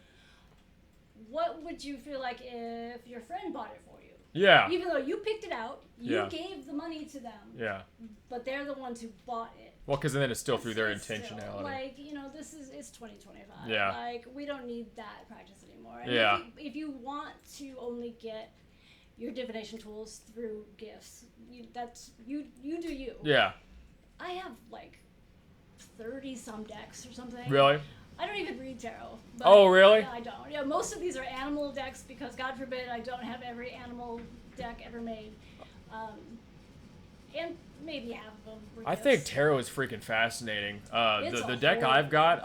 S2: what would you feel like if your friend bought it for you?
S1: Yeah.
S2: Even though you picked it out, you gave the money to them.
S1: Yeah.
S2: But they're the ones who bought it.
S1: Well, because then it's still through their intentionality.
S2: Still, like, it's 2025.
S1: Yeah.
S2: Like, we don't need that practice anymore. And
S1: yeah.
S2: If you want to only get your divination tools through gifts, you do you.
S1: Yeah.
S2: I have like 30 some decks or something.
S1: Really?
S2: I don't even read tarot. But
S1: oh, really?
S2: Yeah, I don't. Yeah, most of these are animal decks because, God forbid, I don't have every animal deck ever made. And maybe half of them were
S1: I
S2: gifts.
S1: think tarot is freaking fascinating. The deck
S2: whole
S1: I've got,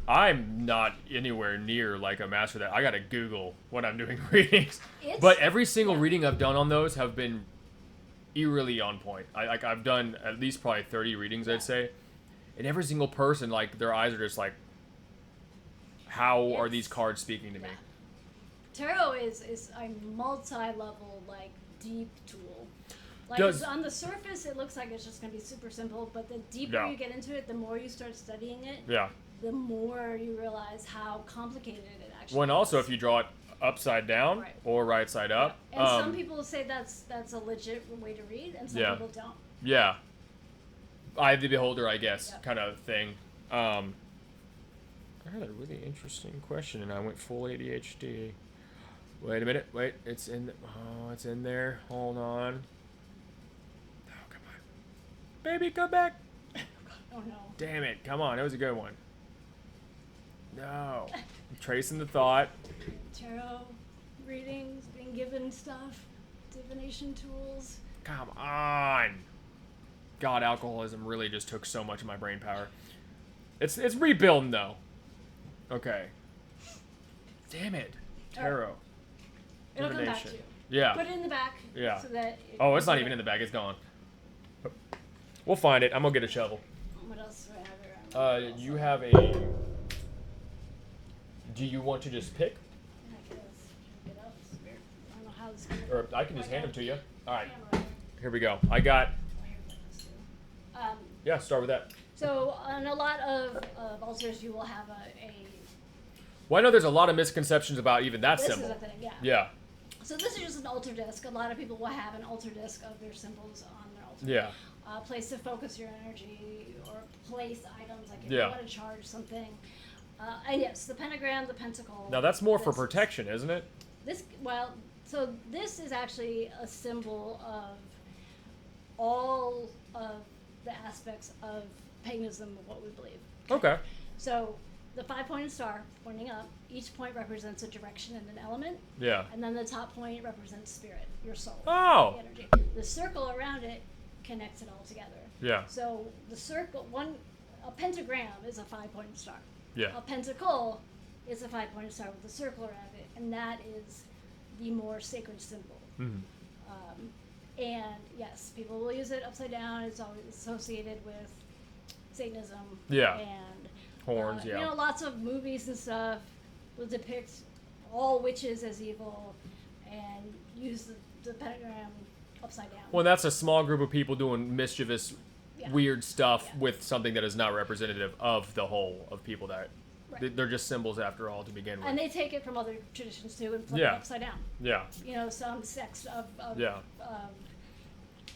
S1: I'm not anywhere near like a master that. I gotta Google when I'm doing readings. But every single reading I've done on those have been eerily on point. I've done at least probably 30 readings, I'd say. And every single person, like, their eyes are just like, how are these cards speaking to me?
S2: Tarot is a multi-level, like, deep tool. Like, on the surface, it looks like it's just going to be super simple, but the deeper you get into it, the more you start studying it, the more you realize how complicated it actually is.
S1: Well, and also, if you draw it upside down or right side up.
S2: And some people say that's a legit way to read, and some people don't.
S1: Yeah. Eye of the beholder, I guess, kind of thing. I had a really interesting question, and I went full ADHD. Wait a minute. Wait, it's in there. Hold on. Oh, come on. Baby, come back.
S2: Oh, no.
S1: Damn it. Come on. That was a good one. No. I'm tracing the thought.
S2: Tarot readings, being given stuff, divination tools.
S1: Come on. God, alcoholism really just took so much of my brain power. It's rebuilding, though. Okay. Damn it. Tarot.
S2: It'll come back to you.
S1: Yeah.
S2: Put it in the back.
S1: Yeah.
S2: So that
S1: it's not even in the bag. It's gone. We'll find it. I'm going to get a shovel.
S2: What else do I have around?
S1: You have a... Do you want to just pick?
S2: I guess. Get up. It's weird. I don't know how this is going to
S1: Or I can just hand them to you. All right.
S2: Camera.
S1: Here we go. I got...
S2: Yeah,
S1: start with that.
S2: So on a lot of altars, you will have a
S1: well, I know there's a lot of misconceptions about even that symbol.
S2: This is a thing, yeah.
S1: Yeah.
S2: So this is just an altar disc. A lot of people will have an altar disc of their symbols on their altar.
S1: Yeah.
S2: Place to focus your energy or place items, like if you want to charge something. And yes, the pentagram, the pentacle.
S1: Now that's more for protection, isn't it?
S2: So this is actually a symbol of all of the aspects of paganism, of what we believe.
S1: Okay.
S2: So the 5-pointed star pointing up, each point represents a direction and an element.
S1: Yeah.
S2: And then the top point represents spirit, your soul.
S1: Oh.
S2: The energy. The circle around it connects it all together.
S1: Yeah.
S2: So the circle, a pentagram is a 5-pointed star.
S1: Yeah.
S2: A pentacle is a 5-pointed star with a circle around it, and that is the more sacred symbol.
S1: Mm-hmm.
S2: And yes, people will use it upside down. It's always associated with Satanism.
S1: Yeah.
S2: And
S1: horns.
S2: Lots of movies and stuff will depict all witches as evil and use the pentagram upside down.
S1: Well, that's a small group of people doing mischievous, weird stuff
S2: Yeah.
S1: with something that is not representative of the whole of people that
S2: Right.
S1: they're just symbols after all to begin with.
S2: And they take it from other traditions too and flip it
S1: Yeah.
S2: upside down.
S1: Yeah.
S2: You know, some sects of
S1: Yeah.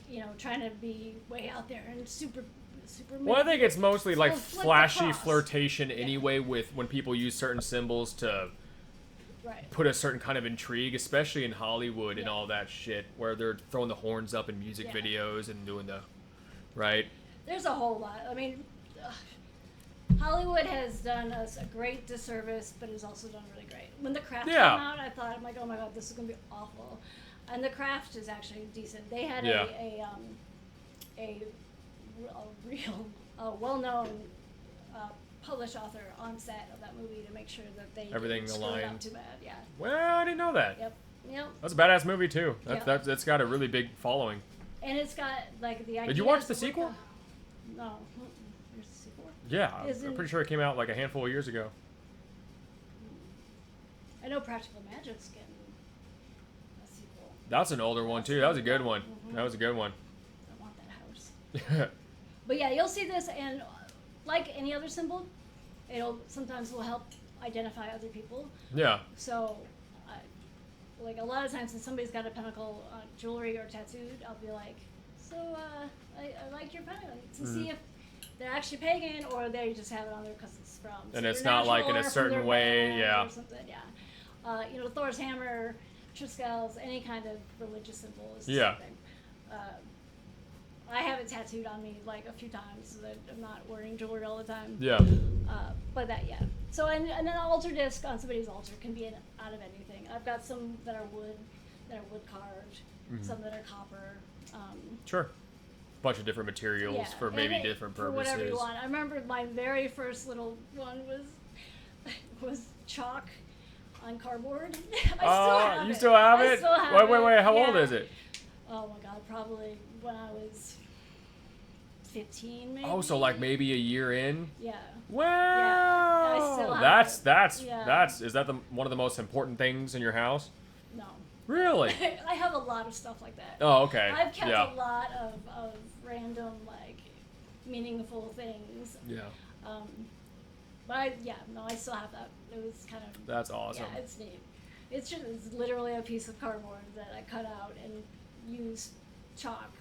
S2: you know, trying to be way out there and super.
S1: Well, I think it's mostly like
S2: flip the
S1: flashy
S2: cross.
S1: flirtation anyway with when people use certain symbols to
S2: Right.
S1: put a certain kind of intrigue, especially in Hollywood and
S2: Yeah.
S1: all that shit, where they're throwing the horns up in music
S2: Yeah.
S1: videos and doing the, right?
S2: There's a whole lot. I mean, Hollywood has done us a great disservice, but has also done really great. When The Craft
S1: Yeah.
S2: came out, I thought, I'm like, oh my god, this is gonna be awful. And The Craft is actually decent. They had
S1: Yeah.
S2: a real, well-known published author on set of that movie to make sure that they
S1: Everything
S2: didn't screw it up
S1: aligned.
S2: too bad. Yeah.
S1: Well, I didn't know that.
S2: Yep.
S1: That's a badass movie too.
S2: Yeah.
S1: That's got a really big following.
S2: And it's got like the idea.
S1: Did you watch the sequel?
S2: No. There's the sequel.
S1: Yeah, I'm
S2: Isn't-
S1: pretty sure it came out like a handful of years ago.
S2: I know Practical Magic's getting a sequel.
S1: That's an older one too. That was a good one.
S2: Mhm.
S1: That was a good one.
S2: I want that house. But yeah, you'll see this, and like any other symbol, it'll sometimes will help identify other people.
S1: Yeah.
S2: So, like a lot of times, when somebody's got a pentacle jewelry or tattooed, I'll be like, "So, I like your pentacle," to see if they're actually pagan or they just have it on there because it's from.
S1: And it's not like in a certain way, yeah.
S2: Or something, yeah. You know, Thor's hammer, Triskel's, any kind of religious symbol is the
S1: Yeah.
S2: same thing. I have it tattooed on me like a few times so that I'm not wearing jewelry all the time.
S1: Yeah.
S2: But that, yeah. So, and an altar disc on somebody's altar can be out of anything. I've got some that are wood carved, some that are copper.
S1: Sure. Bunch of different materials
S2: Yeah,
S1: for maybe
S2: and
S1: different
S2: for
S1: purposes.
S2: whatever you want. I remember my very first little one was chalk on cardboard.
S1: You still have it?
S2: Still have
S1: Wait. How old
S2: yeah.
S1: is it?
S2: Oh my god, probably when I was 15, maybe.
S1: Oh, so like maybe a year in.
S2: Yeah.
S1: Well,
S2: I still have it.
S1: that's
S2: Yeah.
S1: is that one of the most important things in your house?
S2: No.
S1: Really?
S2: I have a lot of stuff like that.
S1: Oh, okay.
S2: I've kept
S1: yeah.
S2: a lot of random, like, meaningful things.
S1: Yeah.
S2: But I still have that. It was kind of.
S1: That's awesome.
S2: Yeah, it's neat. It's literally a piece of cardboard that I cut out and used chalk,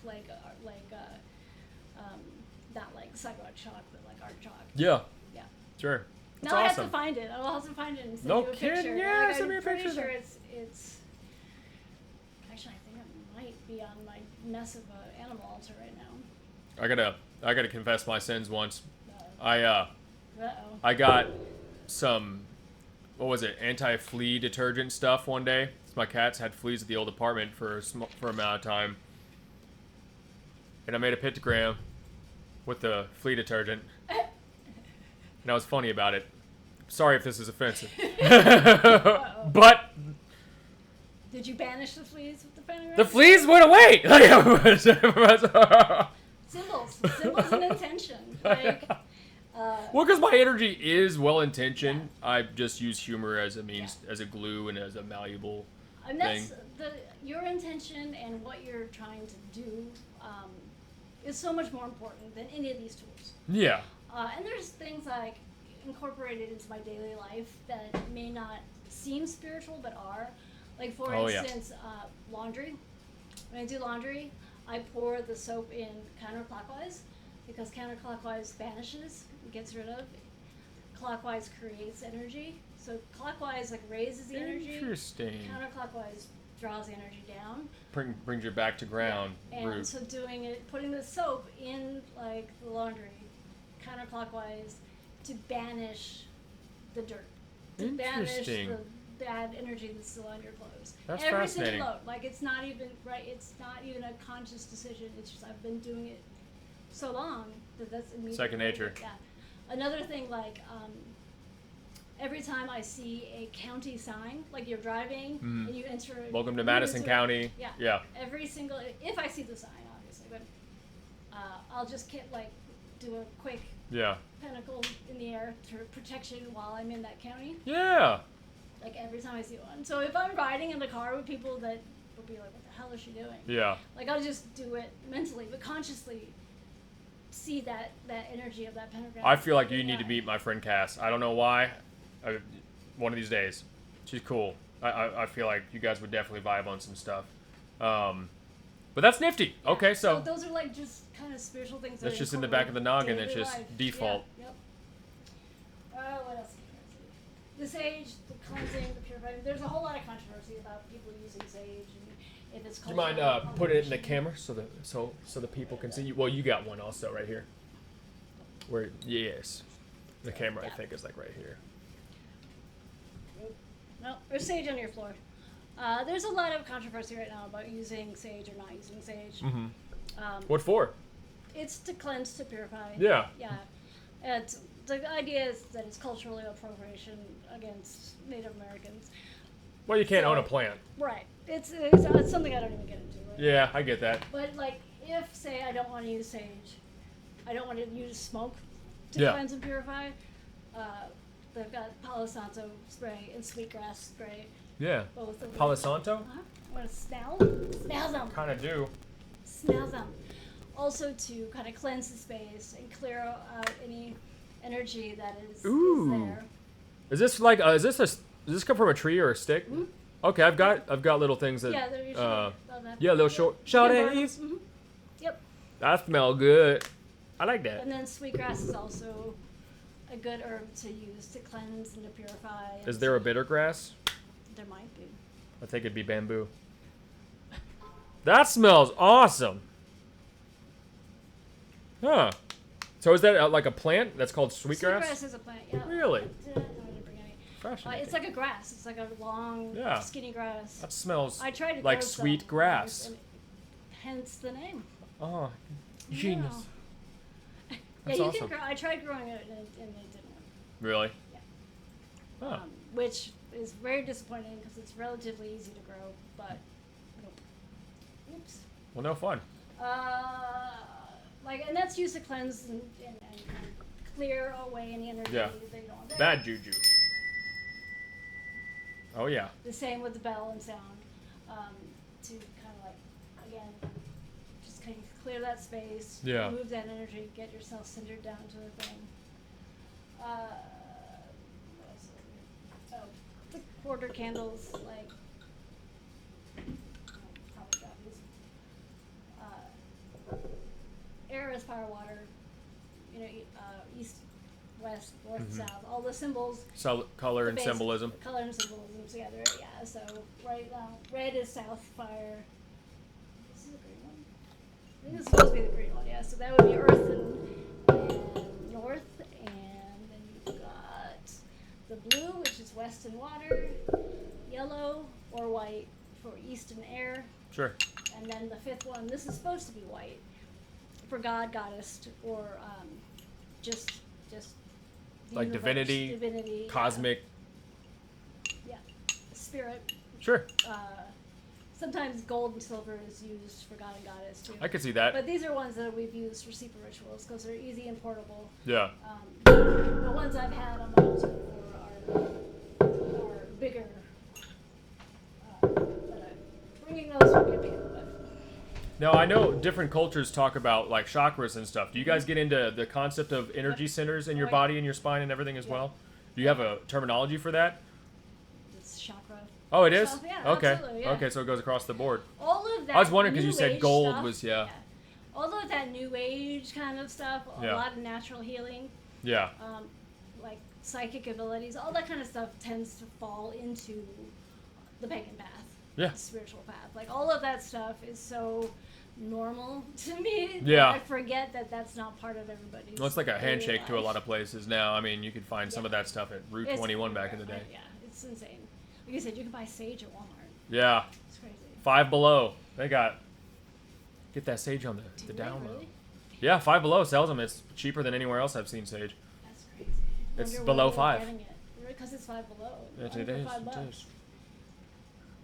S2: not like sidewalk chalk, but like art chalk.
S1: Yeah.
S2: Yeah.
S1: Sure. That's
S2: Now I have
S1: awesome.
S2: to find it. I'll have to find it and send
S1: No
S2: you a
S1: kidding,
S2: picture.
S1: yeah,
S2: Like,
S1: send me a
S2: I'm pretty
S1: picture
S2: sure
S1: then.
S2: it's. Actually, I think it might be on my mess of an animal altar right now.
S1: I gotta confess my sins once.
S2: Uh-oh.
S1: I got some, what was it, anti-flea detergent stuff one day. My cats had fleas at the old apartment for a amount of time. And I made a pictogram with the flea detergent. And I was funny about it. Sorry if this is offensive. But
S2: Did you banish the fleas with the pentagram?
S1: the fleas went away!
S2: Symbols and intention. Like,
S1: Well, because my energy is well-intentioned, I just use humor as a means, as a glue and as a malleable
S2: and
S1: thing.
S2: that's your intention and what you're trying to do is so much more important than any of these tools.
S1: Yeah.
S2: And there's things like incorporated into my daily life that may not seem spiritual but are. Like, for instance, laundry. When I do laundry, I pour the soap in counterclockwise because counterclockwise banishes, gets rid of. Clockwise creates energy. So clockwise like raises the energy.
S1: Interesting.
S2: Counterclockwise draws the energy down.
S1: Brings you back to ground.
S2: And
S1: root.
S2: so putting the soap in like the laundry, counterclockwise, to banish the dirt, to banish
S1: Interesting.
S2: the bad energy that's still on your clothes.
S1: That's
S2: Every
S1: fascinating.
S2: single load, like it's not even right. It's not even a conscious decision. It's just I've been doing it so long that's immediately
S1: Second nature.
S2: Yeah. Another thing, like every time I see a county sign, like you're driving and you enter.
S1: Welcome to
S2: you
S1: Madison
S2: enter-
S1: County.
S2: Yeah.
S1: Yeah.
S2: Every single, if I see the sign, obviously, but I'll just do a quick
S1: Yeah.
S2: pentacle in the air for protection while I'm in that county.
S1: Yeah.
S2: Like every time I see one. So if I'm riding in the car with people that people be like, what the hell is she doing?
S1: Yeah.
S2: Like, I'll just do it mentally, but consciously see that energy of that pentagram.
S1: I feel like you need to meet my friend Cass. I don't know why. One of these days. She's cool. I feel like you guys would definitely vibe on some stuff. But that's nifty.
S2: Yeah.
S1: Okay, so
S2: those are like just kind of spiritual things.
S1: that's just in the back of the noggin. It's just default.
S2: Yeah. Yep. What else? The sage, the cleansing, the purifying. There's a whole lot of controversy about people using sage and if it's.
S1: Do you mind putting it in the camera so the people can see you? Well, you got one also right here. Where yes, the camera I think is like right here.
S2: No, there's sage on your floor. There's a lot of controversy right now about using sage or not using sage.
S1: Mm-hmm. What for?
S2: It's to cleanse, to purify.
S1: Yeah.
S2: Yeah. It's, the idea is that it's cultural appropriation against Native Americans.
S1: Well, you can't own a plant.
S2: Right. It's something I don't even get into. Right?
S1: Yeah, I get that.
S2: But like, if say I don't want to use sage, I don't want to use smoke to cleanse and purify. They've got Palo Santo spray and sweetgrass spray.
S1: Yeah.
S2: Both of them.
S1: Palo Santo?
S2: Want to smell? Smell them.
S1: Kind of do.
S2: Smell them. Also to kind of cleanse the space and clear out any energy that is there.
S1: Is this like does this come from a tree or a stick?
S2: Mm-hmm.
S1: Okay, I've got little things that
S2: They're usually
S1: little short days.
S2: Mm-hmm. Yep.
S1: That smell good. I like that.
S2: And then sweetgrass is also a good herb to use to cleanse and to purify.
S1: Is there a bitter grass?
S2: There might be.
S1: I think it'd be bamboo. That smells awesome. Huh. So is that like a plant that's called sweetgrass?
S2: Sweetgrass is a plant, yeah.
S1: Really?
S2: I didn't bring any. It's like a grass. It's like a long, skinny grass.
S1: That smells
S2: I tried to
S1: like
S2: grow
S1: sweet
S2: some
S1: grass.
S2: and hence the name.
S1: Oh, genius.
S2: Yeah,
S1: That's
S2: you
S1: awesome.
S2: can grow. I tried growing it and it didn't work.
S1: Really?
S2: Yeah.
S1: Oh.
S2: Which is very disappointing because it's relatively easy to grow, but nope. Oops.
S1: Well, no fun.
S2: And that's used to cleanse and clear away any energy that you don't want there.
S1: Bad juju. Oh yeah.
S2: The same with the bell and sound, to kind of like, again, just kind of clear that space, remove that energy, get yourself centered down to the thing. What else? Oh, the quarter candles, like, probably got these. Air is fire, water, east, west, north, south, all the symbols.
S1: Color and symbolism.
S2: Color and symbolism together, yeah. So right now, red is south fire. This is the green one. I think this is supposed to be the green one, yeah. So that would be earth and north, and then you've got the blue, which is west and water, yellow or white for east and air.
S1: Sure.
S2: And then the fifth one, this is supposed to be white for God, goddess, or just
S1: like
S2: universe,
S1: divinity, cosmic.
S2: Yeah, spirit.
S1: Sure.
S2: Sometimes gold and silver is used for God and goddess too.
S1: I could see that.
S2: But these are ones that we've used for secret rituals because they're easy and portable.
S1: Yeah.
S2: The ones I've had on my altar are bigger. But I'm bringing those from Japan.
S1: Now, I know different cultures talk about like chakras and stuff. Do you guys get into the concept of energy centers in your body and your spine and everything as well? Do you have a terminology for that?
S2: It's chakra.
S1: Oh, it is?
S2: Yeah,
S1: okay.
S2: Absolutely, yeah.
S1: Okay, so it goes across the board.
S2: All of that.
S1: I was wondering because you said
S2: age
S1: gold
S2: stuff,
S1: was,
S2: all of that new age kind of stuff, a lot of natural healing.
S1: Yeah.
S2: Like psychic abilities, all that kind of stuff tends to fall into the pagan path.
S1: Yeah.
S2: The spiritual path. Like all of that stuff is so normal to me.
S1: Yeah.
S2: I forget that that's not part of everybody's.
S1: Well, it's like a handshake to a
S2: life.
S1: lot of places now. I mean, you could find some of that stuff at Route 21 back in the day.
S2: Yeah, it's insane. Like I said, you can buy sage at Walmart.
S1: Yeah.
S2: It's crazy.
S1: Five Below. They get that sage on the down low.
S2: Really?
S1: Yeah, Five Below sells them. It's cheaper than anywhere else I've seen sage.
S2: That's crazy.
S1: It's
S2: Wonder
S1: below
S2: where
S1: $5.
S2: Because it's $5 below.
S1: It is. It is.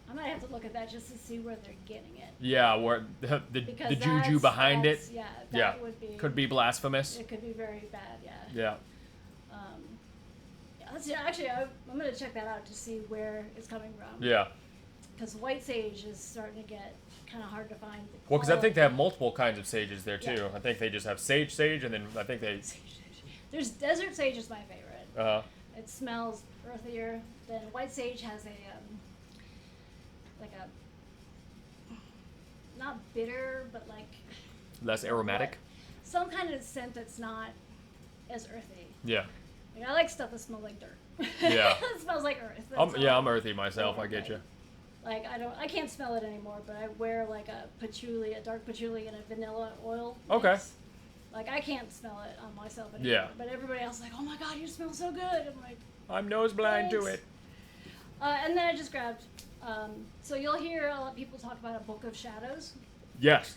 S2: I might have to look at that just to see where they're getting it.
S1: Yeah, where the juju behind it.
S2: Yeah,
S1: that
S2: would be.
S1: Could be blasphemous.
S2: It could be very bad. Yeah.
S1: Yeah.
S2: Actually, I'm gonna check that out to see where it's coming from.
S1: Yeah.
S2: because white sage is starting to get kind of hard to find.
S1: Well, because I think they have multiple kinds of sages there too.
S2: Yeah.
S1: I think they just have sage, and then I think they.
S2: There's desert sage is my favorite.
S1: It
S2: smells earthier. Then white sage has a like a not bitter, but like
S1: less aromatic.
S2: Some kind of scent that's not as earthy.
S1: Yeah.
S2: Like I like stuff that smells like dirt.
S1: Yeah.
S2: It smells like earth.
S1: I'm earthy myself. I get you.
S2: Like I can't smell it anymore, but I wear like a dark patchouli, and a vanilla oil.
S1: Okay.
S2: Mix. Like I can't smell it on myself anymore.
S1: Yeah.
S2: But everybody else is like, oh my god, you smell so good. I'm like,
S1: I'm nose blind to it.
S2: And then I just grabbed. So you'll hear a lot of people talk about a book of shadows.
S1: Yes.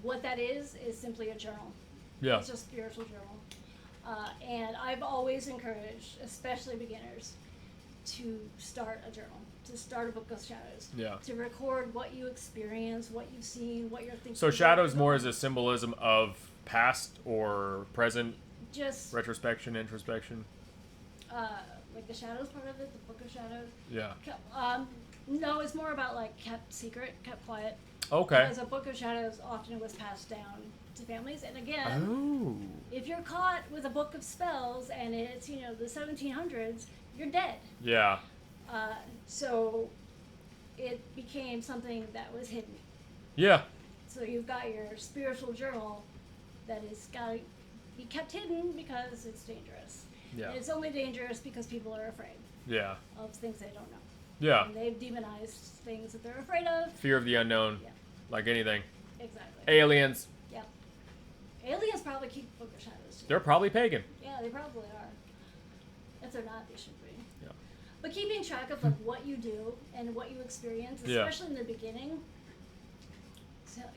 S2: What that is simply a journal.
S1: Yeah.
S2: It's a spiritual journal. And I've always encouraged, especially beginners, to start a journal, to start a book of shadows.
S1: Yeah.
S2: To record what you experience, what you've seen, what you're thinking.
S1: So shadows more as a symbolism of past or present?
S2: Just
S1: retrospection, introspection?
S2: Like the shadows part of it, the book of shadows.
S1: Yeah.
S2: No, it's more about like kept secret, kept quiet.
S1: Okay.
S2: Because a book of shadows often was passed down to families, and again, if you're caught with a book of spells and it's the 1700s, you're dead.
S1: Yeah.
S2: So it became something that was hidden.
S1: Yeah.
S2: So you've got your spiritual journal that is got to be kept hidden because it's dangerous.
S1: Yeah.
S2: And it's only dangerous because people are afraid.
S1: Yeah.
S2: Of things they don't know.
S1: Yeah.
S2: And they've demonized things that they're afraid of.
S1: Fear of the unknown.
S2: Yeah.
S1: Like anything.
S2: Exactly.
S1: Aliens.
S2: Yep. Aliens probably keep book of shadows too.
S1: They're probably pagan.
S2: Yeah, they probably are. If they're not, they should be.
S1: Yeah.
S2: But keeping track of like what you do and what you experience, especially in the beginning,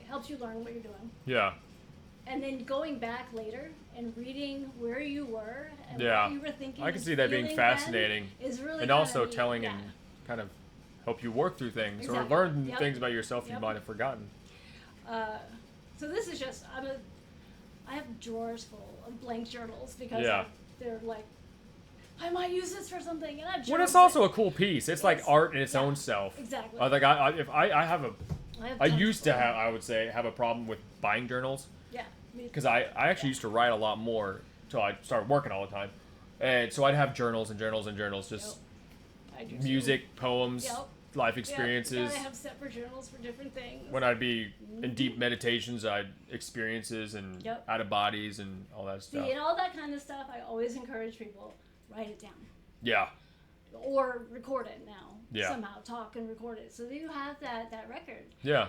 S2: helps you learn what you're doing.
S1: Yeah.
S2: And then going back later and reading where you were and
S1: yeah.
S2: what you were thinking.
S1: I can see that being fascinating.
S2: Is really
S1: and also
S2: neat.
S1: telling and kind of help you work through things or learn things about yourself you might have forgotten.
S2: So this is just I have drawers full of blank journals because they're like, I might use this for something, and I've.
S1: Well, it's also a cool piece. It's like art in its own self.
S2: Exactly.
S1: Like I used to have, I would say, have a problem with buying journals.
S2: Yeah.
S1: Because I actually used to write a lot more until I started working all the time, and so I'd have journals and journals and journals, just music, poems, life experiences.
S2: I have separate journals for different things.
S1: When I'd be in deep meditations, I'd experiences and out of bodies and all that stuff.
S2: See, and all that kind of stuff, I always encourage people, write it down.
S1: Yeah.
S2: Or record it now.
S1: Yeah.
S2: Somehow talk and record it so that you have that record.
S1: Yeah.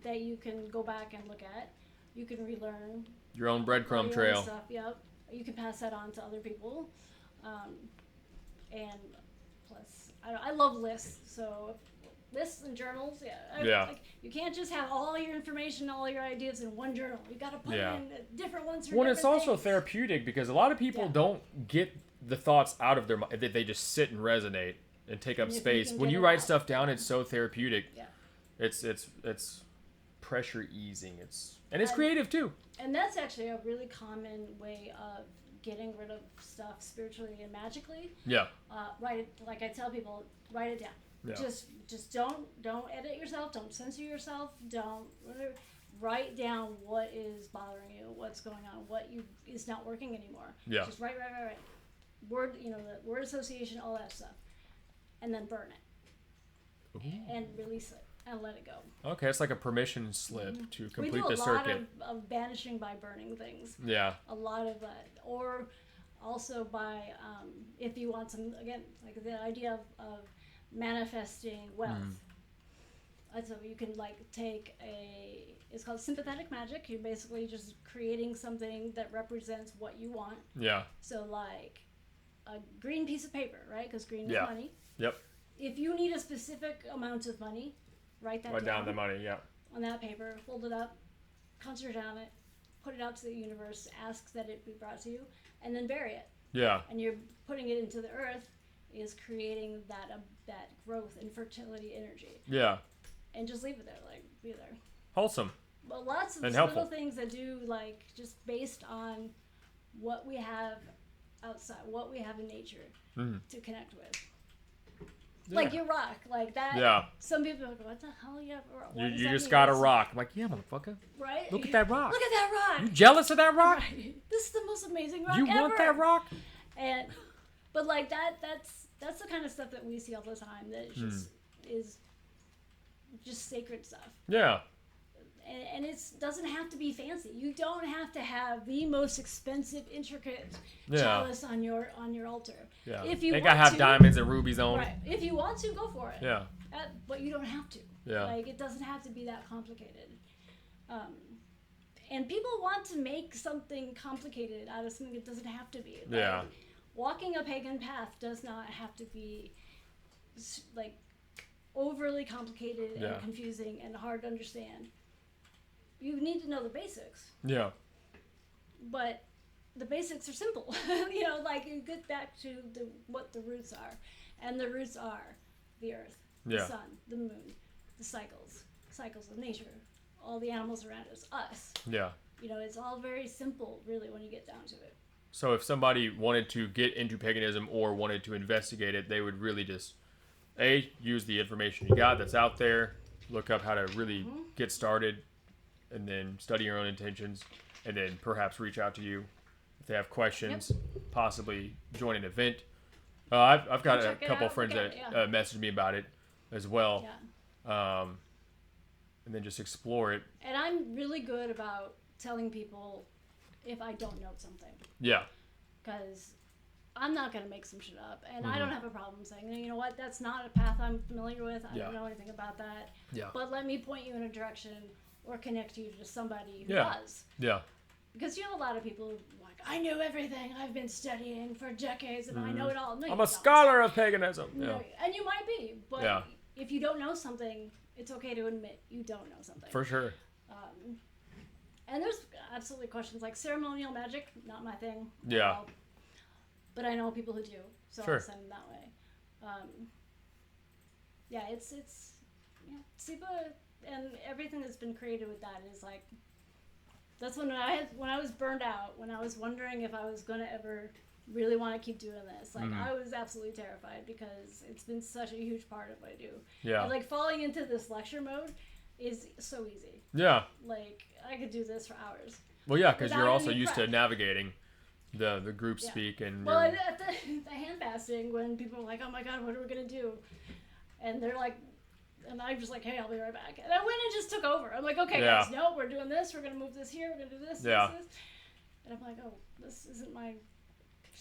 S2: That you can go back and look at. You can relearn.
S1: Your own breadcrumb trail.
S2: Own stuff, yep. You can pass that on to other people. And plus, I love lists. So lists and journals, like, you can't just have all your information, all your ideas in one journal. You got to put in different ones for different
S1: it's also
S2: things.
S1: therapeutic because a lot of people don't get the thoughts out of their mind. They just sit and resonate and take up space. When you write stuff down, it's so therapeutic.
S2: Yeah.
S1: It's pressure easing. It's creative too.
S2: And that's actually a really common way of getting rid of stuff spiritually and magically.
S1: Yeah.
S2: Write it, like I tell people, write it down.
S1: Yeah.
S2: Just don't edit yourself. Don't censor yourself. Write down what is bothering you, what's going on, what is not working anymore.
S1: Yeah.
S2: Just write. Word, the word association, all that stuff, and then burn it. Ooh. And release it and let it go.
S1: Okay, it's like a permission slip to complete the circuit.
S2: We do a lot of banishing by burning things.
S1: Yeah. A
S2: lot of that, or also by if you want some, again, like the idea of manifesting wealth. So you can take it's called sympathetic magic. You're basically just creating something that represents what you want.
S1: Yeah.
S2: So like a green piece of paper, right? Because green is money.
S1: Yep.
S2: If you need a specific amount of money, write down
S1: the money,
S2: on that paper, fold it up, concentrate on it, put it out to the universe, ask that it be brought to you, and then bury it.
S1: Yeah.
S2: And you're putting it into the earth is creating that growth and fertility energy.
S1: Yeah.
S2: And just leave it there, be there.
S1: Wholesome.
S2: But lots of little things that do, just based on what we have outside, what we have in nature to connect with. Like your rock, like that.
S1: Yeah.
S2: Some people go, "What the hell? You have a rock?
S1: You just got a rock." I'm like, "Yeah, motherfucker.
S2: Right?
S1: Look at that rock.
S2: Look at that rock.
S1: You jealous of that rock?
S2: Right. This is the most amazing rock
S1: You
S2: ever.
S1: want that rock?"
S2: And, but like that's the kind of stuff that we see all the time. That is just sacred stuff.
S1: Yeah.
S2: And it doesn't have to be fancy. You don't have to have the most expensive, intricate chalice on your altar.
S1: Yeah.
S2: If you
S1: they
S2: want
S1: gotta have
S2: to,
S1: diamonds and rubies on it.
S2: right? If you want to, go for it.
S1: Yeah.
S2: But you don't have to.
S1: Yeah.
S2: Like it doesn't have to be that complicated. And people want to make something complicated out of something that doesn't have to be. Like,
S1: Yeah.
S2: walking a pagan path does not have to be like overly complicated and confusing and hard to understand. You need to know the basics.
S1: Yeah.
S2: But the basics are simple. Like you get back to what the roots are. And the roots are the earth, the sun, the moon, the cycles of nature, all the animals around us.
S1: Yeah.
S2: It's all very simple, really, when you get down to it.
S1: So if somebody wanted to get into paganism or wanted to investigate it, they would really just, use the information you got that's out there, look up how to really get started, and then study your own intentions, and then perhaps reach out to you if they have questions, possibly join an event. I've got a couple friends that messaged me about it as well.
S2: Yeah.
S1: And then just explore it.
S2: And I'm really good about telling people if I don't know something.
S1: Yeah.
S2: Because I'm not going to make some shit up. And I don't have a problem saying, you know what, that's not a path I'm familiar with. I don't know anything about that.
S1: Yeah.
S2: But let me point you in a direction or connect you to somebody who does.
S1: Yeah.
S2: Because you have a lot of people who are like, I know everything. I've been studying for decades and I know it all. No,
S1: I'm a scholar of paganism. Yeah.
S2: No, and you might be. But if you don't know something, it's okay to admit you don't know something.
S1: For sure.
S2: And there's absolutely questions like ceremonial magic, not my thing.
S1: Yeah.
S2: But I know people who do, so I'll send them that way. It's Sipa and everything that's been created with that is like, that's when I was burned out, when I was wondering if I was gonna ever really want to keep doing this. Like I was absolutely terrified because it's been such a huge part of what I do.
S1: Yeah.
S2: And like falling into this lecture mode is so easy.
S1: Yeah.
S2: Like I could do this for hours.
S1: Well, yeah, because you're also used to navigating the group speak and.
S2: Well, at the hand fasting, when people are like, "Oh my God, what are we gonna do?" and they're like, and I'm just like, "Hey, I'll be right back," and I went and just took over. I'm like, "Okay, guys, no, we're doing this. We're gonna move this here. We're gonna do this, this, and I'm like, "Oh, this isn't my."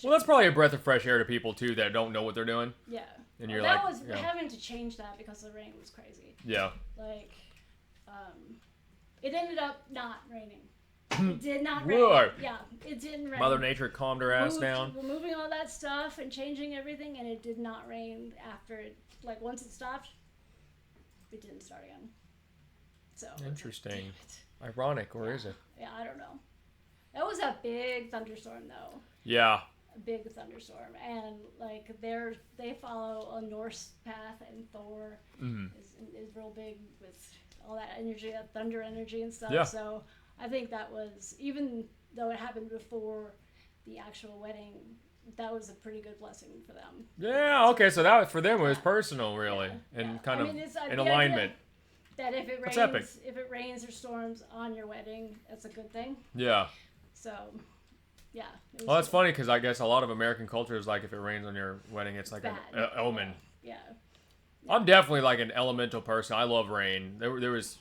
S1: Well, that's probably a breath of fresh air to people too that don't know what they're doing.
S2: Yeah.
S1: And you're
S2: that was having to change that because the rain was crazy.
S1: Yeah.
S2: Like, it ended up not raining. It did not rain.
S1: Whoa.
S2: Yeah, it didn't rain.
S1: Mother Nature calmed her ass down.
S2: Removing all that stuff and changing everything, and it did not rain after it. Like once it stopped, it didn't start again. So
S1: interesting. Ironic, or is it?
S2: Yeah, I don't know. That was a big thunderstorm, though.
S1: Yeah.
S2: A big thunderstorm, and like they follow a Norse path, and Thor is real big with all that energy, that thunder energy and stuff.
S1: Yeah.
S2: So I think that was, even though it happened before the actual wedding, that was a pretty good blessing for them.
S1: Yeah. Okay. So that for them was personal, really, and kind of in alignment.
S2: That if it rains or storms on your wedding, that's a good thing.
S1: Yeah.
S2: So. Yeah.
S1: Well, that's funny because I guess a lot of American culture is like if it rains on your wedding, it's like an omen.
S2: Yeah.
S1: I'm definitely like an elemental person. I love rain. There was,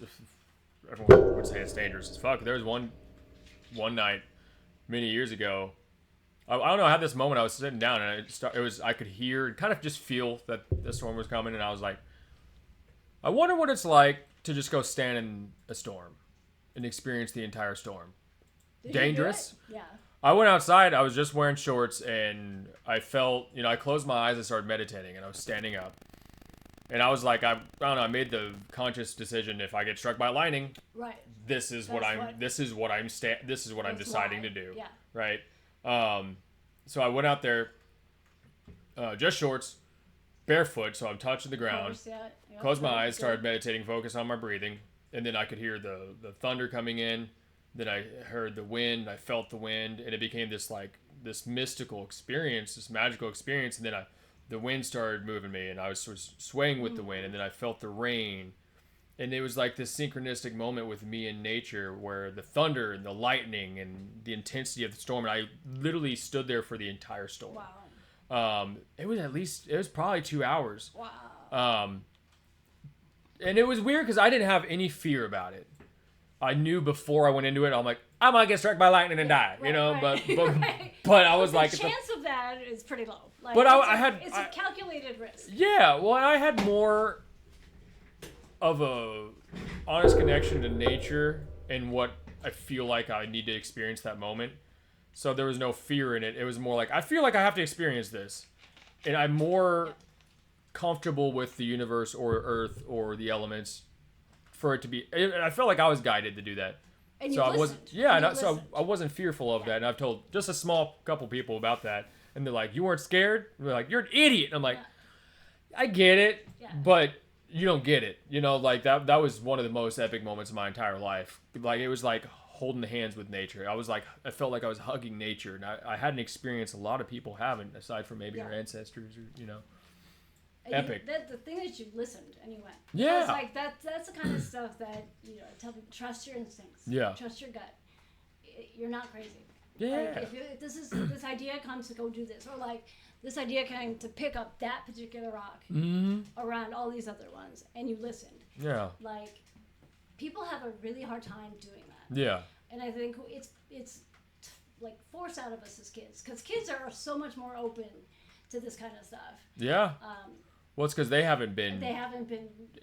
S1: everyone would say it's dangerous as fuck. There was one night many years ago. I don't know. I had this moment. I was sitting down and I could hear, kind of just feel that the storm was coming, and I was like, I wonder what it's like to just go stand in a storm and experience the entire storm. Dangerous.
S2: Yeah.
S1: I went outside, I was just wearing shorts, and I felt, I closed my eyes and started meditating, and I was standing up. And I was like, I don't know, I made the conscious decision, if I get struck by lightning, this is what I'm deciding to do.
S2: Yeah.
S1: Right? So I went out there, just shorts, barefoot, so I'm touching the ground. Closed my eyes, started meditating, focused on my breathing, and then I could hear the thunder coming in. Then I heard the wind, I felt the wind, and it became this mystical experience, this magical experience. And then the wind started moving me, and I was sort of swaying with the wind, and then I felt the rain. And it was like this synchronistic moment with me and nature where the thunder and the lightning and the intensity of the storm, and I literally stood there for the entire storm.
S2: Wow.
S1: It was probably 2 hours.
S2: Wow.
S1: And it was weird because I didn't have any fear about it. I knew before I went into it, I'm like, I might get struck by lightning and die,
S2: right,
S1: you know.
S2: right.
S1: But I was like,
S2: the chance of that is pretty low. Like,
S1: but
S2: it's a calculated risk.
S1: Yeah, well, I had more of a honest connection to nature and what I feel like I need to experience that moment. So there was no fear in it. It was more like, I feel like I have to experience this, and I'm more comfortable with the universe or Earth or the elements for it to be. I felt like I was guided to do that.
S2: And
S1: so
S2: you listened.
S1: So I wasn't fearful of that, and I've told just a small couple people about that, and they're like, "You weren't scared?" And they're like, "You're an idiot." And I'm like, I get it, but you don't get it. You know, like that was one of the most epic moments of my entire life. Like, it was like holding hands with nature. I felt like I was hugging nature, and I had an experience a lot of people haven't, aside from maybe our ancestors, or, you know. Epic.
S2: The thing is, you listened and you went.
S1: Yeah.
S2: It's like that's the kind of stuff that, you know, tell people, trust your instincts.
S1: Yeah.
S2: Trust your gut. You're not crazy.
S1: Yeah.
S2: Like, if this idea comes to go do this, or like this idea came to pick up that particular rock around all these other ones, and you listened.
S1: Yeah.
S2: Like, people have a really hard time doing that.
S1: Yeah.
S2: And I think it's like forced out of us as kids, because kids are so much more open to this kind of stuff.
S1: Yeah. Well, it's because they haven't been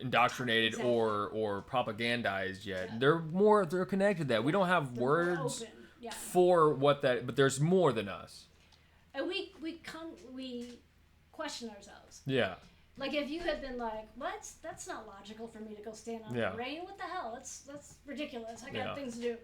S1: indoctrinated
S2: exactly.
S1: or propagandized yet. Yeah. They're connected to that. We don't have words for what that, but there's more than us.
S2: And we question ourselves.
S1: Yeah.
S2: Like, if you had been like, "What? That's not logical for me to go stand on the rain. What the hell? That's ridiculous. I got things to do."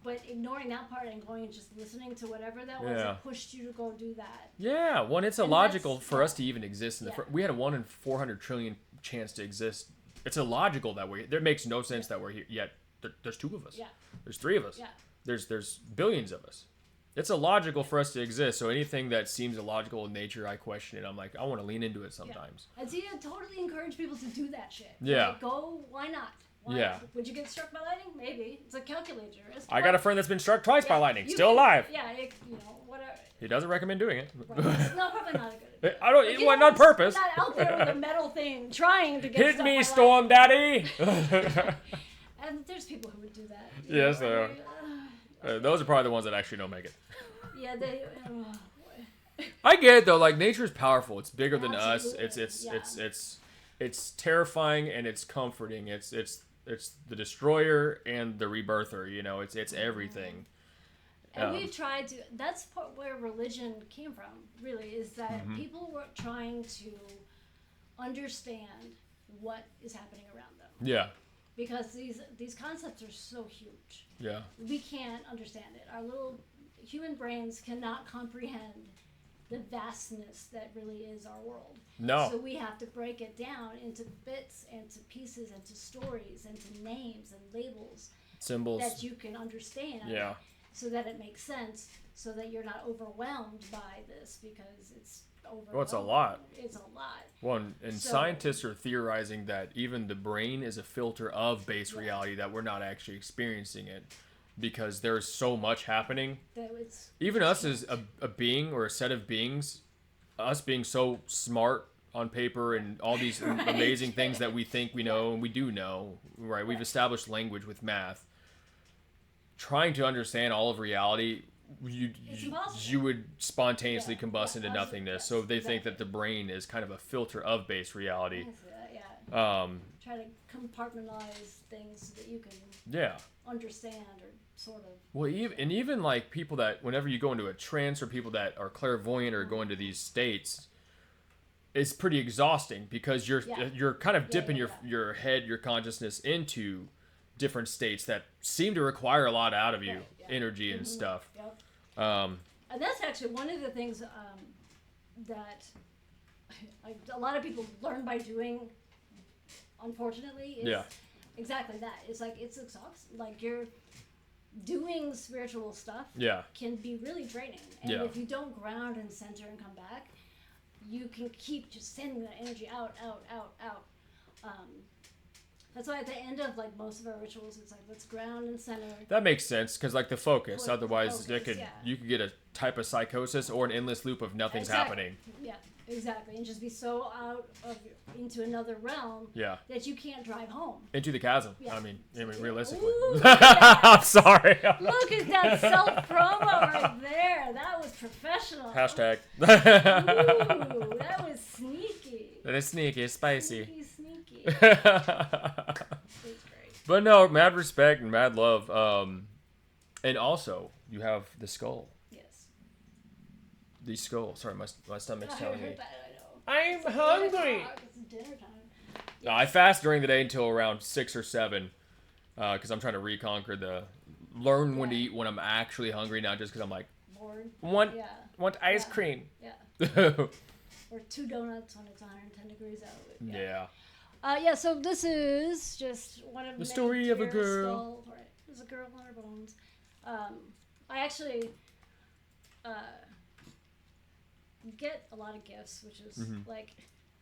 S2: But ignoring that part and going and just listening to whatever that was that pushed you to go do that. Yeah,
S1: well, it's illogical for us to even exist. We had a 1 in 400 trillion chance to exist. It's illogical that way. It makes no sense that we're here yet. There's 2 of us.
S2: Yeah.
S1: There's 3 of us.
S2: Yeah.
S1: There's billions of us. It's illogical for us to exist. So anything that seems illogical in nature, I question it. I'm like, I want to lean into it sometimes.
S2: Yeah. And see, I totally encourage people to do that shit.
S1: Yeah.
S2: Like, go. Why not?
S1: Yeah.
S2: Would you get struck by lightning? Maybe. It's a calculator.
S1: I got a friend that's been struck twice by lightning. Still alive.
S2: Yeah, whatever.
S1: He doesn't recommend doing it.
S2: Right. It's probably not a good idea.
S1: I don't. It wasn't on purpose.
S2: Not out there with a metal thing trying to get
S1: hit me, Storm Daddy.
S2: And there's people who would do that.
S1: Yes, there are. Those are probably the ones that actually don't make it.
S2: Yeah, they.
S1: I get it though. Like, nature is powerful. It's bigger than us. It's terrifying and it's comforting. It's the destroyer and the rebirther. You know, it's everything.
S2: And we've tried to. That's where religion came from. Really, is that people were trying to understand what is happening around them.
S1: Yeah.
S2: Because these concepts are so huge.
S1: Yeah.
S2: We can't understand it. Our little human brains cannot comprehend the vastness that really is our world.
S1: No.
S2: So we have to break it down into bits and to pieces and to stories and to names and labels.
S1: Symbols.
S2: That you can understand.
S1: Yeah.
S2: So that it makes sense, so that you're not overwhelmed by this, because it's overwhelming.
S1: Well, it's a lot.
S2: It's a lot.
S1: Well, and scientists are theorizing that even the brain is a filter of base reality, that we're not actually experiencing it, because there's so much happening. Even us as a being or a set of beings, us being so smart on paper and all these amazing things that we think we know, and we do know, right? We've established language with math. Trying to understand all of reality, you would spontaneously combust into nothingness. So they think that the brain is kind of a filter of base reality.
S2: Try to compartmentalize things so that you can understand, or sort of.
S1: Well, even like people that, whenever you go into a trance, or people that are clairvoyant or go into these states, it's pretty exhausting, because you're kind of dipping your head, your consciousness into different states that seem to require a lot out of you, energy and stuff.
S2: Yep. And that's actually one of the things that a lot of people learn by doing, unfortunately, is exactly that. It's like, it's exhausting. Like, doing spiritual stuff can be really draining. And if you don't ground and center and come back, you can keep just sending that energy out. That's why at the end of like most of our rituals, it's like let's ground and center.
S1: That makes sense because like the focus. Otherwise, you could get a type of psychosis or an endless loop of nothing's happening.
S2: Yeah, exactly, and just be so out of into another realm that you can't drive home.
S1: Into the chasm.
S2: Yeah.
S1: I mean realistically.
S2: Ooh,
S1: I'm sorry.
S2: Look at that self promo right there. That was professional.
S1: Hashtag.
S2: Ooh, that was sneaky.
S1: That is sneaky. It's spicy.
S2: Sneaky.
S1: It's great. But no, mad respect and mad love. And also, you have the skull.
S2: Yes.
S1: The skull. Sorry, my stomach's telling me.
S2: I'm
S1: hungry.
S2: It's dinner time.
S1: No, I fast during the day until around 6 or 7. Because I'm trying to learn when to eat when I'm actually hungry, not just because I'm like,
S2: bored.
S1: Want ice cream.
S2: Yeah. Or 2 donuts when it's 110 degrees out.
S1: Yeah.
S2: So this is just one of
S1: the story of a girl.
S2: Right. There's a girl on her bones. I actually get a lot of gifts, which is like,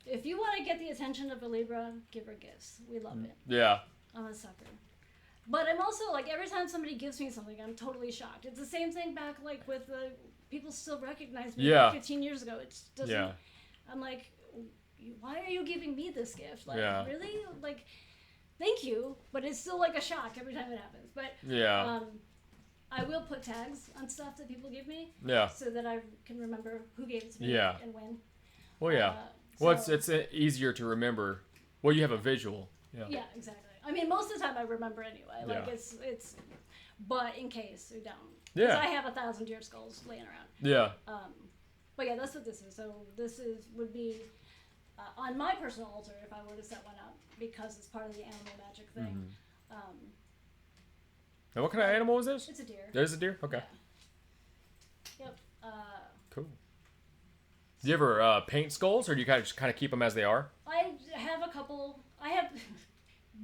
S2: if you want to get the attention of a Libra, give her gifts. We love it.
S1: Yeah.
S2: I'm a sucker. But I'm also like, every time somebody gives me something, I'm totally shocked. It's the same thing back like with the people still recognize me 15 years ago. It doesn't. Yeah. I'm like, why are you giving me this gift? Like, really? Like, thank you, but it's still like a shock every time it happens. But I will put tags on stuff that people give me, so that I can remember who gave it to me and when.
S1: Well, well, it's easier to remember. Well, you have a visual.
S2: Yeah, exactly. I mean, most of the time I remember anyway. Like it's, but in case we don't. Because I have 1,000 deer skulls laying around.
S1: Yeah.
S2: But yeah, that's what this is. So this would be on my personal altar if I were to set one up, because it's part of the animal magic thing.
S1: And what kind of animal is this?
S2: It's a deer.
S1: There's a deer? Okay.
S2: Yeah. Yep.
S1: Cool. Do you ever paint skulls, or do you kind of keep them as they are?
S2: I have a couple. I have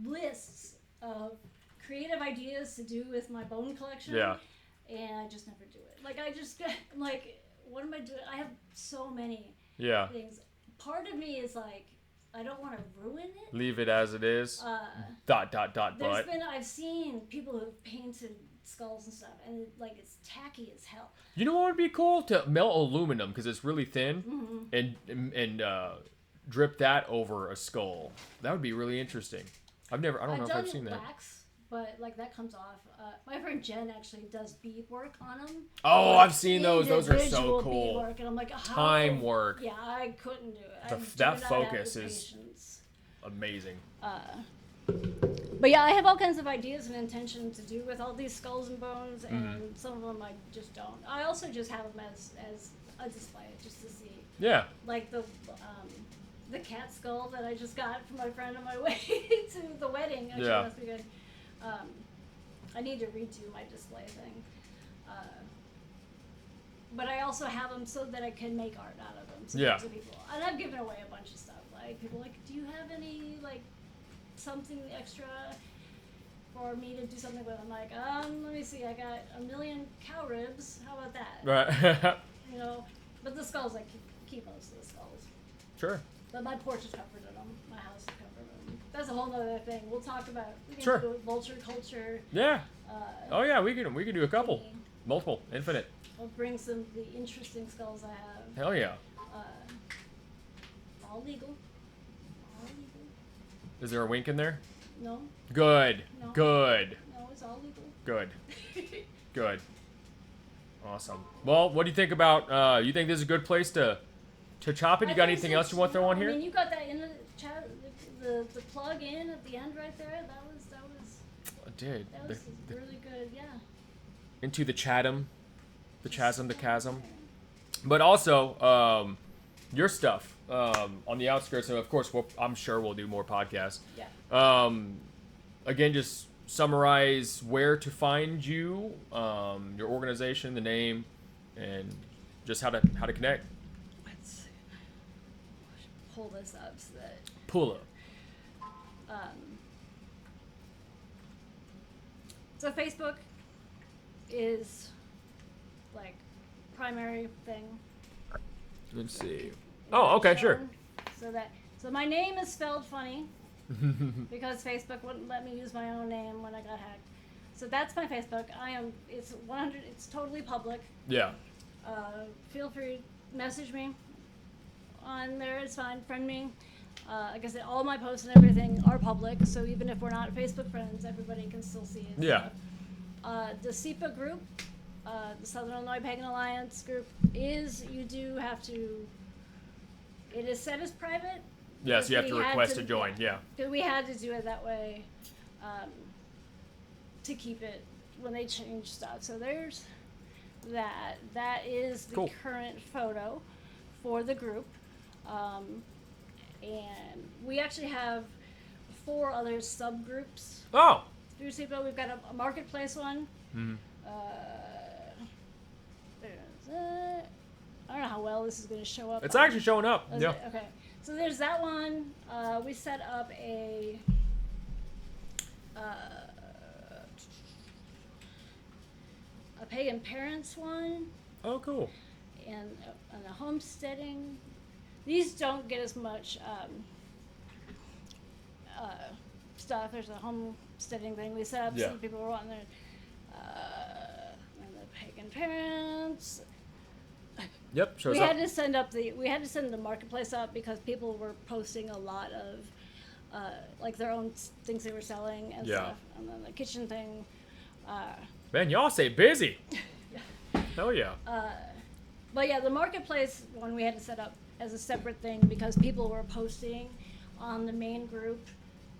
S2: lists of creative ideas to do with my bone collection. Yeah. And I just never do it. Like, I'm like, what am I doing? I have so many things. Part of me is like, I don't want to ruin it.
S1: Leave it as it is. But.
S2: I've seen people who've painted skulls and stuff, and it's tacky as hell.
S1: You know what would be cool? To melt aluminum, because it's really thin, and drip that over a skull. That would be really interesting. I don't know if I've seen that.
S2: Wax, but like that comes off. My friend Jen actually does bead work on them.
S1: Oh, I've seen those. Those are so cool.
S2: Bead work, and I'm like,
S1: time work.
S2: Yeah, I couldn't do it.
S1: That focus is amazing.
S2: But yeah, I have all kinds of ideas and intention to do with all these skulls and bones, and some of them I just don't. I also just have them as a display, just to see. Yeah. Like the cat skull that I just got from my friend on my way to the wedding. Actually, must be good. I need to redo my display thing. But I also have them so that I can make art out of them. So to people. And I've given away a bunch of stuff. Like, people are like, do you have any, like, something extra for me to do something with? I'm like, let me see. I got 1 million cow ribs. How about that?
S1: Right.
S2: You know, but the skulls, I keep most of the skulls.
S1: Sure.
S2: But my porch is covered in them. My house is covered in them. That's a whole other thing. We'll talk about. We can do vulture culture. Yeah.
S1: Oh yeah, we can do a couple, multiple, infinite.
S2: I'll bring some of the interesting skulls I have.
S1: Hell yeah.
S2: All legal.
S1: Is there a wink in there?
S2: No.
S1: Good.
S2: No.
S1: Good.
S2: No, it's all legal.
S1: Good. Good. Awesome. Well, what do you think about? You think this is a good place to chop it? You got anything else you want to throw on here?
S2: I mean, you got that in the chat, the plug in at the end right there. That was.
S1: I did.
S2: That was really good. Yeah.
S1: Into the Chasm, the chasm. But also, your stuff on the outskirts, and of course, I'm sure we'll do more podcasts. Yeah. Again, just summarize where to find you, your organization, the name, and just how to connect.
S2: Let's pull this up so that.
S1: Pull up.
S2: So Facebook, is like primary thing.
S1: Let's see. Oh, okay, sure.
S2: So my name is spelled funny because Facebook wouldn't let me use my own name when I got hacked. So that's my Facebook. It's 100. It's totally public.
S1: Yeah.
S2: Feel free to message me on there. It's fine. Friend me. Like I said, all my posts and everything are public. So even if we're not Facebook friends, everybody can still see it.
S1: Yeah.
S2: The SEPA group, the Southern Illinois Pagan Alliance group, you do have to. It is set as private.
S1: Yes, you have to request to join. Yeah.
S2: Because we had to do it that way. To keep it when they change stuff. So there's that. That is the current photo for the group. And we actually have 4 other subgroups.
S1: Oh.
S2: Through SEPA, we've got a marketplace one.
S1: Mm-hmm.
S2: I don't know how well this is going to show up.
S1: It's actually showing up. Yeah.
S2: Okay. So there's that one. We set up a pagan parents one.
S1: Oh, cool.
S2: And a homesteading. These don't get as much stuff. There's a homesteading thing we set up.
S1: Yeah.
S2: Some people were wanting their and the pagan parents.
S1: Yep. Shows
S2: We
S1: up.
S2: had to send the marketplace up because people were posting a lot of like their own things they were selling and stuff. And then the kitchen thing.
S1: Man, y'all stay busy. Hell yeah.
S2: But yeah, the marketplace one we had to set up as a separate thing because people were posting on the main group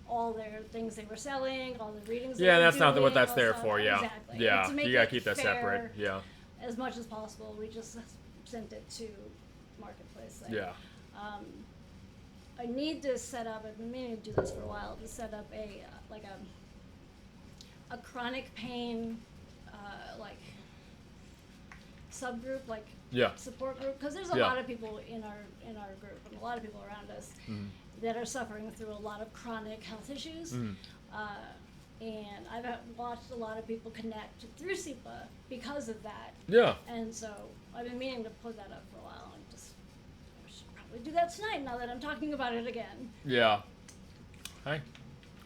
S2: all their things they were selling, all the readings.
S1: Yeah,
S2: they
S1: that's
S2: were
S1: not
S2: doing,
S1: what that's
S2: all
S1: there
S2: stuff.
S1: for. Yeah.
S2: Exactly.
S1: Yeah.
S2: And to make
S1: You gotta
S2: it
S1: keep that
S2: fair
S1: separate. Yeah.
S2: As much as possible, we just sent it to marketplace thing.
S1: Yeah.
S2: I need to set up. I've been meaning to do this for a while. To set up a chronic pain like subgroup, like support group, because there's a lot of people in our group and a lot of people around us that are suffering through a lot of chronic health issues. And I've watched a lot of people connect through SEPA because of that.
S1: Yeah.
S2: And so I've been meaning to put that up for a while, and I should probably do that tonight now that I'm talking about it again.
S1: Yeah. Hey,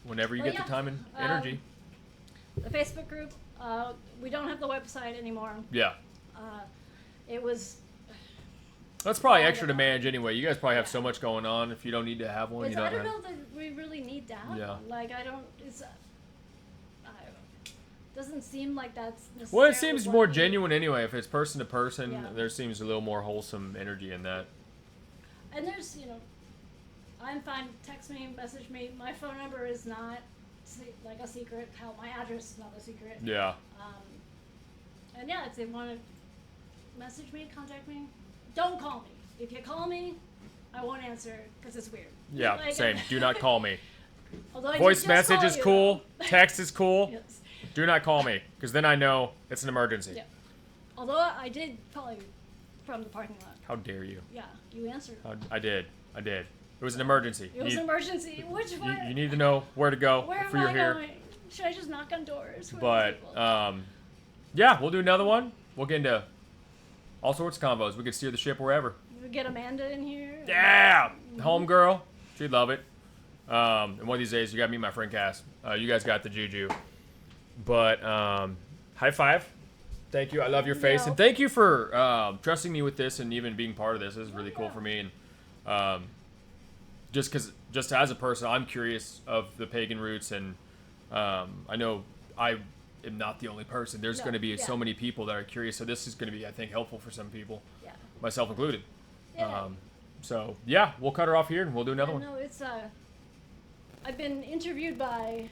S1: whenever you get the time and energy.
S2: The Facebook group, we don't have the website anymore.
S1: Yeah.
S2: It was.
S1: That's probably extra to manage anyway. You guys probably have so much going on. If you don't need to have one, you don't.
S2: I don't know that we really need to have one. Like I don't. Doesn't seem like that's necessarily.
S1: Well, it seems more genuine anyway. If it's person to person, there seems a little more wholesome energy in that.
S2: And there's, I'm fine. Text me, message me. My phone number is not like a secret. Hell, my address is not a secret.
S1: Yeah.
S2: And yeah, if they want to message me, contact me. Don't call me. If you call me, I won't answer because it's weird.
S1: Yeah, like, same. Do not call me.
S2: Voice
S1: message is cool. Text is cool.
S2: Yes.
S1: Do not call me because then I know it's an emergency.
S2: Yeah. Although I did call you from the parking lot.
S1: How dare you?
S2: Yeah, you answered.
S1: I did. It was an emergency.
S2: It was an emergency. Which one?
S1: You need to know where to go
S2: before you're here. Going? Should I just knock on doors?
S1: But yeah, we'll do another one. We'll get into all sorts of combos. We could steer the ship wherever.
S2: We get Amanda in here.
S1: Yeah, home girl. She'd love it. And one of these days, you got to meet my friend Cass. You guys got the juju. But high five. Thank you. I love your face. And thank you for trusting me with this and even being part of this. This is really cool for me. And just as a person, I'm curious of the pagan roots. And I know I am not the only person. There's going to be so many people that are curious. So this is going to be, I think, helpful for some people, myself included.
S2: Yeah.
S1: So, yeah, we'll cut her off here and we'll do another one.
S2: No, it's I've been interviewed by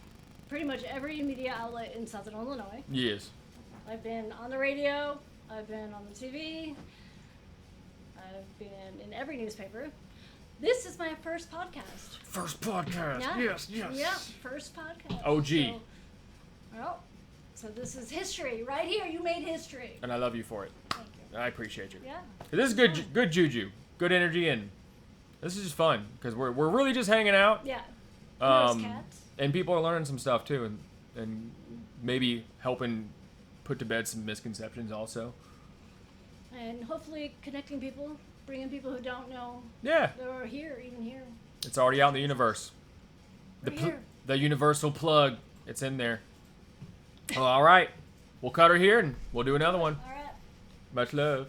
S2: pretty much every media outlet in Southern Illinois.
S1: Yes.
S2: I've been on the radio. I've been on the TV. I've been in every newspaper. This is my first podcast.
S1: First podcast.
S2: Yeah.
S1: Yes.
S2: Yeah, first podcast.
S1: OG.
S2: So this is history right here. You made history.
S1: And I love you for it.
S2: Thank you.
S1: I appreciate you.
S2: Yeah.
S1: This is good juju, good energy, and this is just fun because we're really just hanging out.
S2: Yeah.
S1: Cats. And people are learning some stuff too, and maybe helping put to bed some misconceptions also.
S2: And hopefully connecting people, bringing people who don't know.
S1: Yeah.
S2: They're here, even here.
S1: It's already out in the universe. The universal plug. It's in there. Oh, all right. We'll cut her here and we'll do another one.
S2: All right.
S1: Much love.